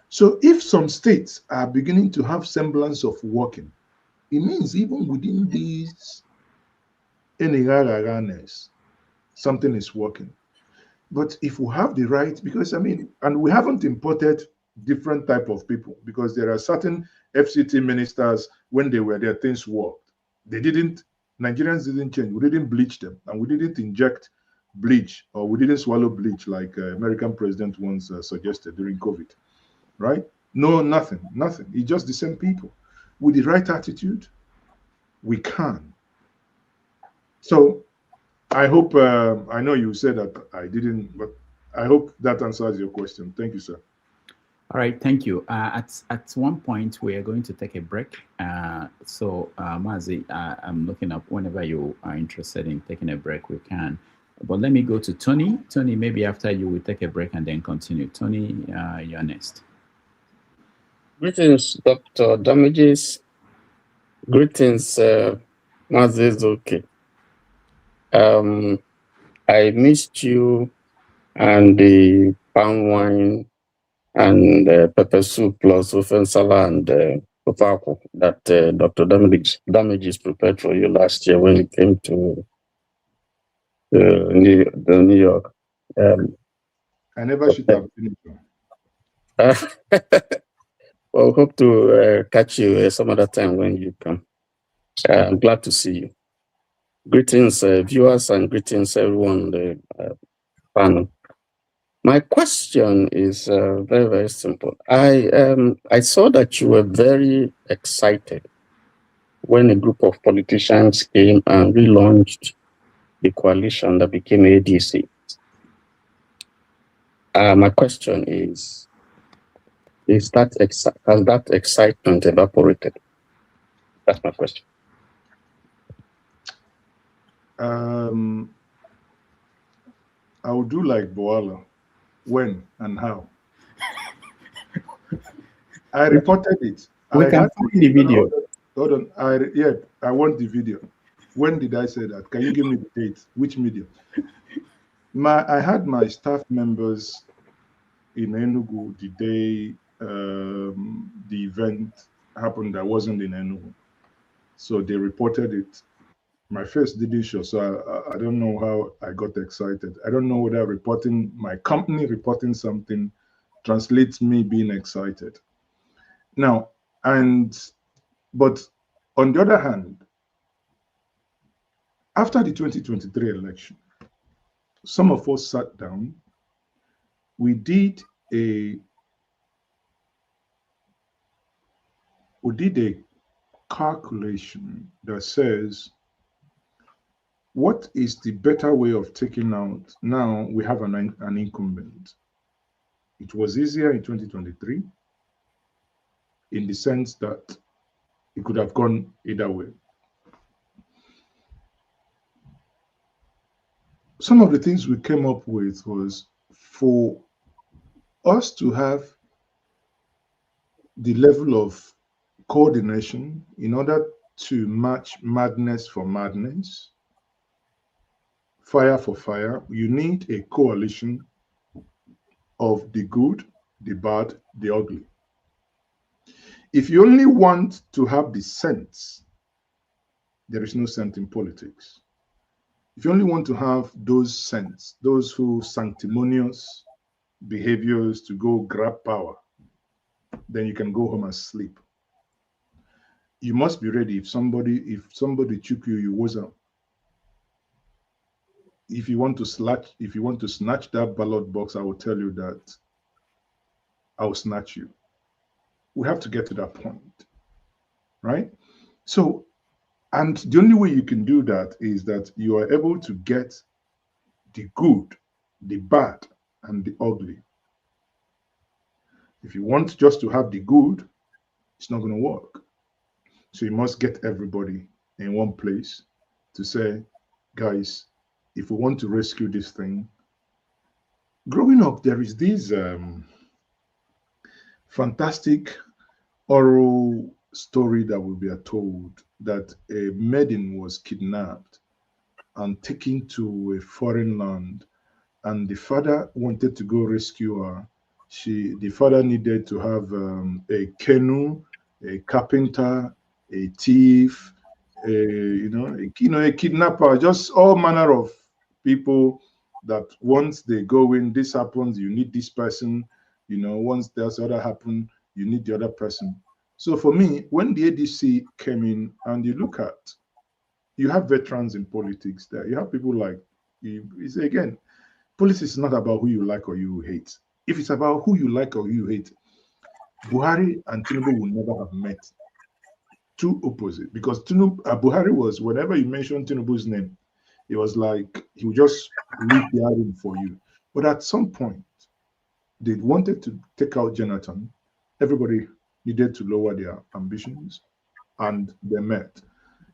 So if some states are beginning to have semblance of working, it means even within these something is working. But if we have the right, because and we haven't imported different type of people, because there are certain FCT ministers, when they were there, things worked. Nigerians didn't change. We didn't bleach them, and we didn't inject bleach, or we didn't swallow bleach like American president once suggested during COVID, right? No, nothing. It's just the same people. With the right attitude, we can. So I hope, I know you said that I didn't, but I hope that answers your question. Thank you, sir. All right, thank you. At one point, we are going to take a break. So, Maazi, I'm looking up whenever you are interested in taking a break, we can. But let me go to Tony. Tony, maybe after you will take a break and then continue. Tony, you're next. Greetings, Dr. Damages. Greetings, Maazi Ezeoke. I missed you and the palm wine and pepper soup plus ofensala and popako that Dr. Damages prepared for you last year when you came to New York. I never should have finished. Well, hope to catch you some other time when you come. I'm glad to see you. Greetings, viewers, and greetings, everyone on the panel. My question is very, very simple. I saw that you were very excited when a group of politicians came and relaunched the coalition that became ADC. My question is has that excitement evaporated? That's my question. I would do like Boala. When and how? I reported it. We can had find the video. Hold on. I want the video. When did I say that? Can you give me the date? Which medium? I had my staff members in Enugu the day the event happened. I wasn't in Enugu, so they reported it. My face didn't show, so I don't know how I got excited. I don't know whether reporting my company reporting something translates me being excited. Now, but on the other hand, after the 2023 election, some of us sat down. We did a calculation that says, what is the better way of taking out? Now we have an incumbent. It was easier in 2023 in the sense that it could have gone either way. Some of the things we came up with was for us to have the level of coordination in order to match madness for madness, fire for fire. You need a coalition of the good, the bad, the ugly. If you only want to have the sense, there is no sense in politics. If you only want to have those sense, those who sanctimonious behaviors to go grab power, then you can go home and sleep. You must be ready. If somebody choke you, you was out. If you want to snatch that ballot box, I will tell you that I will snatch you. We have to get to that point, right? So, and the only way you can do that is that you are able to get the good, the bad, and the ugly. If you want just to have the good, it's not going to work. So you must get everybody in one place to say, guys, if we want to rescue this thing. Growing up, there is this fantastic oral story that will be told that a maiden was kidnapped and taken to a foreign land, and the father wanted to go rescue her. The father needed to have a canoe, a carpenter, a thief, a kidnapper, just all manner of people that once they go in, this happens, you need this person. Once there's other happen, you need the other person. So for me, when the ADC came in, and you have veterans in politics there. You have people like, again, politics is not about who you like or you hate. If it's about who you like or you hate, Buhari and Tinubu will never have met. Two opposite, because Buhari was, whenever you mention Tinubu's name, it was like he would just leave the iron for you. But at some point, they wanted to take out Jonathan. Everybody needed to lower their ambitions, and they met.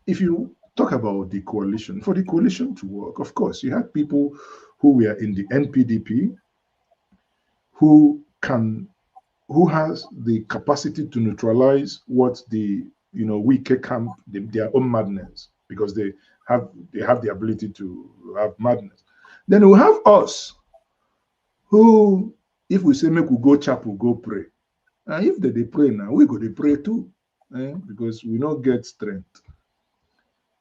If you talk about the coalition, for the coalition to work, of course, you had people who were in the NPDP who has the capacity to neutralize what the weaker camp, their own madness, because they have the ability to have madness. Then we have us who, if we say make we go chapel, go pray, and if they pray now, we go to pray too, because we don't get strength.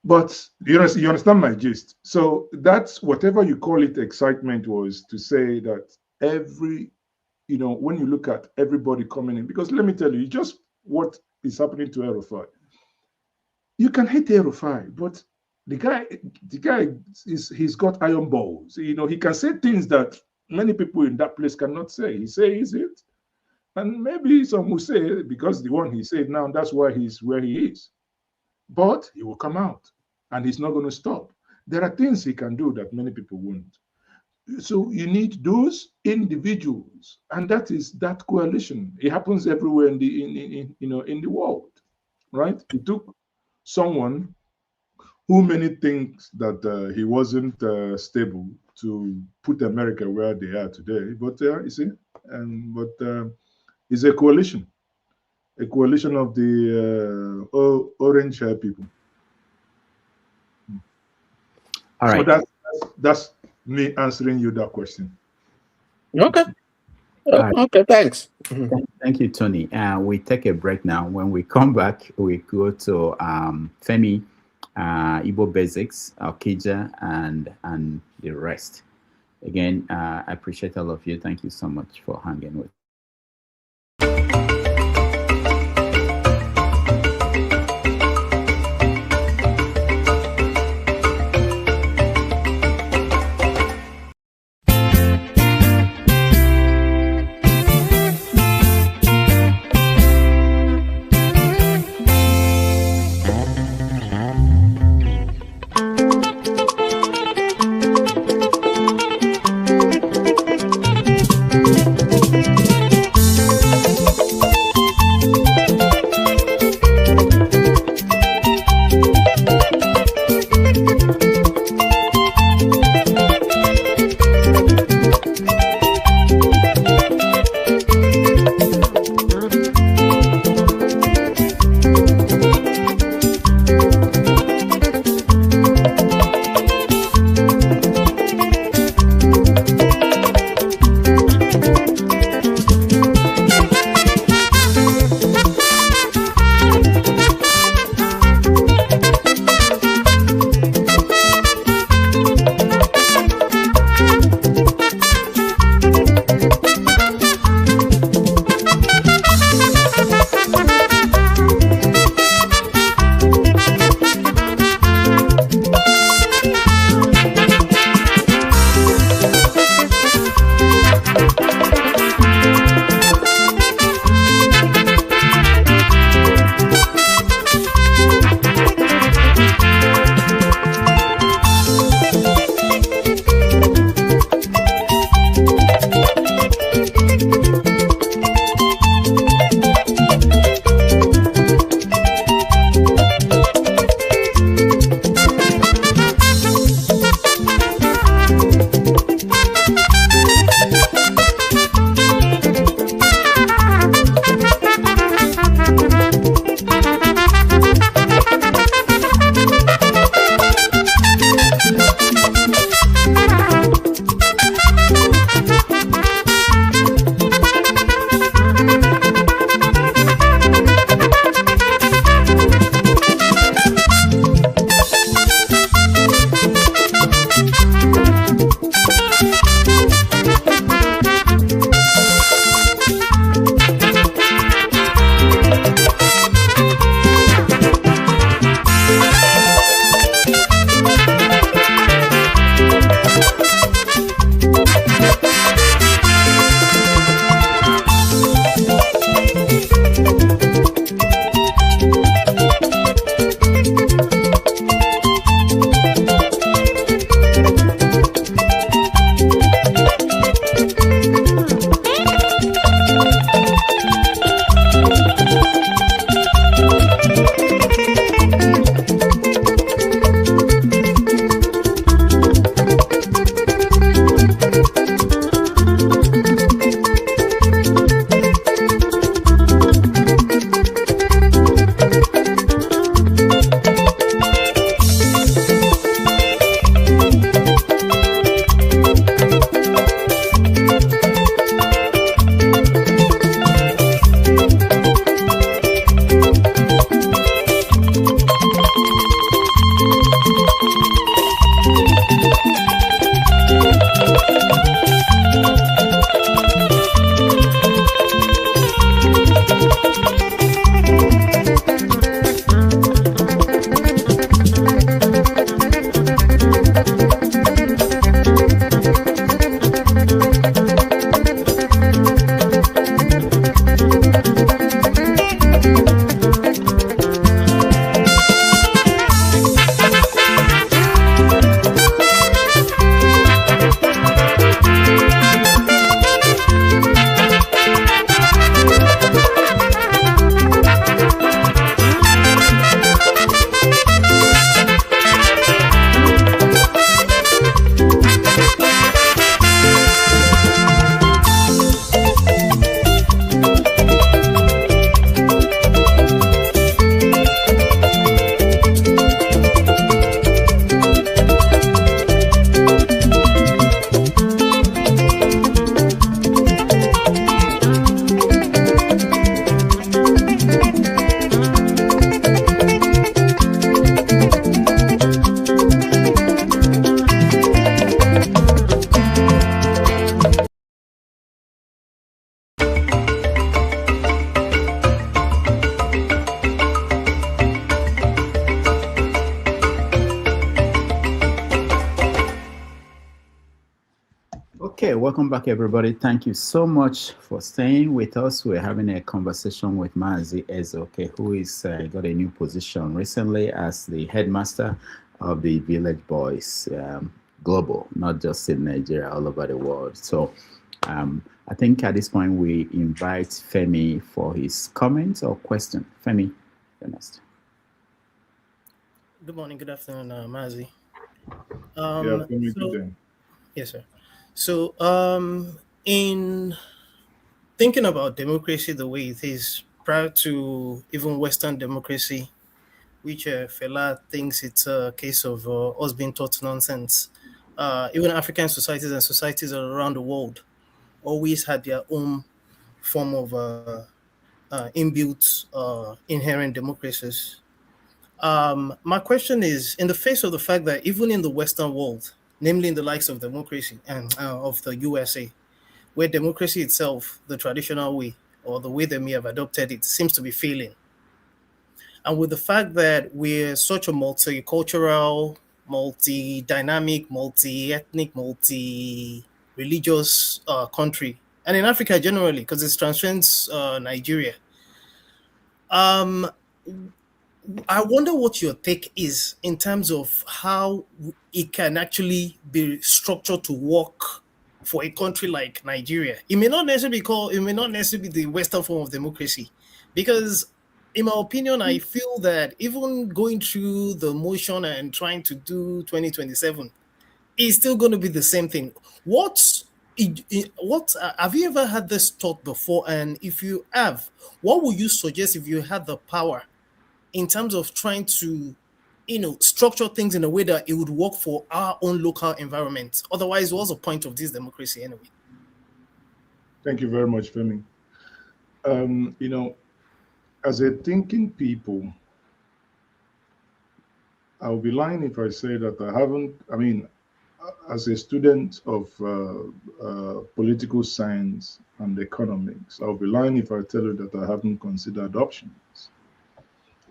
But you understand my gist. So that's, whatever you call it, excitement was to say that when you look at everybody coming in, because let me tell you, just what is happening to El-Rufai. You can hate El-Rufai, but the guy he's got iron balls. He can say things that many people in that place cannot say. He says it, and maybe some will say, because the one he said now, that's why he's where he is. But he will come out, and he's not going to stop. There are things he can do that many people won't. So you need those individuals, and that is that coalition. It happens everywhere in the world, right? It took someone who many thinks that he wasn't stable to put America where they are today. But you see, It's a coalition of the orange hair people. All right. So that's me answering you that question. Okay. Okay, thanks. Thank you, Tony. We take a break now. When we come back, we go to Femi, Igbo Basics, Okija, and the rest. Again, I appreciate all of you. Thank you so much for hanging with. Thank you. Okay, welcome back, everybody. Thank you so much for staying with us. We're having a conversation with Maazi Ezeoke, who is got a new position recently as the headmaster of the Village Boys Global, not just in Nigeria, all over the world. So I think at this point we invite Femi for his comments or question. Femi, you're next. Good morning, good afternoon, Maazi. Femi, good day. Yes, sir. So, in thinking about democracy the way it is, prior to even Western democracy, which Fela thinks it's a case of us being taught nonsense, even African societies and societies around the world always had their own form of inbuilt, inherent democracies. My question is, in the face of the fact that even in the Western world, namely in the likes of democracy and of the USA, where democracy itself, the traditional way, or the way they may have adopted it, seems to be failing. And with the fact that we're such a multicultural, multi-dynamic, multi-ethnic, multi-religious country, and in Africa generally, because it transcends Nigeria, I wonder what your take is in terms of how it can actually be structured to work for a country like Nigeria. It may not necessarily be the Western form of democracy, because in my opinion, I feel that even going through the motion and trying to do 2027 is still going to be the same thing. What have you ever had this thought before? And if you have, what would you suggest if you had the power in terms of trying to, structure things in a way that it would work for our own local environment? Otherwise, what's the point of this democracy anyway? Thank you very much, Femi. As a thinking people, I'll be lying if I say that I haven't, as a student of political science and economics, I'll be lying if I tell you that I haven't considered options.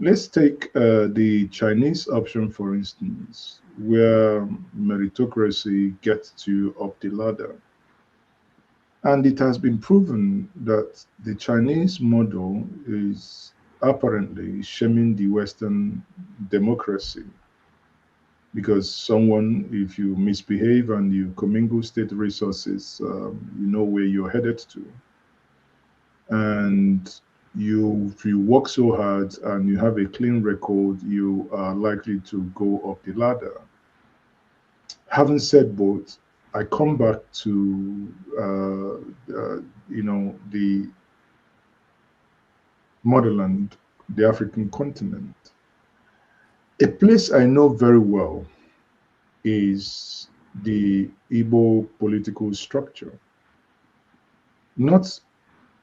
Let's take the Chinese option, for instance, where meritocracy gets you up the ladder. And it has been proven that the Chinese model is apparently shaming the Western democracy, because someone, if you misbehave and you commingle state resources, you know where you're headed to. And if you work so hard and you have a clean record, you are likely to go up the ladder. Having said both, I come back to the motherland, the African continent. A place I know very well is the Igbo political structure. Not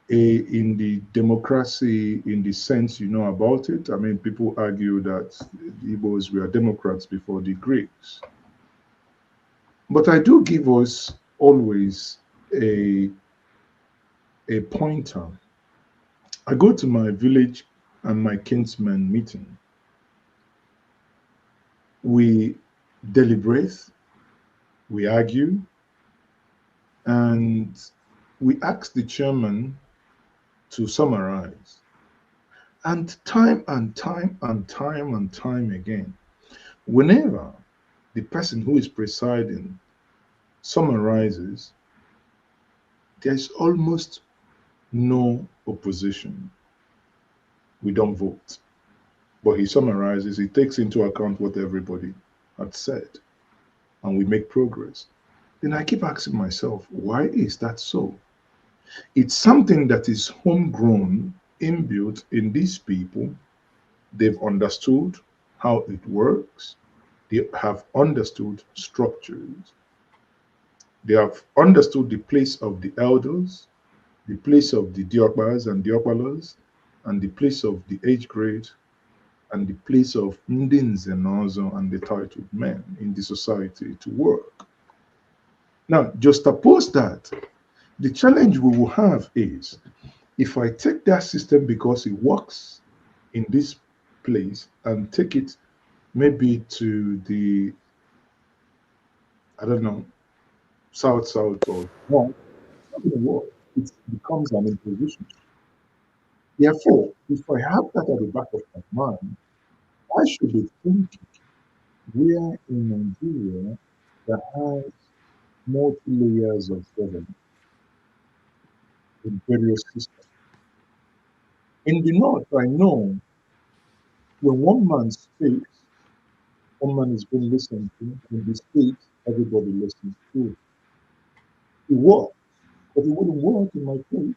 in the democracy in the sense you know about it. I mean, people argue that the Igbos were Democrats before the Greeks. But I do give us always a pointer. I go to my village and my kinsmen meeting. We deliberate, we argue, and we ask the chairman to summarize. And time again, whenever the person who is presiding summarizes, there's almost no opposition. We don't vote. But he summarizes, he takes into account what everybody had said, and we make progress. Then I keep asking myself, why is that so? It's something that is homegrown, inbuilt in these people. They've understood how it works. They have understood structures. They have understood the place of the elders, the place of the diokbas and diokbalas, and the place of the age grade, and the place of ndinzenozo and the titled men in the society to work. Now, just suppose that the challenge we will have is, if I take that system because it works in this place and take it maybe to the, south, or north, it's not going to work. It becomes an imposition. Therefore, if I have that at the back of my mind, I should be thinking we are in Nigeria that has multi layers of government in various systems. In the north, I know when one man speaks, one man is being listened to. In the states, everybody listens to it. It works, but it wouldn't work in my place.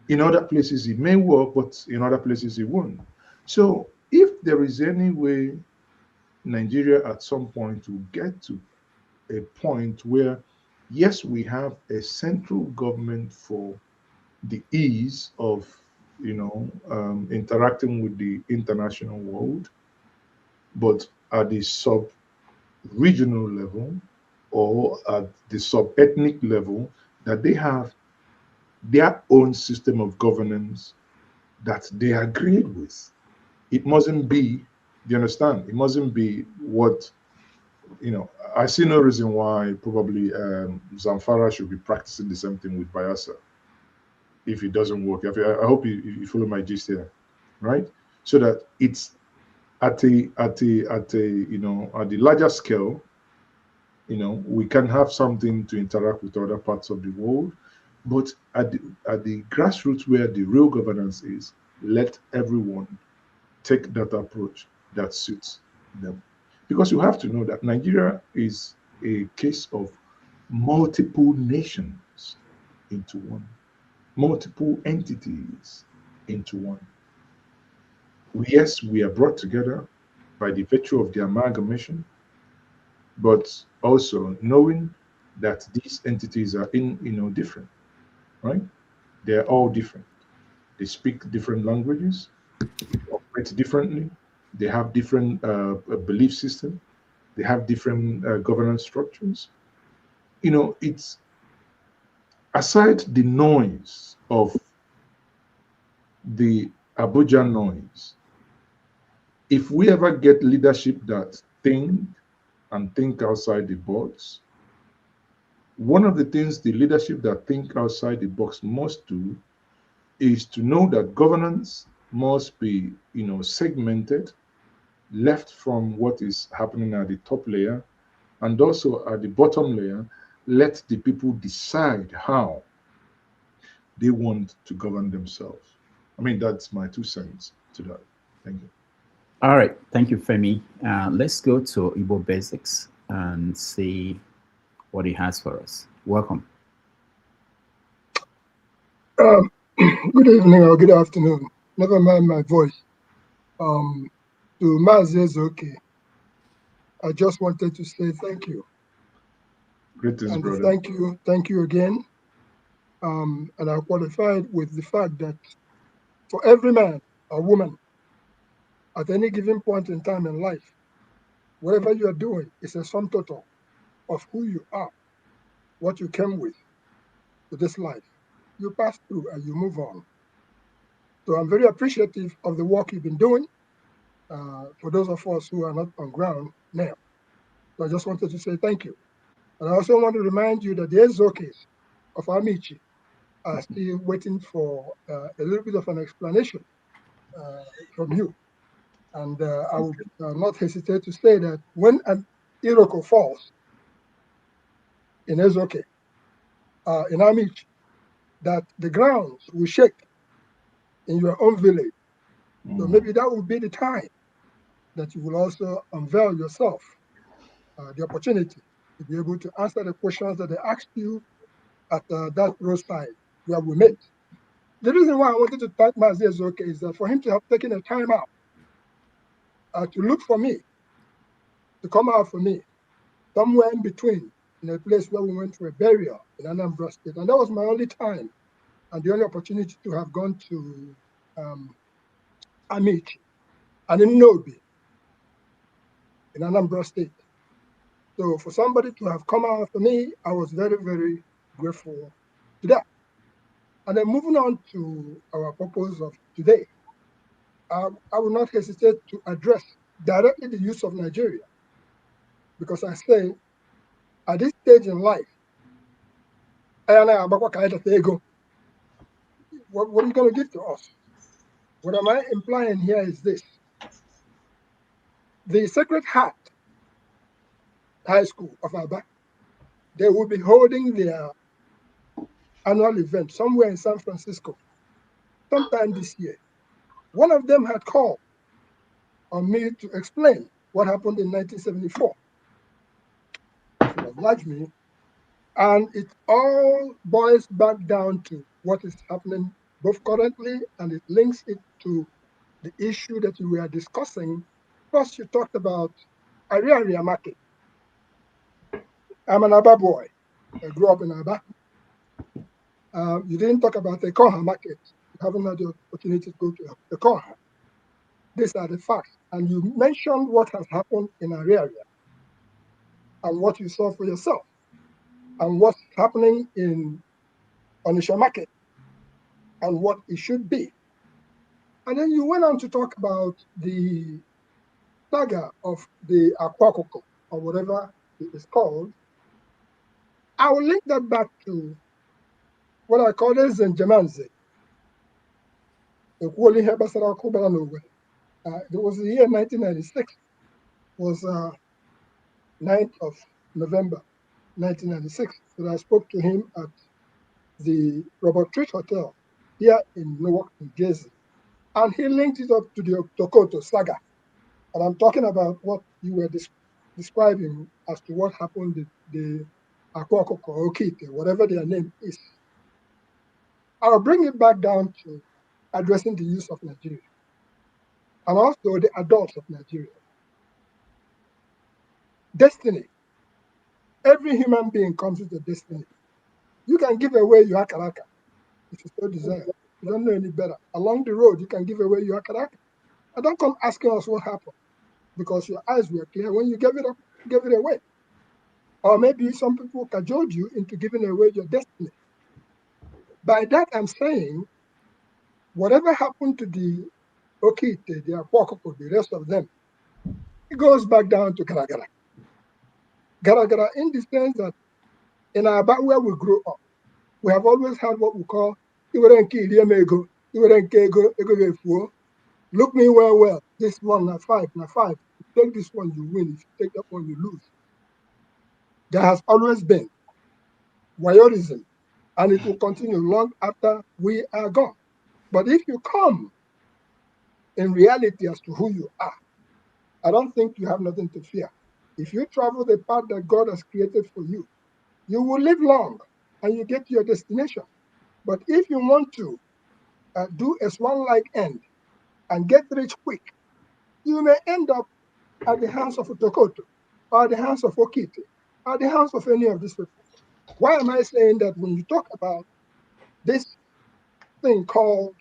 In other places, it may work, but in other places, it won't. So, if there is any way Nigeria at some point will get to a point where, yes, we have a central government for the ease of, interacting with the international world, but at the sub-regional level or at the sub-ethnic level, that they have their own system of governance that they agreed with. It mustn't be, do you understand? It mustn't be what, I see no reason why probably Zamfara should be practicing the same thing with Bayelsa if it doesn't work. I hope you follow my gist here, right? So that it's at the larger scale, we can have something to interact with other parts of the world, but at the grassroots where the real governance is, let everyone take that approach that suits them. Because you have to know that Nigeria is a case of multiple nations into one, multiple entities into one. Yes, we are brought together by the virtue of the amalgamation, but also knowing that these entities are different, right? They're all different. They speak different languages, operate differently, they have different belief system, they have different governance structures. It's aside the noise of the Abuja noise. If we ever get leadership that think outside the box, one of the things the leadership that think outside the box must do is to know that governance must be, segmented, left from what is happening at the top layer, and also at the bottom layer, let the people decide how they want to govern themselves. I mean, that's my 2 cents to that. Thank you. All right. Thank you, Femi. Let's go to Igbo Basics and see what he has for us. Welcome. Good evening or good afternoon. Never mind my voice. To Maazi Ezeoke, I just wanted to say thank you. Greetings, and brother. Thank you again. And I qualified with the fact that for every man or woman at any given point in time in life, whatever you are doing is a sum total of who you are, what you came with to this life. You pass through and you move on. So I'm very appreciative of the work you've been doing for those of us who are not on ground now. So I just wanted to say thank you. And I also want to remind you that the Ezokes of Amici are still waiting for a little bit of an explanation from you. And I would not hesitate to say that when an Iroko falls in Ezeoke, in Amici, that the grounds will shake in your own village. So maybe that will be the time that you will also unveil yourself the opportunity to be able to answer the questions that they asked you at that roadside where we met. The reason why I wanted to thank Maazi Ezeoke is that for him to have taken a time out to look for me, to come out for me, somewhere in between, in a place where we went for a burial in Anambra State. And that was my only time and the only opportunity to have gone to Amici and in Nobi in Anambra State. So for somebody to have come out for me, I was very, very grateful to that. And then moving on to our purpose of today, I will not hesitate to address directly the use of Nigeria, because I say at this stage in life, what are you going to give to us? What am I implying here is this. The Sacred Heart High School of Aba, they will be holding their annual event somewhere in San Francisco sometime this year. One of them had called on me to explain what happened in 1974. He obliged me, and it all boils back down to what is happening both currently, and it links it to the issue that we were discussing. First, you talked about area market. I'm an Aba boy. I grew up in Aba. You didn't talk about the Koha market. You haven't had the opportunity to go to the Koha. These are the facts. And you mentioned what has happened in our area and what you saw for yourself and what's happening in Onisha market and what it should be. And then you went on to talk about the saga of the Akwakoko or whatever it is called. I will link that back to what I call this Njenje. There was the year 1996, was 9th of November 1996, that I spoke to him at the Robert Treat Hotel here in Newark, New Jersey. And he linked it up to the Tokoto saga. And I'm talking about what you were describing as to what happened to the Akwakoko or Okite, whatever their name is. I'll bring it back down to addressing the youth of Nigeria and also the adults of Nigeria. Destiny. Every human being comes with a destiny. You can give away your akaraka if you so desire. You don't know any better. Along the road, you can give away your akaraka. And don't come asking us what happened, because your eyes were clear when you gave it up, gave it away. Or maybe some people cajoled you into giving away your destiny. By that, I'm saying, whatever happened to the Okite, the Akwakoko, the rest of them, it goes back down to Garagara. Garagara in the sense that in Aba where we grew up, we have always had what we call look me well. This one, na five. If you take this one, you win. If you take that one, you lose. There has always been voyeurism, and it will continue long after we are gone. But if you come in reality as to who you are, I don't think you have nothing to fear. If you travel the path that God has created for you, you will live long and you get to your destination. But if you want to do a swan-like end and get rich quick, you may end up at the hands of Utokoto, or the hands of Okite, or the hands of any of these people. Why am I saying that? When you talk about this thing called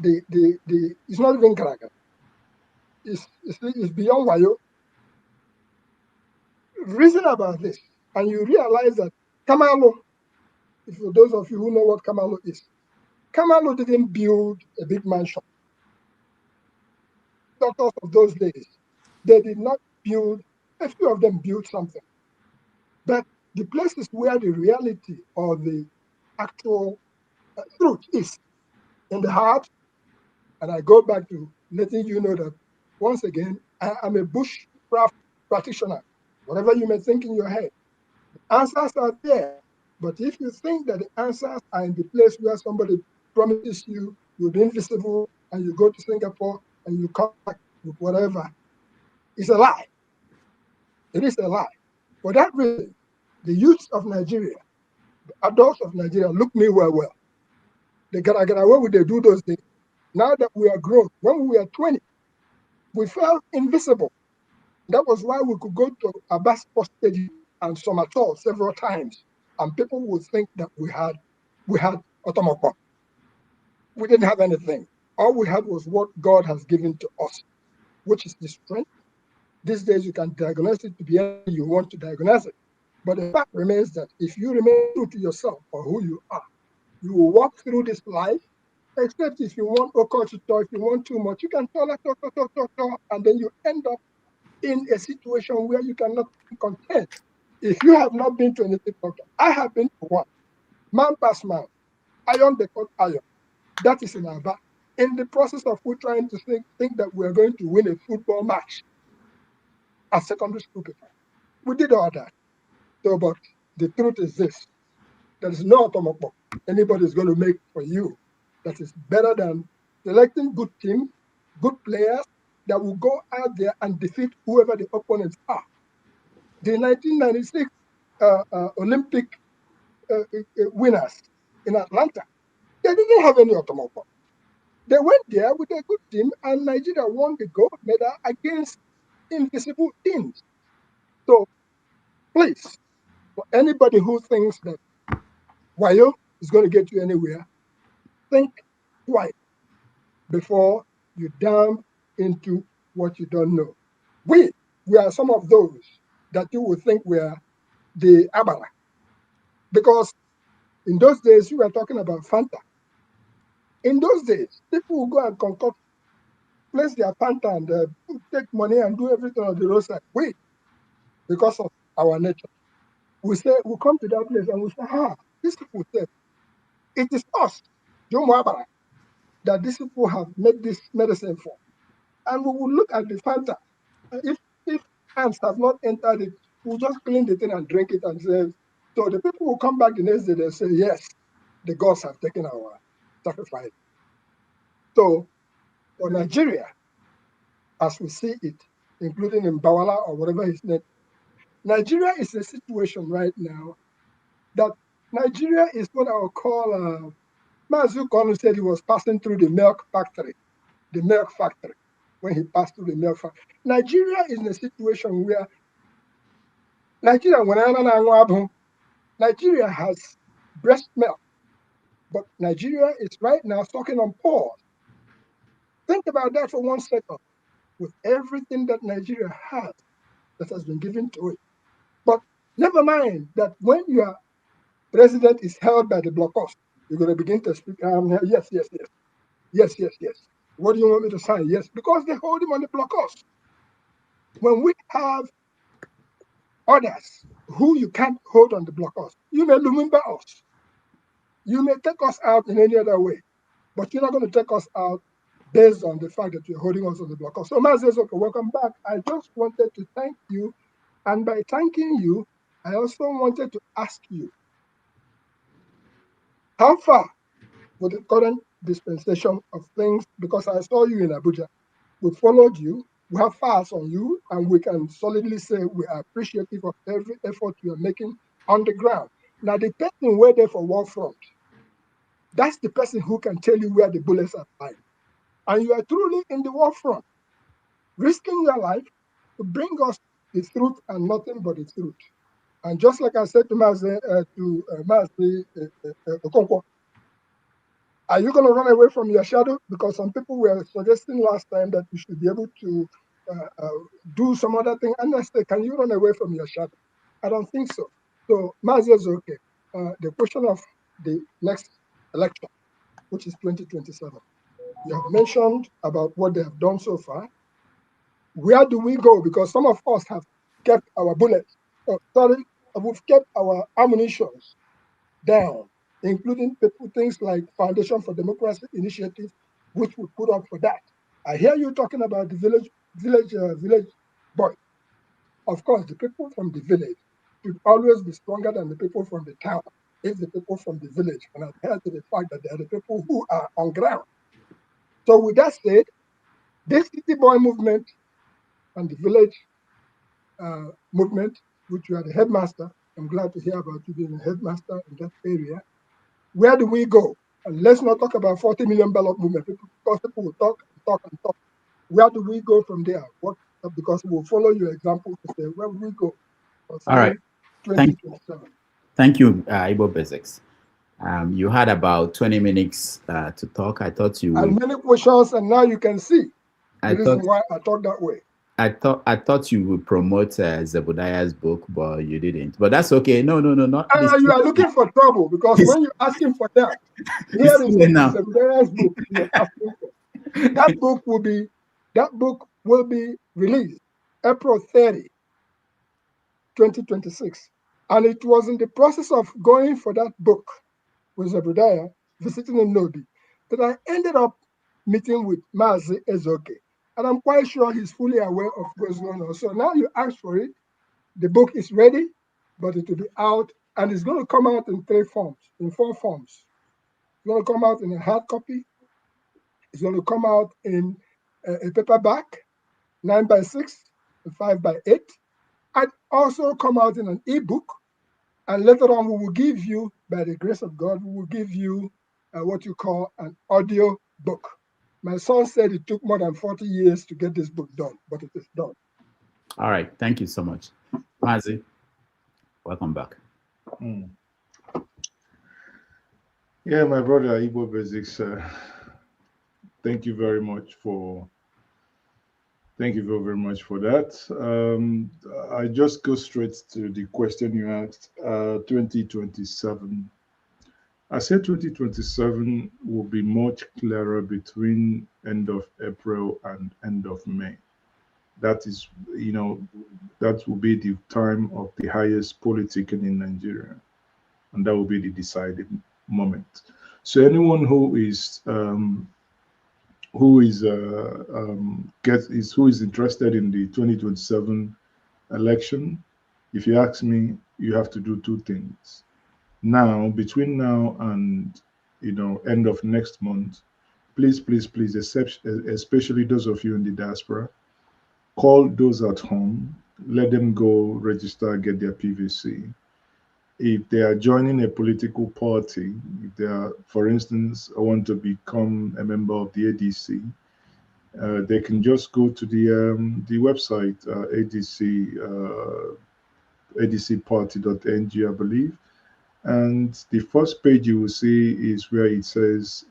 it's not even Karaga, it's beyond Wayo. Reason about this, and you realize that Kamalo, for those of you who know what Kamalo is, Kamalo didn't build a big mansion. Doctors of those days, they did not build, a few of them built something. But the places where the reality or the actual truth is in the heart, and I go back to letting you know that, once again, I am a bushcraft practitioner. Whatever you may think in your head, the answers are there. But if you think that the answers are in the place where somebody promises you'll be invisible, and you go to Singapore and you come back with whatever, it's a lie. It is a lie. For that reason, the youth of Nigeria, the adults of Nigeria, look me well. They gotta where would they do those things? Now that we are grown, when we were 20, we felt invisible. That was why we could go to Aba Sports Stadium and Somatol several times, and people would think that we had automobile. We didn't have anything. All we had was what God has given to us, which is the strength. These days you can diagnose it to be anything you want to diagnose it. But the fact remains that if you remain true to yourself or who you are, you will walk through this life, except if you want to talk, if you want too much, you can talk, and then you end up in a situation where you cannot be content If you have not been to anything doctor, I have been to one. Man past man, iron they call iron. That is in our back. In the process of we trying to think that we are going to win a football match as secondary school people. We did all that. So, but the truth is this: there is no automobile anybody is going to make for you that is better than selecting good team, good players that will go out there and defeat whoever the opponents are. The 1996 Olympic winners in Atlanta, they didn't have any automobile. They went there with a good team, and Nigeria won the gold medal against invisible teams. So, please, for anybody who thinks that Wayo is going to get you anywhere, think twice before you dump into what you don't know. We are some of those that you would think were the Abala. Because in those days, you were talking about Fanta. In those days, people would go and concoct, place their Fanta and take money and do everything on the roadside. We, because of our nature, we come to that place and we say, these people say, it is us, Jomo Abala, that these people have made this medicine for. And we will look at the Fanta. If ants have not entered it, we'll just clean the thing and drink it and say, so the people will come back the next day and say, yes, the gods have taken our sacrifice. So for Nigeria, as we see it, including in Bawala or whatever his name, Nigeria is a situation right now that Nigeria is what I would call, Maazi said he was passing through the milk factory, when he passed through the milk factory. Nigeria is in a situation where Nigeria has breast milk, but Nigeria is right now sucking on pause. Think about that for 1 second. With everything that Nigeria has that has been given to it. But never mind that when your president is held by the blocs, you're going to begin to speak, yes. What do you want me to sign? Yes, because they hold him on the blocs. When we have others who you can't hold on the blocs, you may remember us. You may take us out in any other way, but you're not going to take us out based on the fact that you're holding us on the block. So, Maazi Ezeoke, welcome back. I just wanted to thank you. And by thanking you, I also wanted to ask you, how far with the current dispensation of things, because I saw you in Abuja, we followed you, we have files on you, and we can solidly say we are appreciative of every effort you are making on the ground. Now, the person we're there for war front, that's the person who can tell you where the bullets are flying. And you are truly in the war front, risking your life to bring us the truth and nothing but the truth. And just like I said to Maazi Okonkwo, are you going to run away from your shadow? Because some people were suggesting last time that you should be able to do some other thing. And I said, can you run away from your shadow? I don't think so. So Maazi Ezeoke, the question of the next election, which is 2027. You have mentioned about what they have done so far. Where do we go? Because some of us have kept our bullets, we've kept our ammunitions down, including things like Foundation for Democracy Initiative, which we put up for that. I hear you talking about the village boy. Of course, the people from the village should always be stronger than the people from the town if the people from the village can adhere to the fact that they are the people who are on ground. So with that said, this city boy movement and the village movement, which you are the headmaster, I'm glad to hear about you being a headmaster in that area. Where do we go? And let's not talk about 40 million ballot movement, because people will talk and talk and talk. Where do we go from there? Because we'll follow your example to say, where will we go? All right. 2027. Thank you, Igbo Basics. You had about 20 minutes to talk. I thought you would. And many questions, and now you can see the reason why I talk that way. I thought you would promote Zebediah's book, but you didn't. But that's okay. No, not this. You are looking for trouble, because when you're asking for that, here is Zebediah's book you're asking for. That book will be released April 30, 2026. And it was in the process of going for that book with Zebediah, visiting in Nodi, that I ended up meeting with Maazi Ezeoke. And I'm quite sure he's fully aware of what's going on. So now you asked for it. The book is ready, but it will be out, and it's going to come out in 4 forms. It's going to come out in a hard copy. It's going to come out in a paperback, 9x6, 5x8, and also come out in an ebook. And later on, we will give you, by the grace of God, we will give you what you call an audio book. My son said it took more than 40 years to get this book done, but it is done. All right. Thank you so much. Maazi, welcome back. Yeah, my brother Igbo Basics, thank you very much for that. I just go straight to the question you asked. 2027. I said 2027 will be much clearer between end of April and end of May. That is, that will be the time of the highest politicking in Nigeria, and that will be the deciding moment. So anyone who is interested in the 2027 election, if you ask me, you have to do 2 things. Now, between now and end of next month, please, especially those of you in the diaspora, call those at home, let them go register, get their PVC. If they are joining a political party, if they are, for instance, want to become a member of the ADC, they can just go to the website, adcparty.ng, I believe. And the first page you will see is where it says,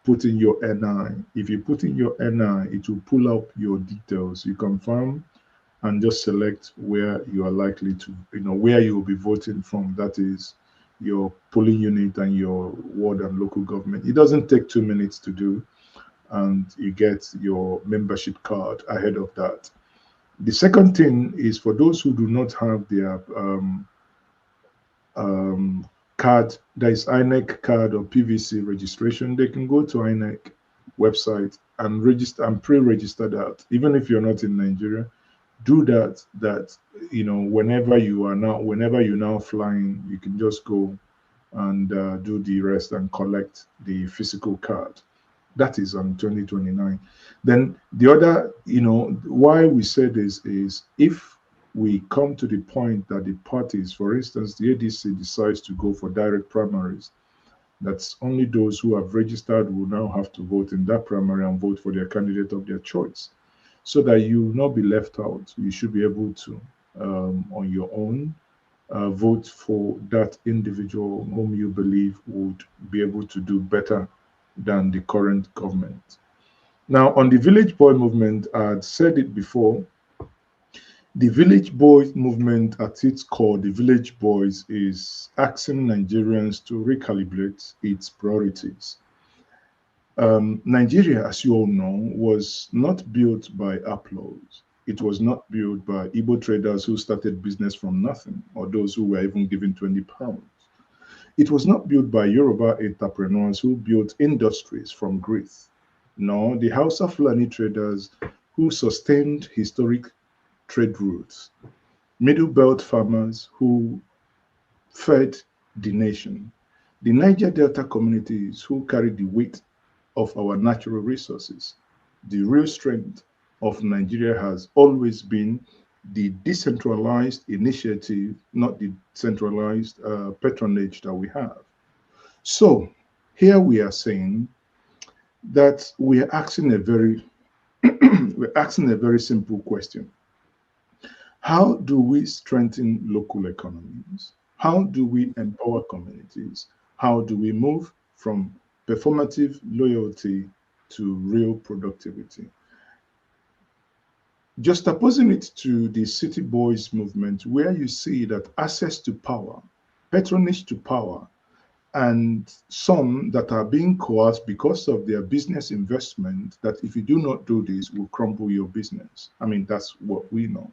put in your NI. If you put in your NI, it will pull up your details. You confirm and just select where you are likely to, where you will be voting from. That is your polling unit and your ward and local government. It doesn't take 2 minutes to do, and you get your membership card ahead of that. The second thing is for those who do not have their card, there is INEC card or PVC registration. They can go to INEC website and register and pre-register that. Even if you're not in Nigeria, do that. Whenever you're now flying, you can just go and do the rest and collect the physical card. That is on 2029. Then the other, why we say this is if we come to the point that the parties, for instance, the ADC decides to go for direct primaries, that's only those who have registered will now have to vote in that primary and vote for their candidate of their choice, so that you will not be left out. You should be able to, on your own, vote for that individual whom you believe would be able to do better than the current government. Now, on the Village Boy movement, I had said it before. The Village Boys movement, at its core, the Village Boys is asking Nigerians to recalibrate its priorities. Nigeria, as you all know, was not built by applause. It was not built by Igbo traders who started business from nothing, or those who were even given 20 pounds. It was not built by Yoruba entrepreneurs who built industries from grief. No, the Hausa Fulani traders who sustained historic trade routes, Middle Belt farmers who fed the nation, the Niger Delta communities who carried the weight of our natural resources. The real strength of Nigeria has always been the decentralized initiative, not the centralized patronage that we have. So here we are saying that we are asking a very simple question. How do we strengthen local economies? How do we empower communities? How do we move from performative loyalty to real productivity? Juxtaposing it to the City Boys movement, where you see that access to power, patronage to power, and some that are being coerced because of their business investment, that if you do not do this, will crumble your business. I mean, that's what we know.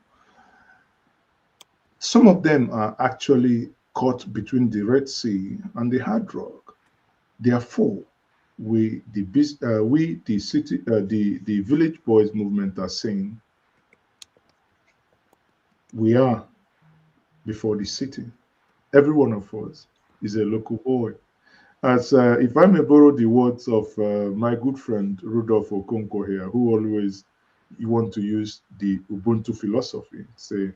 Some of them are actually caught between the Red Sea and the Hard Rock. Therefore, the village boys movement are saying we are before the city. Every one of us is a local boy. As if I may borrow the words of my good friend Rudolph Okonkwo here, who always you want to use the Ubuntu philosophy, say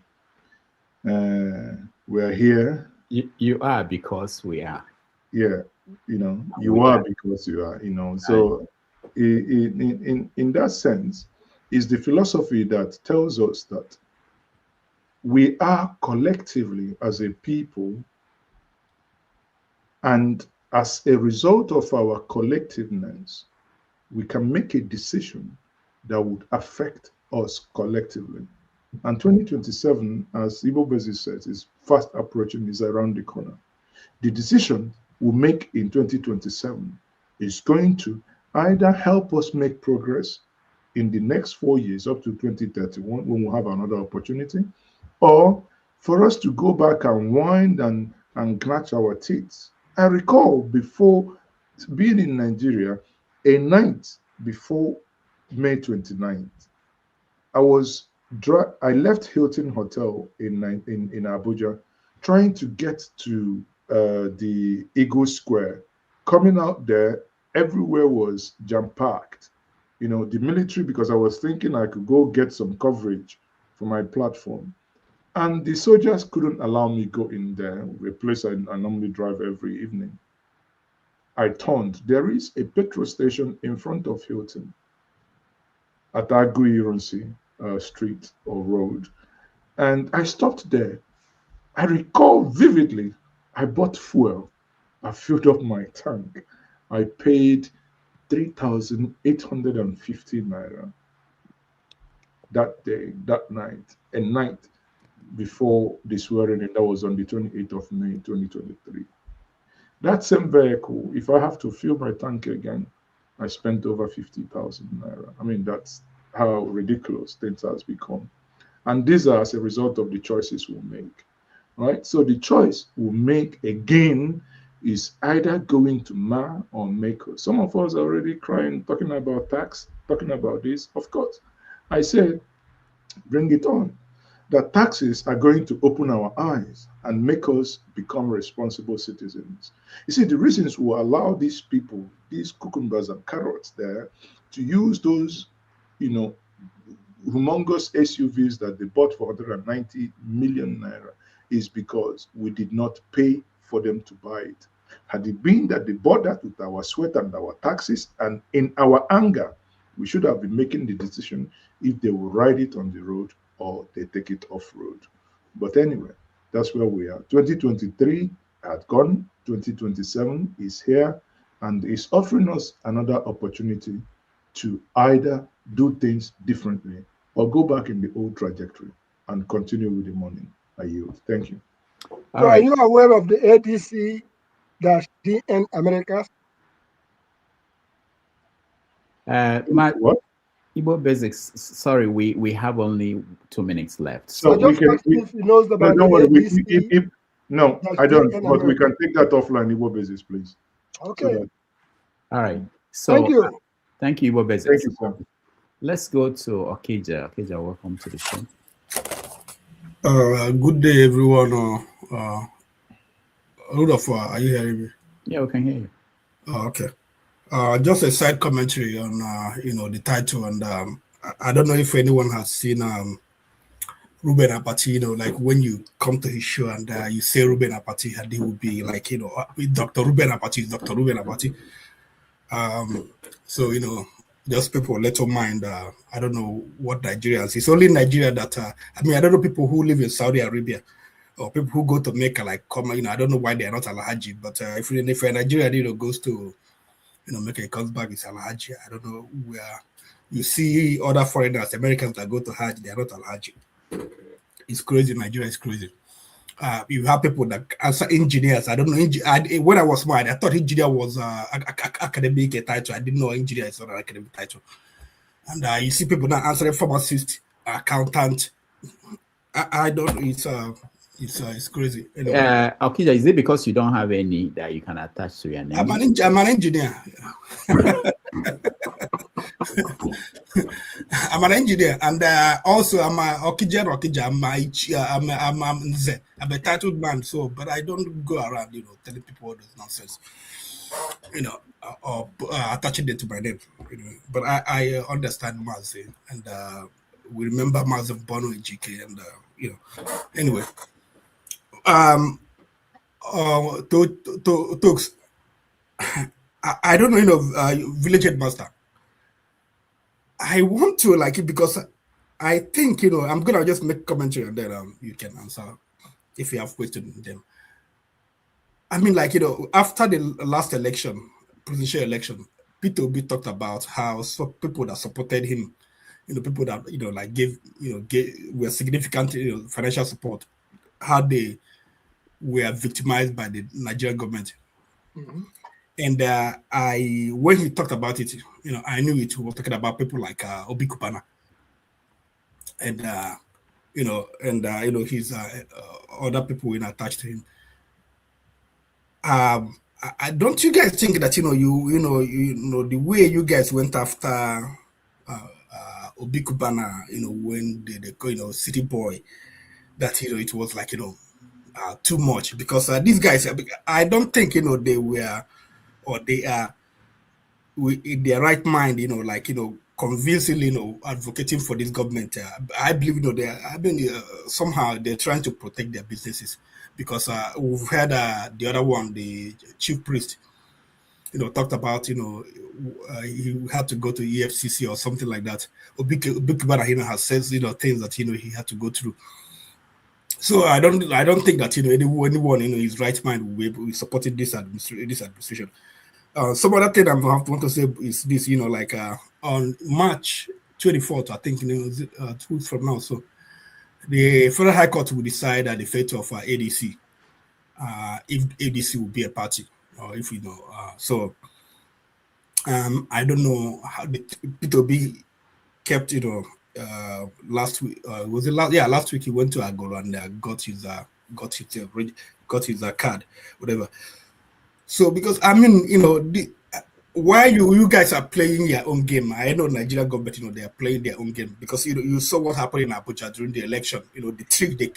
we are here. You are because we are. Yeah, you are because you are. So in that sense, is the philosophy that tells us that we are collectively as a people, and as a result of our collectiveness, we can make a decision that would affect us collectively. And 2027, as Ibo Bezi says, is fast approaching, is around the corner. The decision we make in 2027 is going to either help us make progress in the next 4 years up to 2031 when we'll have another opportunity, or for us to go back and wind and gnatch our teeth. I recall before being in Nigeria, a night before May 29th, I left Hilton Hotel in Abuja, trying to get to the Eagle Square. Coming out there, everywhere was jam-packed. The military, because I was thinking I could go get some coverage for my platform. And the soldiers couldn't allow me go in there, a place I normally drive every evening. I turned. There is a petrol station in front of Hilton at Aguironsi street or road. And I stopped there. I recall vividly, I bought fuel. I filled up my tank. I paid 3,850 naira that day, that night, a night before the swearing in. That was on the 28th of May, 2023. That same vehicle, if I have to fill my tank again, I spent over 50,000 naira. I mean, that's how ridiculous things has become. And these are as a result of the choices we make, right? So the choice we make again is either going to mar or make us. Some of us are already crying, talking about tax, talking about this. Of course, I said, bring it on. That taxes are going to open our eyes and make us become responsible citizens. You see, the reasons we allow these people, these cucumbers and carrots there, to use those, humongous SUVs that they bought for 190 million naira is because we did not pay for them to buy it. Had it been that they bought that with our sweat and our taxes, and in our anger, we should have been making the decision if they will ride it on the road or they take it off road. But anyway, that's where we are. 2023 had gone, 2027 is here, and is offering us another opportunity to either do things differently or go back in the old trajectory and continue with the money. I yield. Thank you. So are you aware of the ADC-DN Americas? What? Igbo Basics, sorry, we have only 2 minutes left. So we can, if he knows about don't worry, no, I don't, but we can take that offline, Igbo Basics, please. Okay. So all right. So thank you. Thank you, Igbo Basics. Thank you, sir. Let's go to Okija. Okija, welcome to the show. Good day, everyone. Rudolph, are you hearing me? Yeah, we can hear you. Okay. Just a side commentary on the title, and I don't know if anyone has seen Ruben Apati. Like when you come to his show and you say Ruben Apati, and he will be like, Dr. Ruben Apati is Dr. Ruben Apati. So just people little mind. I don't know what Nigerians. It's only Nigeria that I don't know people who live in Saudi Arabia or people who go to Mecca, like come. I don't know why they are not Al-Haji, but if a Nigerian goes to Mecca, comes back, it's Al-Haji. I don't know where you see other foreigners, Americans that go to Hajj, they are not Al-Haji. It's crazy. Nigeria is crazy. You have people that answer engineers. I don't know. When I was smart, I thought engineer was academic title. I didn't know engineer is not an academic title. And you see people now answering pharmacist, accountant. I don't know. It's crazy. Anyway. Okija, is it because you don't have any that you can attach to your name? I'm an engineer. I'm an engineer, and also I'm a Okija. I'm Nze. I'm a titled man, so but I don't go around, telling people all this nonsense, or attaching it to my name. But I understand Maazi, and we remember Maazi born in GK, and anyway. Talks. I don't know, village headmaster. I want to like it because I think, I'm gonna just make commentary and then you can answer if you have questions them. I mean, like, after the last election, presidential election, Peter Obi talked about how people that supported him, people that like gave were significant financial support, how they were victimized by the Nigerian government. Mm-hmm. And when he talked about it, I knew it was talking about people like Obi Kupana, and his other people attached to him. I don't you guys think that the way you guys went after Obi Kupana, when they city boy, that it was like too much, because these guys, I don't think they were, or they are in their right mind, convincingly, advocating for this government. I believe, they are, somehow they're trying to protect their businesses, because we've heard the other one, the chief priest, talked about, he had to go to EFCC or something like that. Obi Kubana, has said, things that, he had to go through. So I don't think that, anyone in his right mind will be supporting this administration. Some other thing I want to say is this, on March 24th, I think, 2 weeks from now, so the Federal High Court will decide the fate of ADC, if ADC will be a party, or if so I don't know how the P2B kept, last week, was it last week he went to Agolo and got his card, whatever. So, because why you guys are playing your own game, I know Nigerian government, they are playing their own game, because you saw what happened in Abuja during the election. The trick they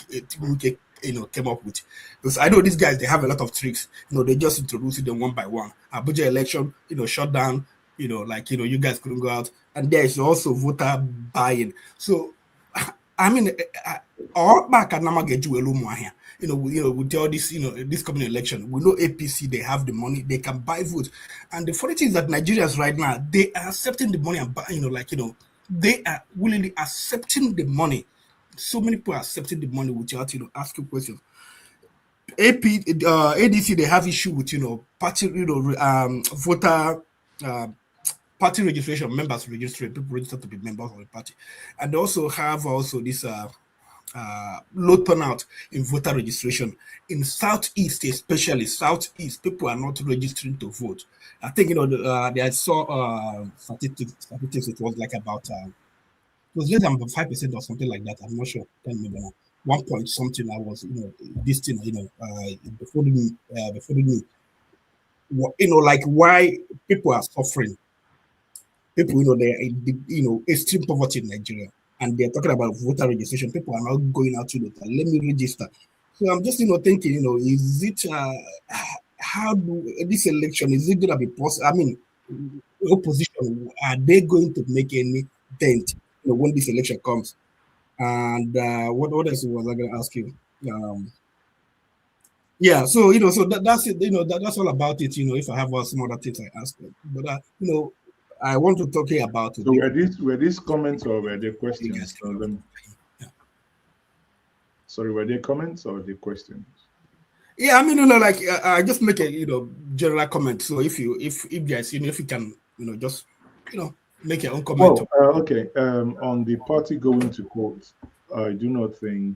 came up with. Because I know these guys, they have a lot of tricks. They just introduce them one by one. Abuja election, shut down. You guys couldn't go out, and there is also voter buy-in. So, all back at Namageju here. With all this, this coming election, we know APC, they have the money, they can buy votes. And the funny thing is that Nigerians right now, they are accepting the money and buy, they are willingly accepting the money. So many people are accepting the money without, asking questions. ADC, they have issue with, party, voter, party registration, members registration, people register to be members of the party. And they also have this low turnout in voter registration. In Southeast, especially Southeast, people are not registering to vote. I think, I saw statistics, it was like about, it was less than 5% or something like that. I'm not sure, can't remember now. 1 point something, I was, this thing, before the news. Like why people are suffering. People, they extreme poverty in Nigeria, and they're talking about voter registration. People are not going out to let me register. So I'm just, thinking, is it, how do this election, is it going to be possible? I mean, opposition, are they going to make any dent, when this election comes? And what else was I going to ask you? Yeah, so so that's it. That's all about it. If I have some other things I ask, but I want to talk here about it. So were these comments or were they questions? Sorry, were they comments or the questions? Yeah, I mean, I just make a general comment. So if guys, if you can, just make your own comment. Well, okay. On the party going to court, I do not think,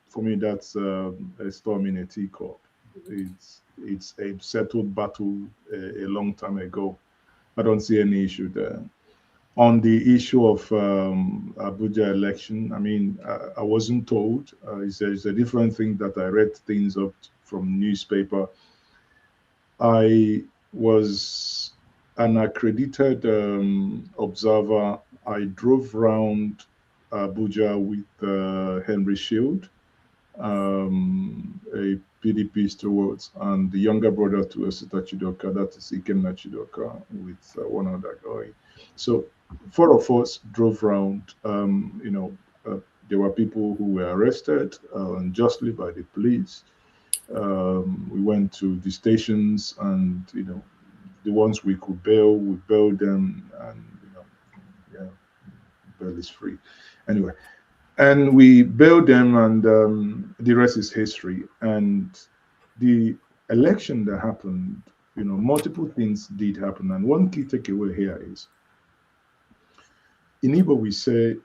for me that's a storm in a teacup. It's a settled battle a long time ago. I don't see any issue there. On the issue of Abuja election, I mean, I wasn't told. It's a different thing that I read things up from newspaper. I was an accredited observer. I drove around Abuja with Henry Shield, a PDP steward, and the younger brother to Osita Chidoka, that is Ikenna Chidoka, with one other guy. So 4 of us drove around. There were people who were arrested unjustly by the police. We went to the stations, and the ones we could bail, we bailed them, and yeah, bail is free. Anyway, and we bailed them, and the rest is history. And the election that happened, multiple things did happen, and one key takeaway here is, in Igbo we say,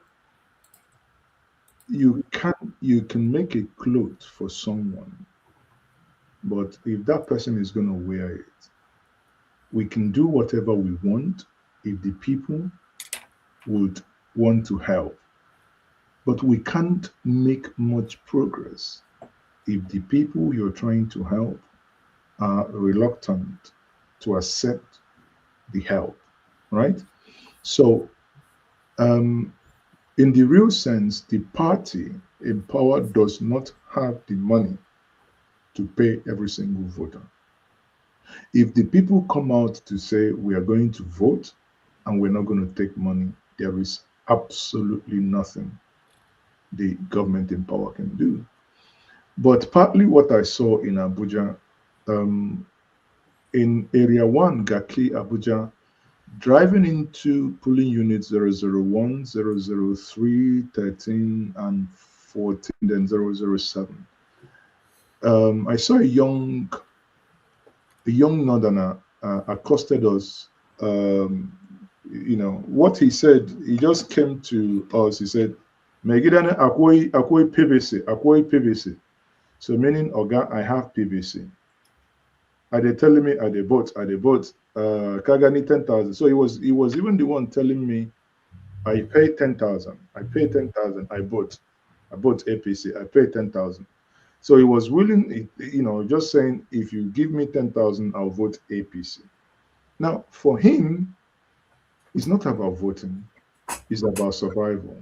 you can make a cloth for someone, but if that person is going to wear it, we can do whatever we want if the people would want to help. But we can't make much progress if the people you're trying to help are reluctant to accept the help, right? So, in the real sense, the party in power does not have the money to pay every single voter. If the people come out to say we are going to vote and we're not going to take money, there is absolutely nothing the government in power can do. But partly what I saw in Abuja, in Area 1, Gaki, Abuja, driving into polling units 001, 003, 13, and 14, then 007, I saw a young northerner accosted us. What he said, he just came to us, he said, Megidane akwoi PVC. So meaning, Oga, I have PVC. Are they telling me at the boat, Kagani 10,000. So he was even the one telling me, I pay 10,000. I bought APC. I paid 10,000. So he was willing, just saying, if you give me 10,000, I'll vote APC. Now, for him, it's not about voting, it's about survival.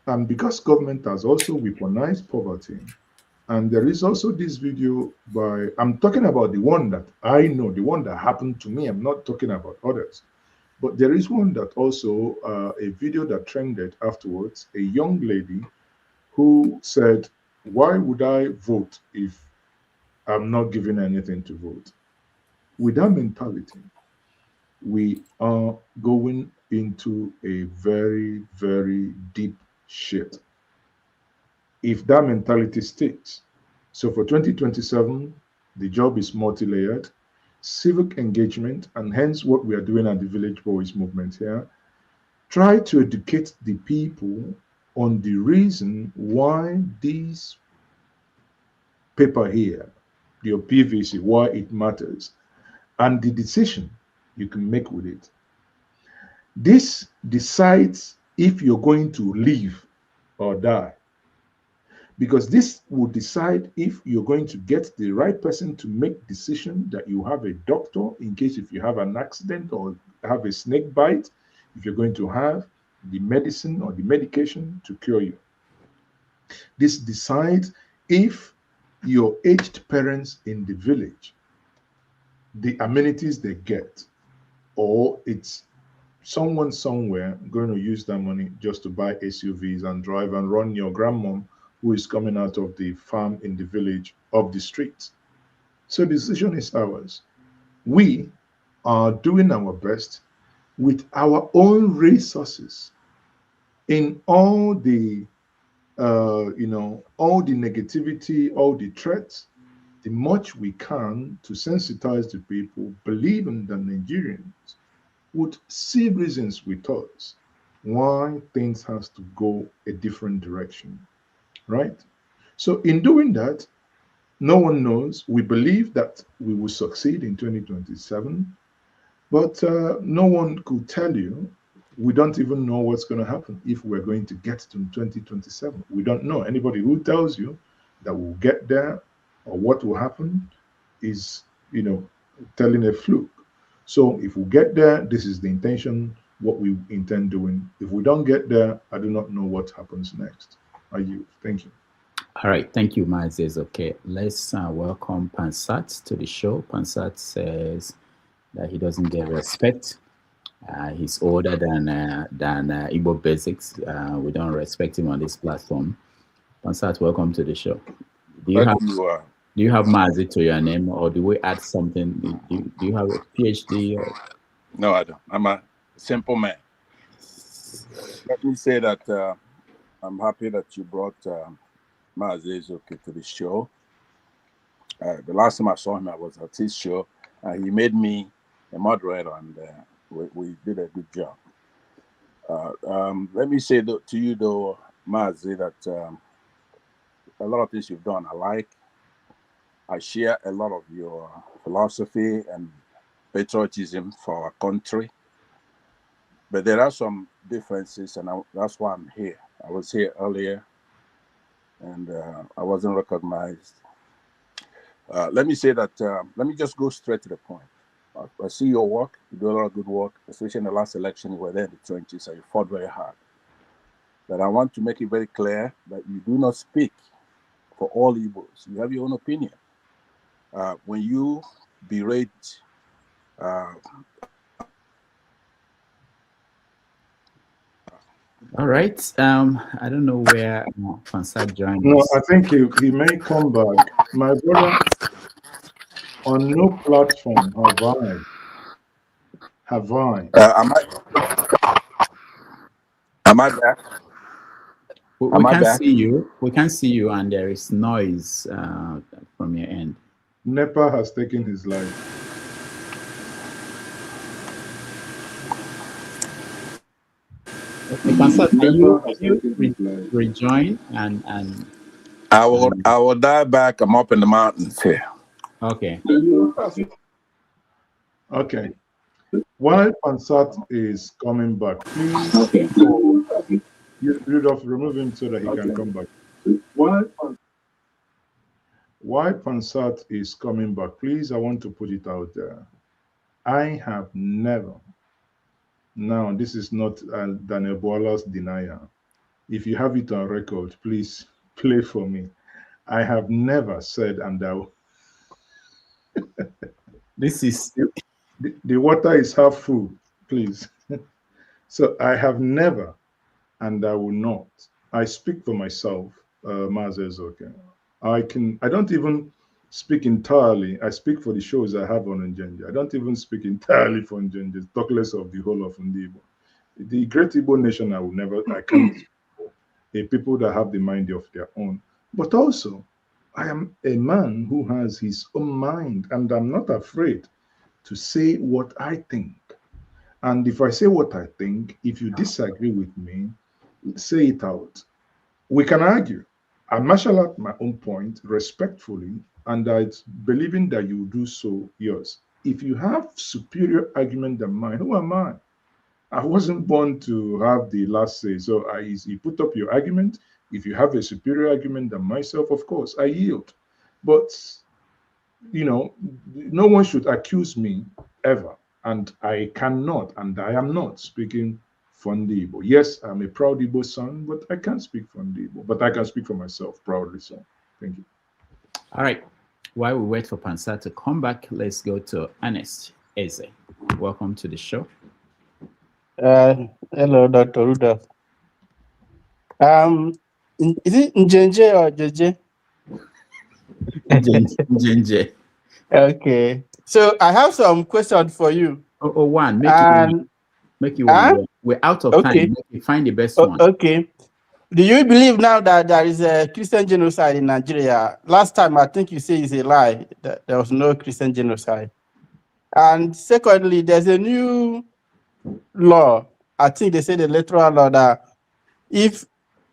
And because government has also weaponized poverty, and there is also this video by, I'm talking about the one that I know, the one that happened to me. I'm not talking about others. But there is one that also, a video that trended afterwards, a young lady who said, why would I vote if I'm not given anything to vote? With that mentality, we are going into a very, very deep shit if that mentality sticks. So for 2027, the job is multi-layered, civic engagement, and hence what we are doing at the Village Boys movement here. Try to educate the people on the reason why this paper here, your PVC, why it matters, and the decision you can make with it. This decides if you're going to live or die, because this will decide if you're going to get the right person to make decision, that you have a doctor in case if you have an accident or have a snake bite, if you're going to have the medicine or the medication to cure you. This decides if your aged parents in the village, the amenities they get, or it's someone somewhere going to use that money just to buy SUVs and drive and run your grandmom who is coming out of the farm in the village up the street. So the decision is ours. We are doing our best with our own resources in all the all the negativity, all the threats, the much we can to sensitize the people, believing that Nigerians would see reasons with us why things has to go a different direction, right? So in doing that, no one knows. We believe that we will succeed in 2027, but no one could tell you we don't even know what's going to happen if we're going to get to 2027. We don't know. Anybody who tells you that we'll get there or what will happen is, telling a fluke. So if we get there, this is the intention, what we intend doing. If we don't get there, I do not know what happens next. Thank you. All right, thank you, Maazi. Ezeoke. Let's welcome Pansat to the show. Pansat says that he doesn't get respect. He's older than Igbo Basics. We don't respect him on this platform. Pansat, welcome to the show. Do you have Maazi to your name, or do we add something? Do you have a PhD? Or? No, I don't. I'm a simple man. Let me say that I'm happy that you brought Maazi Ezeoke to the show. The last time I saw him, I was at his show, and he made me a moderator, and we did a good job. Let me say to you, though, Maazi, that a lot of things you've done, I like. I share a lot of your philosophy and patriotism for our country. But there are some differences, and that's why I'm here. I was here earlier, and I wasn't recognized. Let me say that, let me just go straight to the point. I see your work. You do a lot of good work, especially in the last election. You were there in the trenches and you fought very hard. But I want to make it very clear that you do not speak for all Igbos. You have your own opinion. When you berate all right. I don't know where Pansat joined No, us. I think he may come back. My brother, on no platform have I. Am I back? We can't see you. We can't see you, and there is noise from your end. NEPA has taken his life. Okay, Pansat, can you rejoin and I will dive back. I'm up in the mountains here. Okay. Okay. While Pansat is coming back, please. Rudolph, remove him so that he can come back. While Pansat is coming back, please, I want to put it out there. I have never, now this is not Daniel Boala's denial. If you have it on record, please play for me. I have never said, and this is the water is half full, please. So I have never, and I will not. I speak for myself, Maazi Ezeoke. I don't even speak entirely. I speak for the shows I have on Njenje. I don't even speak entirely for Njenje, talk less of the whole of Ndibo. The great Igbo nation, I can't speak for. A people that have the mind of their own. But also, I am a man who has his own mind, and I'm not afraid to say what I think. And if I say what I think, if you disagree with me, say it out. We can argue. I marshal out my own point respectfully, and it's believing that you do so yours. If you have superior argument than mine, who am I? I wasn't born to have the last say. So you put up your argument. If you have a superior argument than myself, of course, I yield. But, no one should accuse me ever. And I cannot, and I am not speaking for Igbo. Yes, I'm a proud Igbo son, but I can't speak for Igbo. But I can speak for myself proudly. So, thank you. All right. While we wait for Pansat to come back, let's go to Ernest Eze. Welcome to the show. Hello, Dr. Rudolph. Is it Njenje or Jeje? Njenje. Okay. So I have some questions for you. One. Make you one. We're out of time. Make you find the best one. Okay. Do you believe now that there is a Christian genocide in Nigeria? Last time, I think you say it's a lie, that there was no Christian genocide. And secondly, there's a new law. I think they say the electoral law that if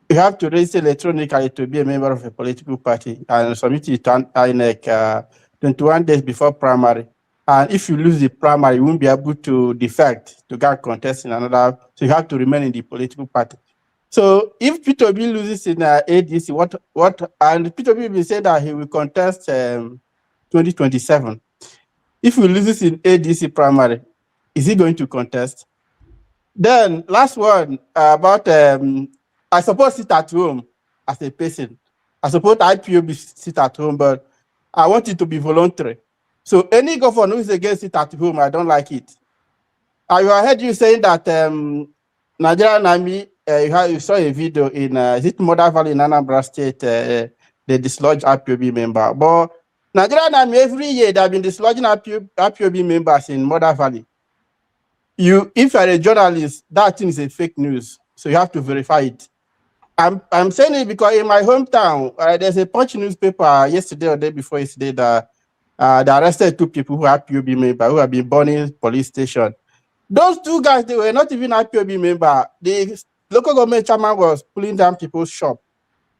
you have to register electronically to be a member of a political party and submit it in like 21 days before primary, And if you lose the primary, you won't be able to defect to get contest in another. So you have to remain in the political party. So if Peter Obi loses in ADC, and Peter Obi will say that he will contest 2027. If he loses in ADC primary, is he going to contest? Then last one about I suppose sit at home as a person. I suppose IPOB sit at home, but I want it to be voluntary. So any governor who is against it at home, I don't like it. I heard you saying that Nigerian Army, you saw a video in is it Mother Valley in Anambra State, they dislodged IPOB member. But Nigerian Army every year they have been dislodging IPOB members in Mother Valley. If you're a journalist, that thing is a fake news, so you have to verify it. I'm saying it because in my hometown, there's a Punch newspaper yesterday or day before yesterday that they arrested 2 people who are IPOB members who have been burning police station. Those 2 guys, they were not even IPOB member. The local government chairman was pulling down people's shop.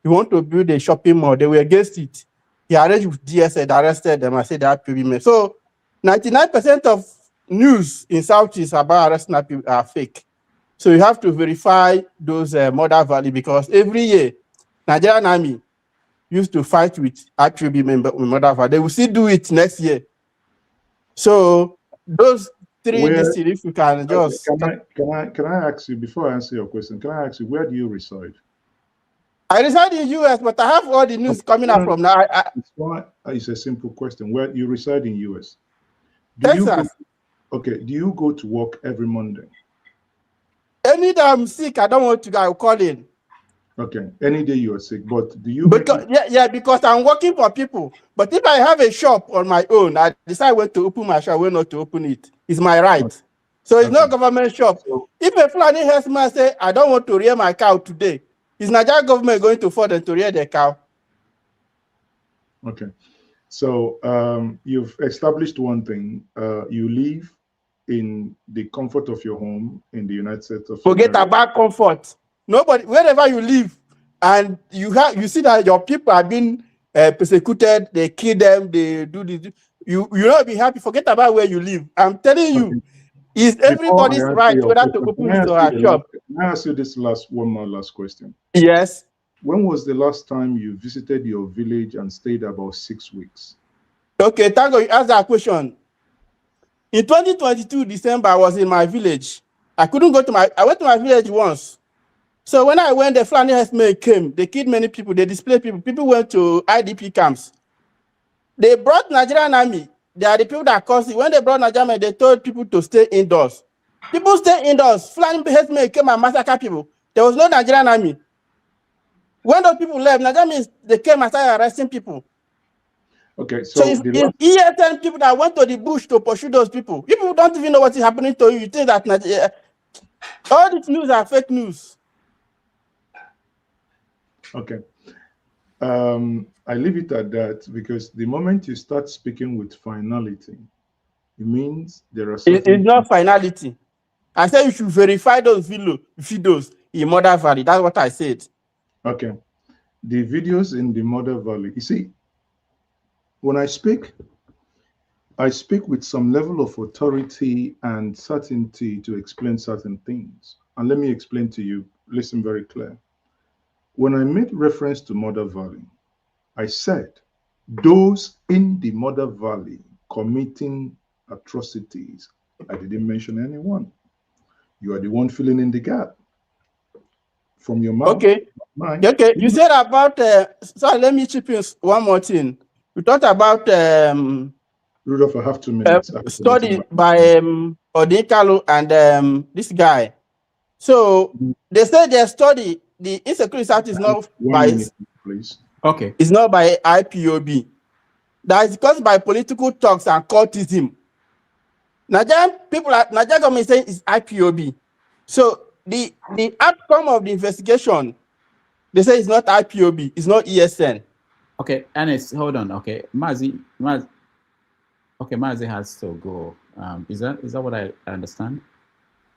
He wanted to build a shopping mall. They were against it. He arranged with DSA, arrested them and said they're IPOB members. So 99% of news in Southeast about arresting IPOB are fake. So you have to verify those Mother Valley because every year, Nigerian Army used to fight with IPOB member in Mother Valley. They will still do it next year. So those 3 if you can just... Can I ask you, before I answer your question, can I ask you, where do you reside? I reside in the US, but I have all the news coming out from now. It's a simple question. Where you reside in US? Texas. Do you go to work every Monday? Any day I'm sick, I don't want to go, I'll call in. Okay, any day you are sick, but do you... Because I'm working for people. But if I have a shop on my own, I decide when to open my shop, when not to open it. It's my right. So it's not government shop. If a Fulani herdsman say, I don't want to rear my cow today, is Nigerian government going to force them to rear their cow? Okay. So you've established one thing. You live in the comfort of your home in the United States of Forget America. about comfort. Nobody, wherever you live, and you see that your people are being persecuted, they kill them, they do this. You not be happy. Forget about where you live. I'm telling you, is everybody's right whether to open his or her shop. Can I ask you this one more last question? Yes. When was the last time you visited your village and stayed about 6 weeks? Okay, thank you. You asked that question. In 2022 December, I was in my village. I went to my village once. So when I went, the Fulani herdsmen came. They killed many people. They displaced people. People went to IDP camps. They brought Nigerian Army. They are the people that caused it. When they brought Nigerian Army, they told people to stay indoors. People stay indoors. Fulani herdsmen came and massacred people. There was no Nigerian Army. When those people left, Nigerian Army, they came and started arresting people. Okay, so it's ESN people that went to the bush to pursue those people. People don't even know what is happening to you. You think that all this news are fake news. Okay. I leave it at that because the moment you start speaking with finality, it means there are certain... It's not finality. I said you should verify those videos in Mother Valley. That's what I said. Okay. The videos in the Mother Valley, you see, when I speak with some level of authority and certainty to explain certain things. And let me explain to you, listen very clear. When I made reference to Mother Valley, I said those in the Mother Valley committing atrocities. I didn't mention anyone. You are the one filling in the gap from your mouth. Okay. Okay. You said about, sorry, let me chip in one more thing. We talked about Rudolph, I have 2 minutes. Study by Odekalo and this guy. So they said their study, the insecurity site is not please. Okay. It's not by IPOB. That is caused by political talks and cultism. Nigerian government saying it's IPOB. So the outcome of the investigation, they say it's not IPOB, it's not ESN. Okay, Ernest, hold on. Okay, Maazi has to go. Is that what I understand?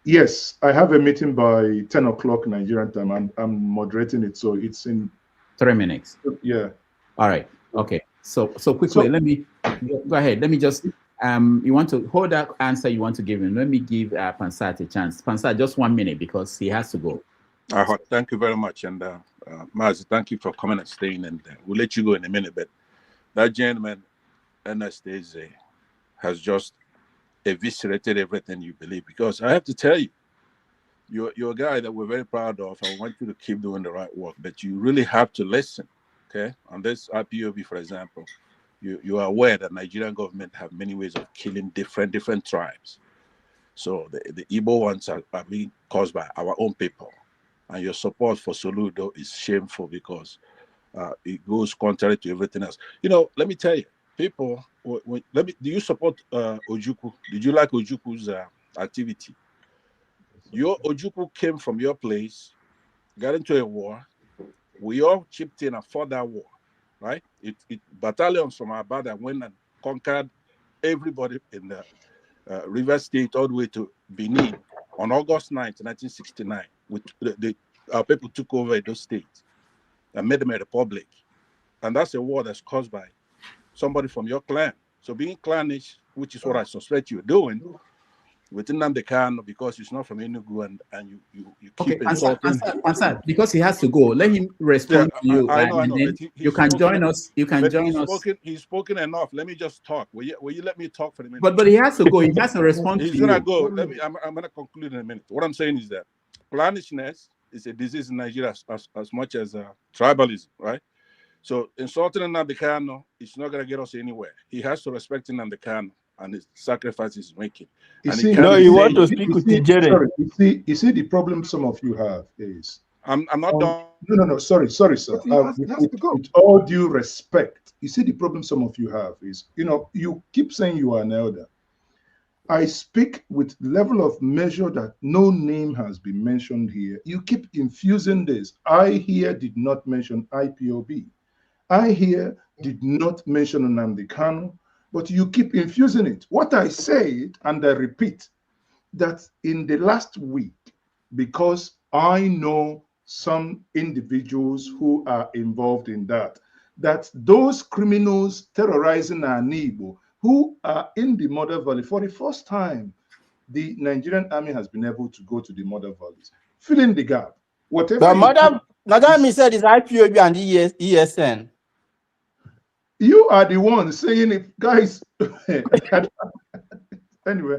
Yes, I have a meeting by 10 o'clock Nigerian time, and I'm moderating it, so it's in 3 minutes. Yeah. All right. Okay. So quickly, let me go ahead. Let me just You want to hold that answer you want to give him. Let me give Pansat a chance. Pansat, just 1 minute because he has to go. Thank you very much. And Maazi, thank you for coming and staying. And we'll let you go in a minute. But that gentleman, Anastasia, has just eviscerated everything you believe. Because I have to tell you, you're a guy that we're very proud of. I want you to keep doing the right work. But you really have to listen. Okay? On this IPOB, for example, you are aware that Nigerian government have many ways of killing different tribes. So the Igbo ones are being caused by our own people. And your support for Soludo is shameful because it goes contrary to everything else. You know, let me tell you, people, do you support Ojukwu? Did you like Ojukwu's activity? Your Ojukwu came from your place, got into a war. We all chipped in and fought that war, right? Battalions from Abada went and conquered everybody in the River State all the way to Benin on August 9th, 1969. Our people took over those states and made them a republic. And that's a war that's caused by somebody from your clan. So being clannish, which is what I suspect you're doing, within Nnamdi Kanu, because he's not from Enugu and you keep insulting him. Answer, because he has to go. Let him respond to you. I know. Then you can join us. You can join us. He's spoken enough. Let me just talk. Will you let me talk for a minute? But he has to go. He has to respond to you. He's gonna go. I'm gonna conclude in a minute. What I'm saying is that clannishness is a disease in Nigeria as much as tribalism, right? So insulting Nnamdi Kanu is not gonna get us anywhere. He has to respect Nnamdi Kanu and the sacrifices he's making. You want to speak with Nigerian. You see, the problem some of you have is I'm not done. No. Sorry, sir. With all due respect, you see, the problem some of you have is, you keep saying you are an elder. I speak with level of measure that no name has been mentioned here. You keep infusing this. I here did not mention IPOB. I here did not mention Nnamdi Kanu, but you keep infusing it. What I said, and I repeat, that in the last week, because I know some individuals who are involved in that those criminals terrorizing our Igbo who are in the Mother Valley, for the first time, the Nigerian army has been able to go to the Mother Valleys. Fill in the gap. Whatever. But Madam said it's IPOB and ESN. You are the one saying it, guys. Anyway,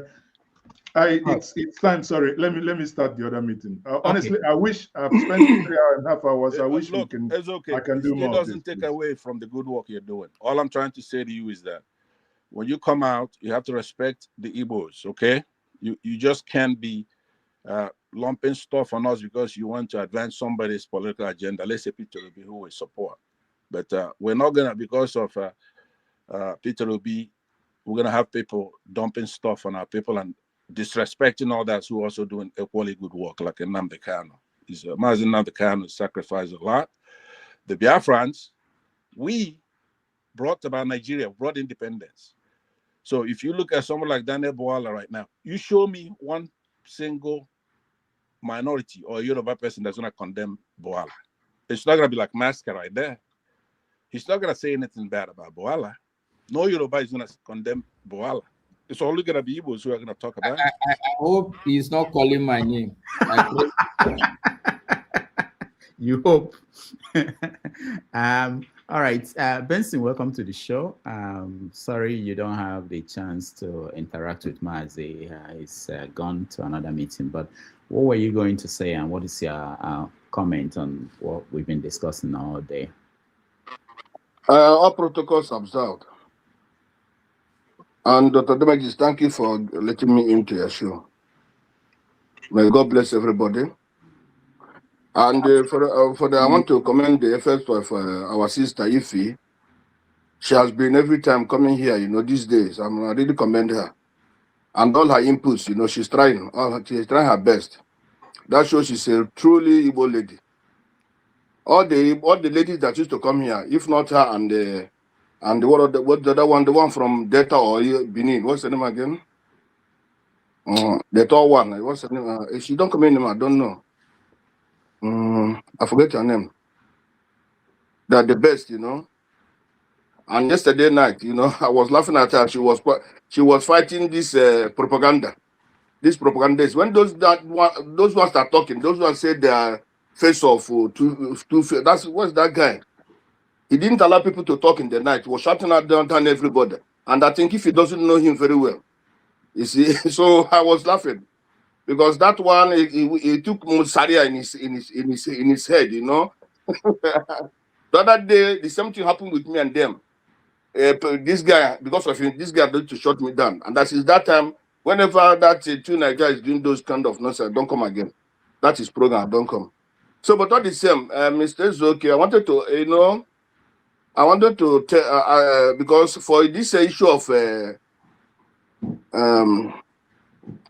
it's time. Sorry, let me start the other meeting. Honestly, I wish I've spent 3.5 hours. I wish Look, it's okay. I can do more. It doesn't take away from the good work you're doing. All I'm trying to say to you is that when you come out, you have to respect the Igbos. Okay, you just can't be lumping stuff on us because you want to advance somebody's political agenda. Let's say Peter Obi, who we support. But we're not gonna, because of Peter Obi, we're gonna have people dumping stuff on our people and disrespecting others who are also doing equally good work, like Nnamdi Kanu. Maazi Nnamdi Kanu sacrificed a lot. The Biafrans, we brought about Nigeria, brought independence. So if you look at someone like Daniel Bwala right now, you show me one single minority or Yoruba person that's gonna condemn Bwala. It's not gonna be like Masker right there. He's not going to say anything bad about Bwala. No Yoruba is going to condemn Bwala. It's only going to be Igbos who are going to talk about it. I hope he's not calling my name. You hope. All right. Benson, welcome to the show. Sorry you don't have the chance to interact with Maazi. He's gone to another meeting. But what were you going to say, and what is your comment on what we've been discussing all day? All protocols observed. And Dr. Demagis, thank you for letting me into your show. May God bless everybody. And I want to commend the efforts of our sister Ife. She has been every time coming here, these days. I really commend her. And all her inputs, she's trying her best. That shows she's a truly Igbo lady. All the ladies that used to come here, if not her and the other one, the one from Delta or Benin, what's the name again? The tall one. What's the name? She don't come in, I don't know. I forget her name. They're the best, And yesterday night, I was laughing at her. She was fighting this propaganda. This propaganda is when those ones are talking. Those ones say they are face off two. That's what's that guy. He didn't allow people to talk in the night. He was shouting at downtown everybody. And I think if he doesn't know him very well, you see. So I was laughing because that one he took Musaria in his head. The other day, the same thing happened with me and them. This guy, because of him, this guy going to shut me down. And that is that time. Whenever that two Nigerians is doing those kind of nonsense, don't come again. That is program. Don't come. So, but all the same, Mr. Ezeoke, I wanted to tell because for this issue of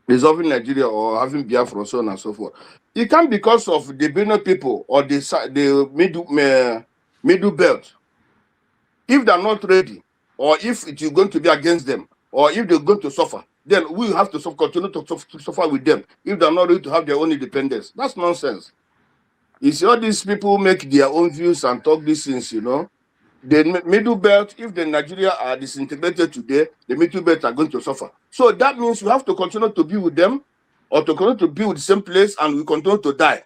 resolving Nigeria or having Biafra, so on and so forth, it can't because of the Benue people or the middle belt. If they're not ready, or if it is going to be against them, or if they're going to suffer, then we have to continue to suffer with them. If they're not ready to have their own independence, that's nonsense. You see, all these people make their own views and talk these things, The middle belt, if the Nigeria are disintegrated today, the middle belt are going to suffer. So that means we have to continue to be with them, or to continue to be with the same place, and we continue to die.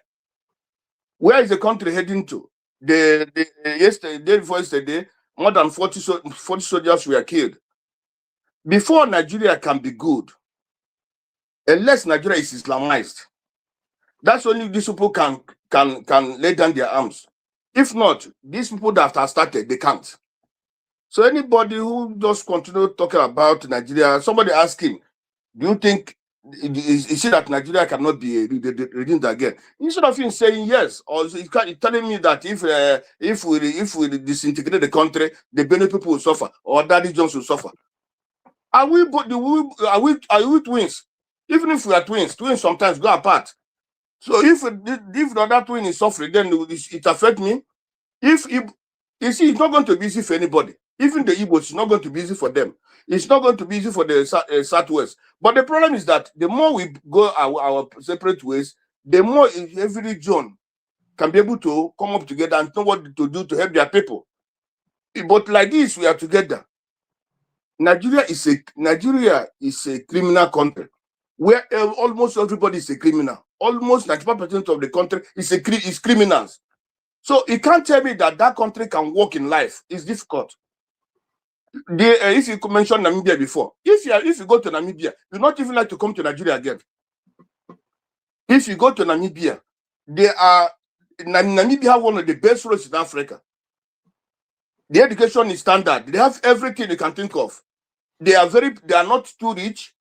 Where is the country heading to? Day before yesterday, more than 40 soldiers were killed. Before Nigeria can be good, unless Nigeria is Islamized, that's only these people can lay down their arms. If not, these people that have started, they can't. So anybody who just continue talking about Nigeria, somebody ask him, do you think is it that Nigeria cannot be redeemed again? Instead of him saying yes, or he's telling me that if we disintegrate the country, the Benue people will suffer, or that regions will suffer. Are we twins? Even if we are twins sometimes go apart. So if the other twin is suffering, then it affects me. You see, it's not going to be easy for anybody. Even the Igbos, it's not going to be easy for them. It's not going to be easy for the Southwest. But the problem is that the more we go our separate ways, the more every region can be able to come up together and know what to do to help their people. But like this, we are together. Nigeria is a criminal country where almost everybody is a criminal. Almost 95% of the country is criminals. So you can't tell me that country can work in life. It's difficult. If you mentioned Namibia before, if you go to Namibia, you not even like to come to Nigeria again. If you go to Namibia, Namibia have one of the best roads in Africa. The education is standard. They have everything you can think of. They are not too rich,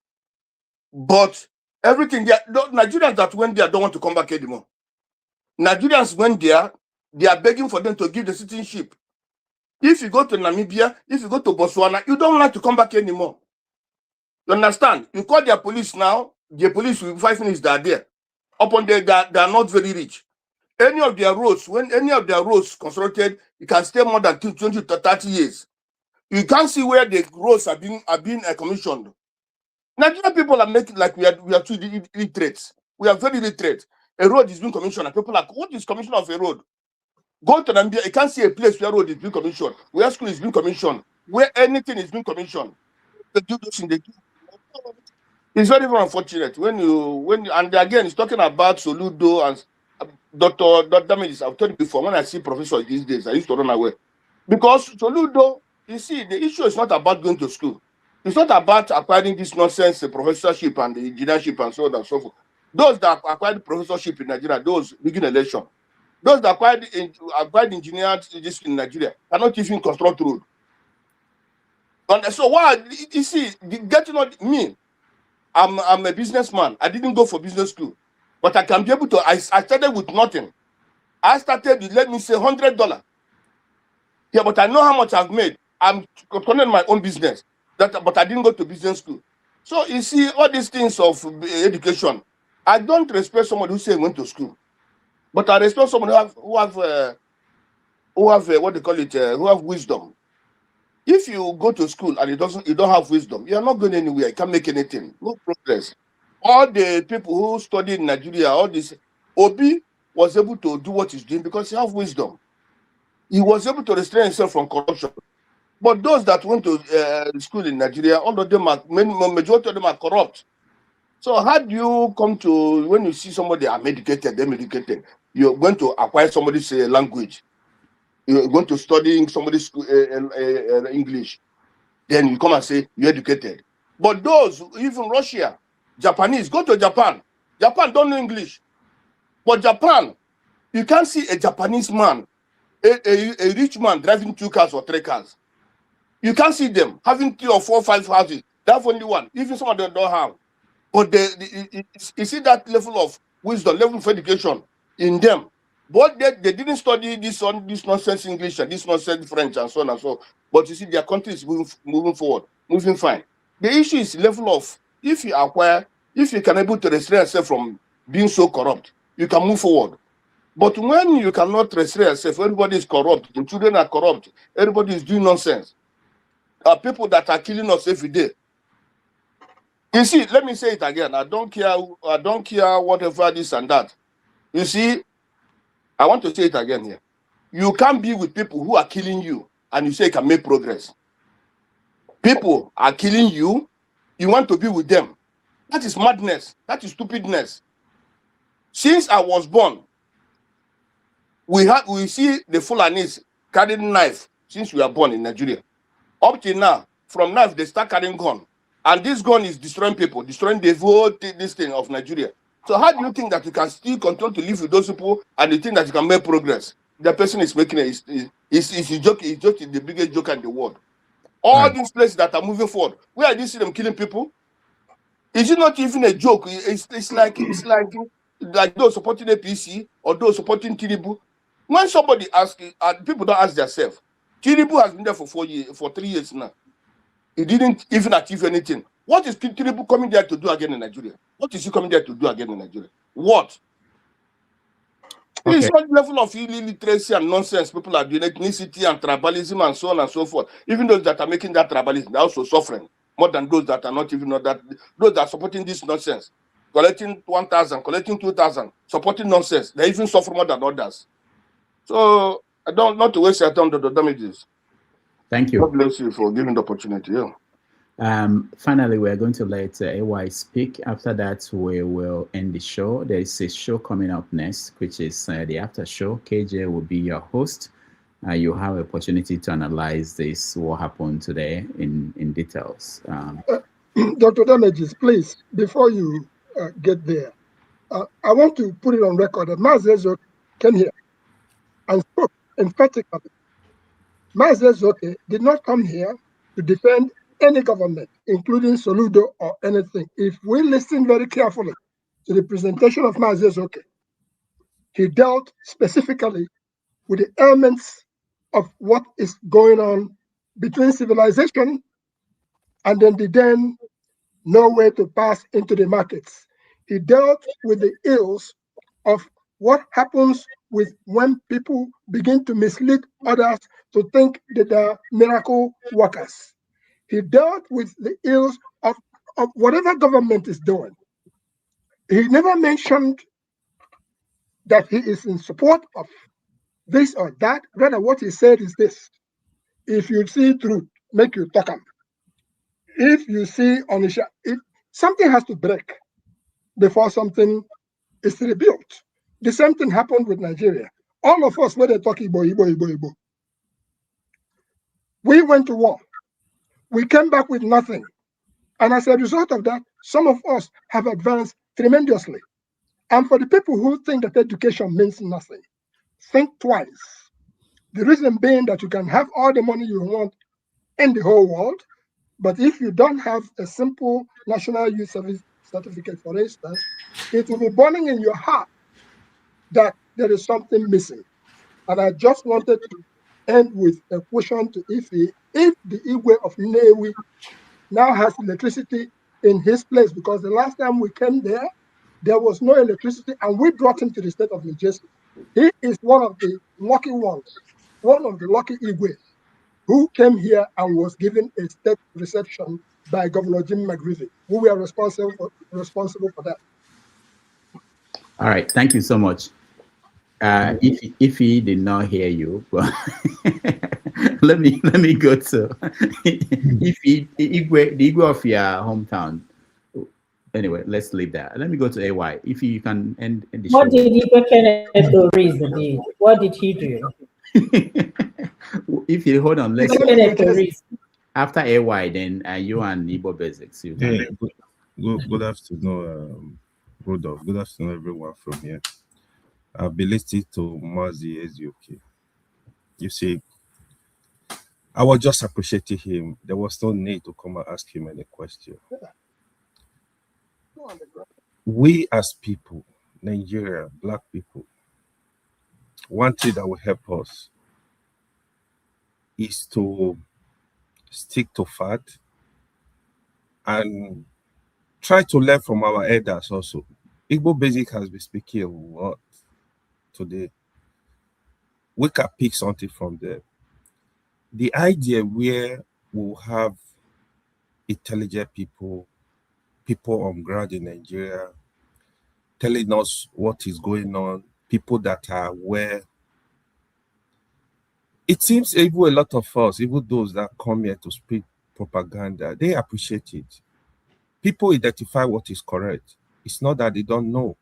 but everything there. Nigerians that went there don't want to come back anymore. Nigerians went there, they are begging for them to give the citizenship. If you go to Namibia, if you go to Botswana, you don't like to come back anymore. You understand? You call their police now, the police will 5 minutes they are there. Upon they are not very rich. Any of their roads, when any of their roads constructed, you can stay more than 20 to 30 years. You can't see where the roads are being commissioned. Nigerian people are making like we are too illiterate. We are very illiterate. A road is being commissioned, and people are like, what is commission of a road? Go to Namibia, you can't see a place where road is being commissioned, where school is being commissioned, where anything is being commissioned. They do those things. It's very, very unfortunate and again, it's talking about Soludo and Dr. Damages. I've told you before, when I see professors these days, I used to run away. Because Soludo, you see, the issue is not about going to school. It's not about acquiring this nonsense, the professorship and the engineership and so on and so forth. Those that acquired professorship in Nigeria, those begin election. Those that acquired engineers in Nigeria cannot even construct road. And so why you see, getting on me, I'm a businessman. I didn't go for business school, but I can be able to. I started with nothing. I started with, let me say, $100. Yeah, but I know how much I've made. I'm running my own business. But I didn't go to business school. So you see, all these things of education, I don't respect somebody who say went to school, but I respect someone who have what they call it, who have wisdom. If you go to school and you don't have wisdom, you are not going anywhere. You can't make anything. No progress. All the people who studied in Nigeria, all this, Obi was able to do what he's doing because he has wisdom. He was able to restrain himself from corruption. But those that went to school in Nigeria, all of them are, majority of them are corrupt. So how do you come to, when you see somebody are medicated, they're medicated, you're going to acquire somebody's language, you're going to study somebody's English, then you come and say you're educated. But those, even Russia, Japanese, go to Japan. Japan don't know English. But Japan, you can't see a Japanese man, a rich man driving 2 cars or 3 cars. You can't see them having 3 or 4 or 5 houses. That's only one. Even some of them don't have. But you see that level of wisdom, level of education in them. But they didn't study this nonsense English and this nonsense French and so on and so on. But you see, their country is moving forward, moving fine. The issue is level of, if you can able to restrain yourself from being so corrupt, you can move forward. But when you cannot restrain yourself, everybody is corrupt, the children are corrupt, everybody is doing nonsense. People that are killing us every day. You see, let me say it again. I don't care whatever this and that. You see, I want to say it again here. You can't be with people who are killing you and you say you can make progress. People are killing you, you want to be with them. That is madness. That is stupidness. Since I was born, we see the Fulanis carrying knife since we are born in Nigeria. Up till now, from knife they start carrying gun. And this gun is destroying people, destroying the whole this thing of Nigeria. So how do you think that you can still continue to live with those people and you think that you can make progress? The person is making is a joke, is just the biggest joke in the world. All these places that are moving forward, where are you see them killing people? Is it not even a joke? It's like those supporting APC or those supporting Tinubu. When somebody asks, people don't ask themselves. Tinubu has been there for 3 years now. He didn't even achieve anything. What is Tinubu coming there to do again in Nigeria? What is he coming there to do again in Nigeria? What? Okay. It's not level of illiteracy and nonsense. People are doing ethnicity and tribalism and so on and so forth. Even those that are making that tribalism, they're also suffering more than those that are not even know that. Those that are supporting this nonsense, collecting 1,000, collecting 2,000, supporting nonsense, they even suffer more than others. So I don't not to waste your time on the damages. Thank you. God bless you for giving the opportunity. Yeah. Finally, we're going to let AY speak. After that, we will end the show. There is a show coming up next, which is the after show. KJ will be your host. You have an opportunity to analyze this, what happened today in details. Dr. Damages, please, before you get there, I want to put it on record that Maazi Ezeoke came here and spoke emphatically. Maazi Ezeoke did not come here to defend any government, including Soludo or anything. If we listen very carefully to the presentation of Maazi Ezeoke, he dealt specifically with the elements of what is going on between civilization and then no way to pass into the markets. He dealt with the ills of what happens with when people begin to mislead others to think that they are miracle workers. He dealt with the ills of whatever government is doing. He never mentioned that he is in support of this or that. Rather, what he said is this: if you see truth, make you talk. If you see Onisha, something has to break before something is rebuilt. The same thing happened with Nigeria. All of us, when they talk Igbo. We went to war. We came back with nothing. And as a result of that, some of us have advanced tremendously. And for the people who think that education means nothing, think twice. The reason being that you can have all the money you want in the whole world, but if you don't have a simple National Youth Service certificate, for instance, it will be burning in your heart that there is something missing. And I just wanted to end with a question to Ife. If the Igwe of Nnewi now has electricity in his place, because the last time we came there, there was no electricity, and we brought him to the state of Njenje. He is one of the lucky ones, one of the lucky Igwe who came here and was given a state reception by Governor Jim McGreevy, who were responsible for that. All right, thank you so much. If he did not hear you, but let me go to if the Igwe of your hometown. Anyway, let's leave that. Let me go to AY. If you can end the show. What did Igwe Kenneth Oriz do? What did he do? If you hold on, let's after AY, then you and Igbo Basics. You can. Yeah, good afternoon, Rudolph. Good afternoon, everyone from here. I've been listening to Maazi Ezeoke. You see, I was just appreciating him. There was no need to come and ask him any question. We as people, Nigeria, black people, one thing that will help us is to stick to fact and try to learn from our elders also. Igbo Basic has been speaking a lot today. We can pick something from them. The idea where we'll have intelligent people on ground in Nigeria telling us what is going on, people that are aware. It seems even a lot of us, even those that come here to speak propaganda, they appreciate it. People identify what is correct. It's not that they don't know.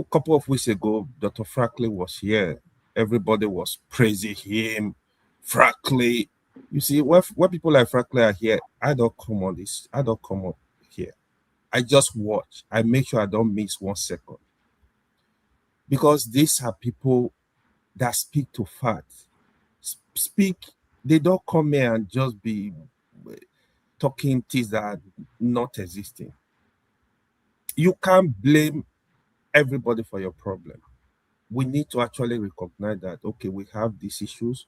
Couple of weeks ago, Dr. Franklin was here. Everybody was praising him. Franklin, you see, when people like Franklin are here, I don't come on this. I don't come up here. I just watch. I make sure I don't miss 1 second. Because these are people that speak to facts. They don't come here and just be talking things that are not existing. You can't blame everybody for your problem. We need to actually recognize that, okay, we have these issues.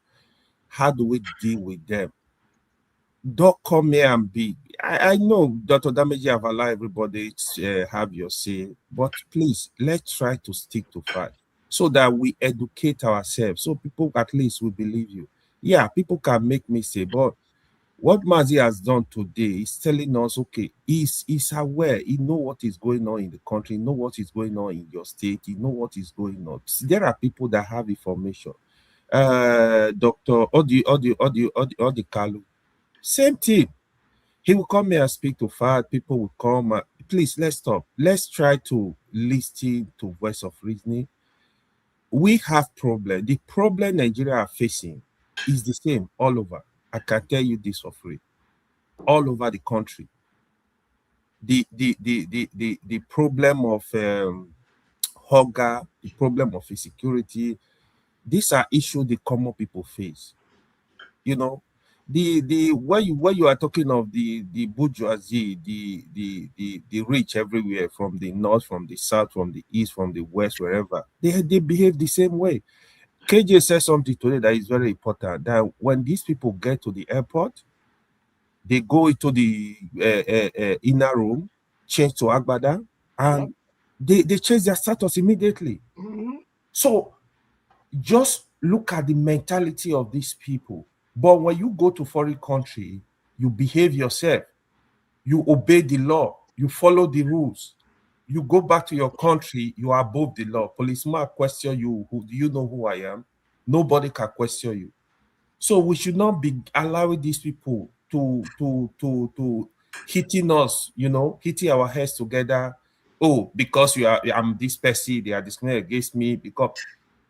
How do we deal with them? Don't come here and be. I know Dr. Damage have allowed everybody to have your say, but please, let's try to stick to fact so that we educate ourselves, so people at least will believe you. Yeah, people can make mistakes, but what Maazi has done today is telling us, okay, he's aware, he knows what is going on in the country, he knows what is going on in your state, he knows what is going on. There are people that have information. Dr. Odi Kalu, same thing. He will come here and speak to fact. People will come. Please, let's stop. Let's try to listen to voice of reasoning. We have problem. The problem Nigeria are facing is the same all over. I can tell you this for free. All over the country. The problem of hunger, the problem of insecurity, these are issues the common people face. You know, where you are talking of the bourgeoisie, the rich everywhere, from the north, from the south, from the east, from the west, wherever, they behave the same way. KJ said something today that is very important, that when these people get to the airport, they go into the inner room, change to Agbada, and they change their status immediately. So just look at the mentality of these people. But when you go to foreign country, you behave yourself, you obey the law, you follow the rules. You go back to your country, you are above the law. Policeman question you, do you know who I am? Nobody can question you. So we should not be allowing these people to hitting us, hitting our heads together. Oh, because I'm this person, they are discriminating against me, because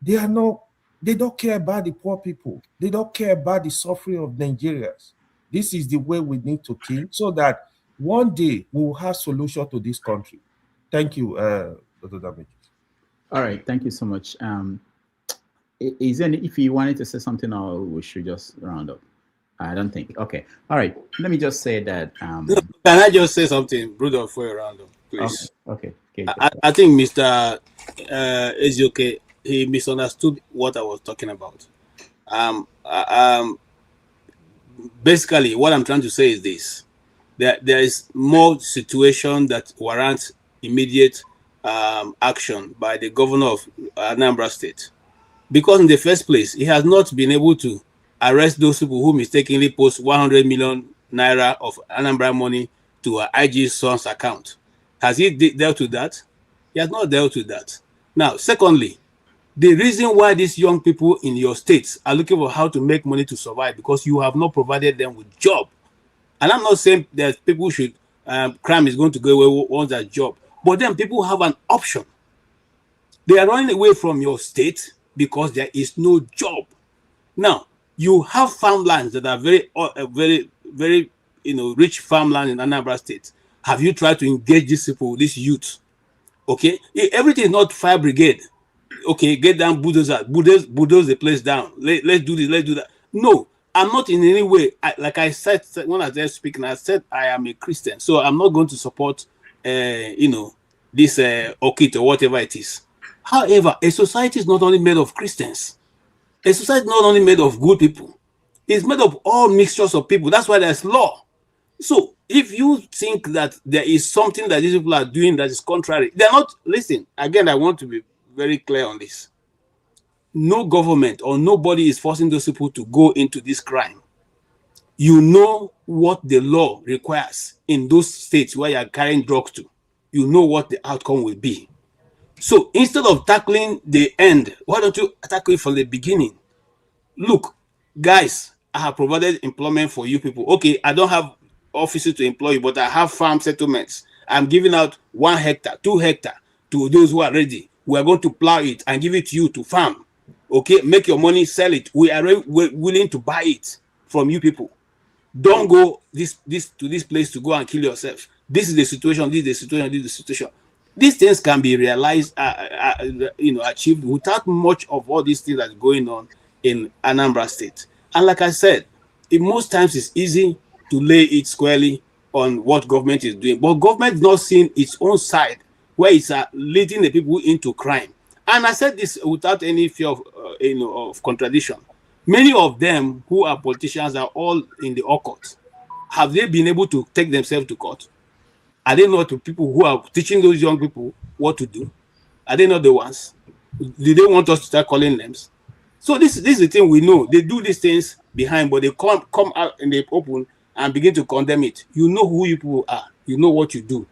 they don't care about the poor people. They don't care about the suffering of Nigerians. This is the way we need to think, so that one day we will have solution to this country. Thank you, Dr. Damage. All right, thank you so much. Is there if you wanted to say something, or we should just round up? I don't think. Okay. All right. Let me just say that. Can I just say something, Rudolph, for a round up, please? Okay. I think Mr. Ezeoke, he misunderstood what I was talking about. Basically, what I'm trying to say is this: there is more situation that warrants immediate action by the governor of Anambra State, because in the first place, he has not been able to arrest those people who mistakenly post 100 million naira of Anambra money to IG's son's account. Has he dealt with that? He has not dealt with that. Now, secondly, The reason why these young people in your states are looking for how to make money to survive because you have not provided them with job. And I'm not saying that people should crime is going to go away once that job, but then people have an option. They are running away from your state because there is no job. Now you have farmlands that are very rich farmland in Anambra State. Have you tried to engage these people, these youth? Okay, everything is not fire brigade. Okay, get down bulldoze the place down. Let's do this, let's do that. No, I'm not in any way. Like I said when I was speaking, I said I am a Christian, so I'm not going to support, this Okit or whatever it is. However, a society is not only made of Christians. A society is not only made of good people. It's made of all mixtures of people. That's why there's law. So if you think that there is something that these people are doing that is contrary, they're not. Listen, again, I want to be very clear on this. No government or nobody is forcing those people to go into this crime. You know what the law requires in those states where you are carrying drugs to. You know what the outcome will be. So instead of tackling the end, why don't you tackle it from the beginning? Look, guys, I have provided employment for you people. Okay, I don't have offices to employ you, but I have farm settlements. I'm giving out 1 hectare, 2 hectare to those who are ready. We are going to plow it and give it to you to farm. Okay, make your money, sell it. We're willing to buy it from you people. Don't go to this place to go and kill yourself. This is the situation. This is the situation. This is the situation. These things can be realized, achieved without much of all these things that's going on in Anambra State. And like I said, most times it's easy to lay it squarely on what government is doing, but government is not seeing its own side where it's leading the people into crime. And I said this without any fear of contradiction. Many of them who are politicians are all in the occult. Have they been able to take themselves to court? Are they not the people who are teaching those young people what to do? Are they not the ones? Do they want us to start calling names? So this is the thing we know. They do these things behind, but they come out in the open and begin to condemn it. You know who you people are. You know what you do.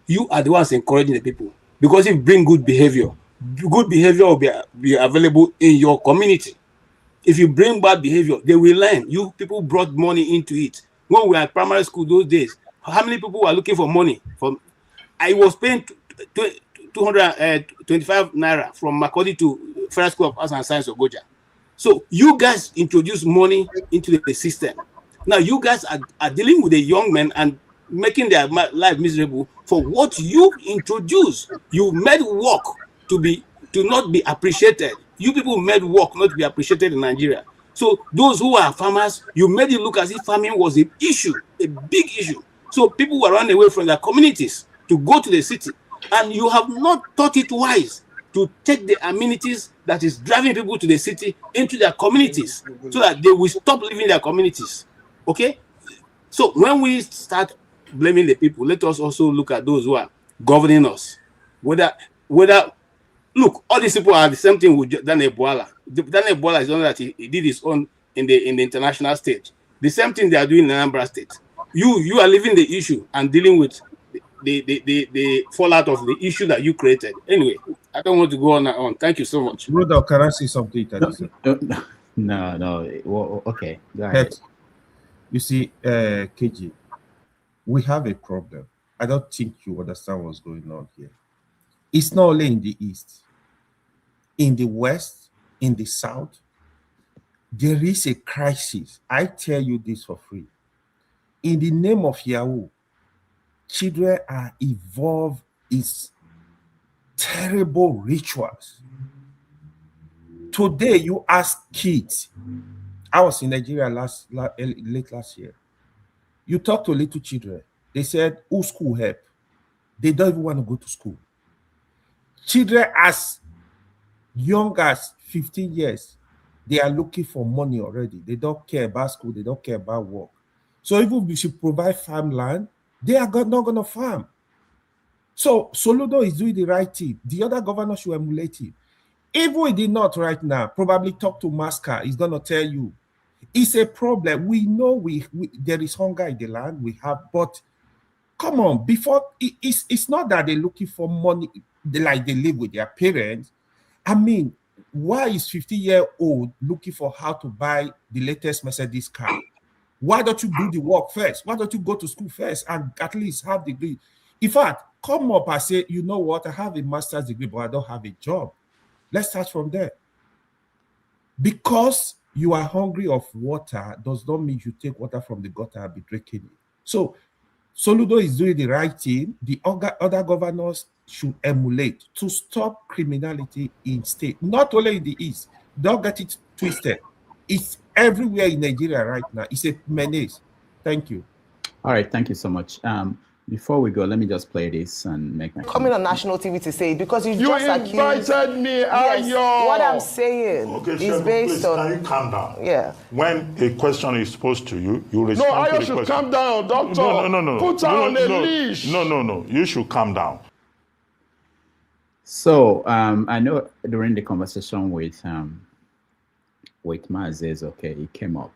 You are the ones encouraging the people. Because if you bring good behavior will be available in your community. If you bring bad behavior, they will learn. You people brought money into it. When we were at primary school those days, how many people were looking for money? I was paying 225 naira from Makodi to Federal School of Arts and Science of Goja. So you guys introduce money into the system. Now you guys are dealing with the young men and making their life miserable for what you introduced. You made work to not be appreciated. You people made work not to be appreciated in Nigeria. So those who are farmers, you made it look as if farming was an issue, a big issue. So people were running away from their communities to go to the city. And you have not thought it wise to take the amenities that is driving people to the city into their communities so that they will stop leaving their communities. Okay? So when we start blaming the people, let us also look at those who are governing us. Whether look, all these people are the same thing with Daniel Bwala. Daniel Bwala is only that he did his own in the international stage. The same thing they are doing in Anambra State. You are leaving the issue and dealing with the fallout of the issue that you created. Anyway, I don't want to go on and on. Thank you so much. Brother, can I say something? No. Well, okay. Go ahead. You see, KG, we have a problem. I don't think you understand what's going on here. It's not only in the East. In the West, in the South, there is a crisis. I tell you this for free. In the name of Yahoo, children are involved in terrible rituals. Today, you ask kids. I was in Nigeria late last year. You talk to little children. They said, who school help? They don't even want to go to school. Children as young as 15 years, they are looking for money already. They don't care about school. They don't care about work. So even if we should provide farmland, they are not going to farm. So Soludo is doing the right thing. The other governor should emulate it. Even if he did not right now, probably talk to Masca. He's going to tell you. It's a problem. We know there is hunger in the land. We have, but come on, before it's not that they're looking for money like they live with their parents. I mean, why is 50-year-old looking for how to buy the latest Mercedes car? Why don't you do the work first? Why don't you go to school first and at least have the degree? In fact, come up and say, you know what, I have a master's degree, but I don't have a job. Let's start from there. Because you are hungry of water does not mean you take water from the gutter and be drinking it. So Soludo is doing the right thing. The other governors should emulate to stop criminality in state, not only in the East. Don't get it twisted. It's everywhere in Nigeria right now. It's a menace. Thank you. All right, thank you so much. Before we go, let me just play this and make my coming on national TV to say it because you just invited me. Yes, what I'm saying is based on. Can you calm down? Yeah. When a question is posed to you, you respond No, to the Ayo should question. calm down, doctor. No. Put her on a leash. No. You should calm down. So I know during the conversation with Maazi Ezeoke, it came up,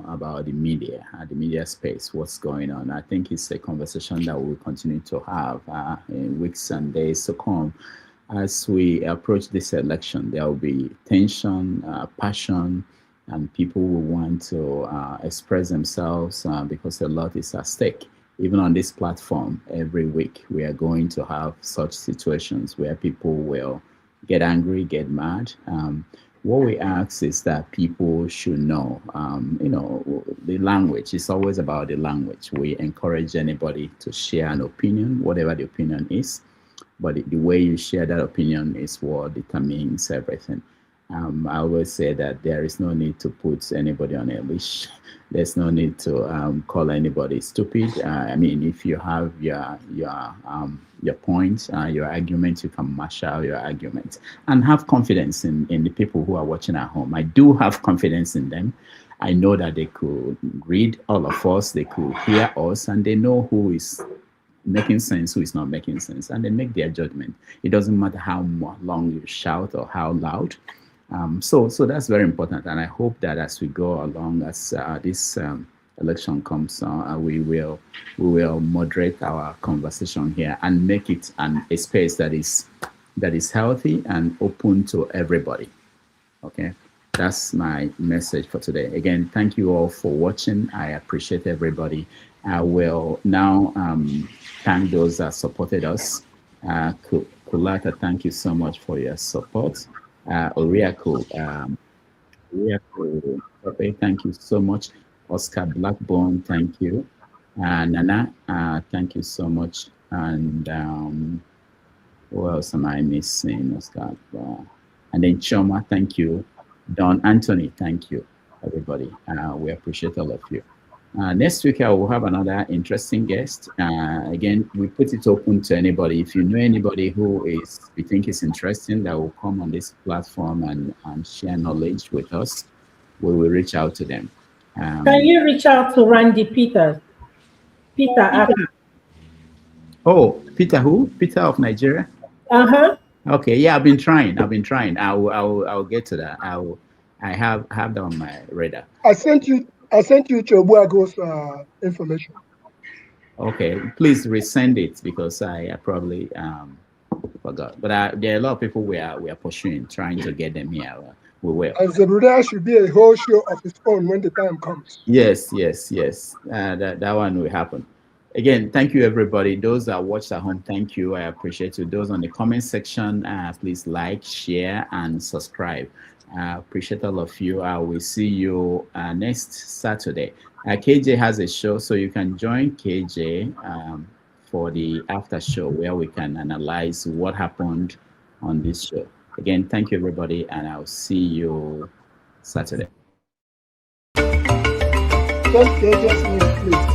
about the media space, what's going on. I think it's a conversation that we'll continue to have in weeks and days to come. As we approach this election, there will be tension, passion, and people will want to express themselves because a lot is at stake. Even on this platform, every week, we are going to have such situations where people will get angry, get mad. What we ask is that people should know, the language. It's always about the language. We encourage anybody to share an opinion, whatever the opinion is, but the way you share that opinion is what determines everything. I always say that there is no need to put anybody on a leash. There's no need to call anybody stupid. If you have your points, your argument, you can marshal your argument and have confidence in the people who are watching at home. I do have confidence in them. I know that they could read all of us, they could hear us, and they know who is making sense, who is not making sense, and they make their judgment. It doesn't matter how long you shout or how loud. So that's very important, and I hope that as we go along, as this election comes, we will moderate our conversation here and make it a space that is healthy and open to everybody. Okay, that's my message for today. Again, thank you all for watching. I appreciate everybody. I will now thank those that supported us. Kulata, thank you so much for your support. Oriako, thank you so much. Oscar Blackbone, thank you. Nana, thank you so much. And who else am I missing? Oscar, and then Choma, thank you. Don Anthony, thank you, everybody. We appreciate all of you. Next week, I will have another interesting guest. Again, we put it open to anybody. If you know anybody who we think is interesting, that will come on this platform and share knowledge with us, we will reach out to them. Can you reach out to Randy Peters? Peter. Oh, Peter who? Peter of Nigeria? Uh-huh. Okay, yeah, I've been trying. I'll get to that. I have that on my radar. I sent you Chobuago's information. Okay, please resend it because I probably forgot. But there are a lot of people we are pursuing, trying to get them here. We will. And Zebuda should be a whole show of its own when the time comes. Yes. That one will happen. Again, thank you, everybody. Those that watched at home, thank you. I appreciate you. Those on the comment section, please like, share, and subscribe. I appreciate all of you. I will see you next Saturday. KJ has a show, so you can join KJ for the after show where we can analyze what happened on this show. Again, thank you, everybody, and I'll see you Saturday. KJ's name, please.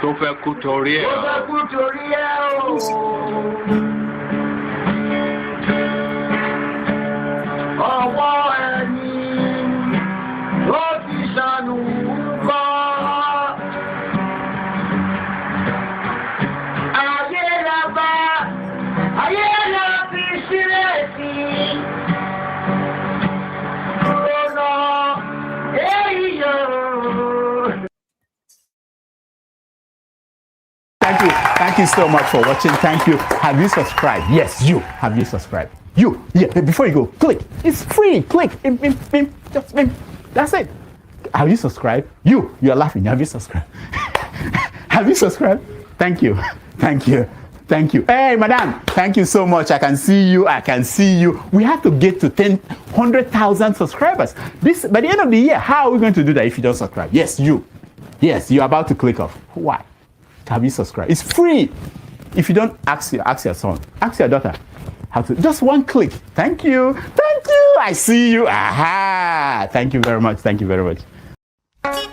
tó fẹ́ kú torí ẹ̀. Ọwọ́ ẹni ló ti ṣàánú kọ́. Ayé la fi sílẹ̀ sí. Thank you so much for watching. Thank you. Have you subscribed? Yes, you. Have you subscribed? You. Yeah, before you go, click. It's free. Click. Just that's it. Have you subscribed? You're laughing. Have you subscribed? Have you subscribed? Thank you. Thank you. Thank you. Hey, madam, thank you so much. I can see you. We have to get to 100,000 subscribers. This by the end of the year. How are we going to do that if you don't subscribe? Yes, you. Yes, you're about to click off. Why? Have you subscribed? It's free. If you don't, ask your son, ask your daughter how to. Just one click. Thank you. Thank you. I see you. Aha. Thank you very much. Thank you very much.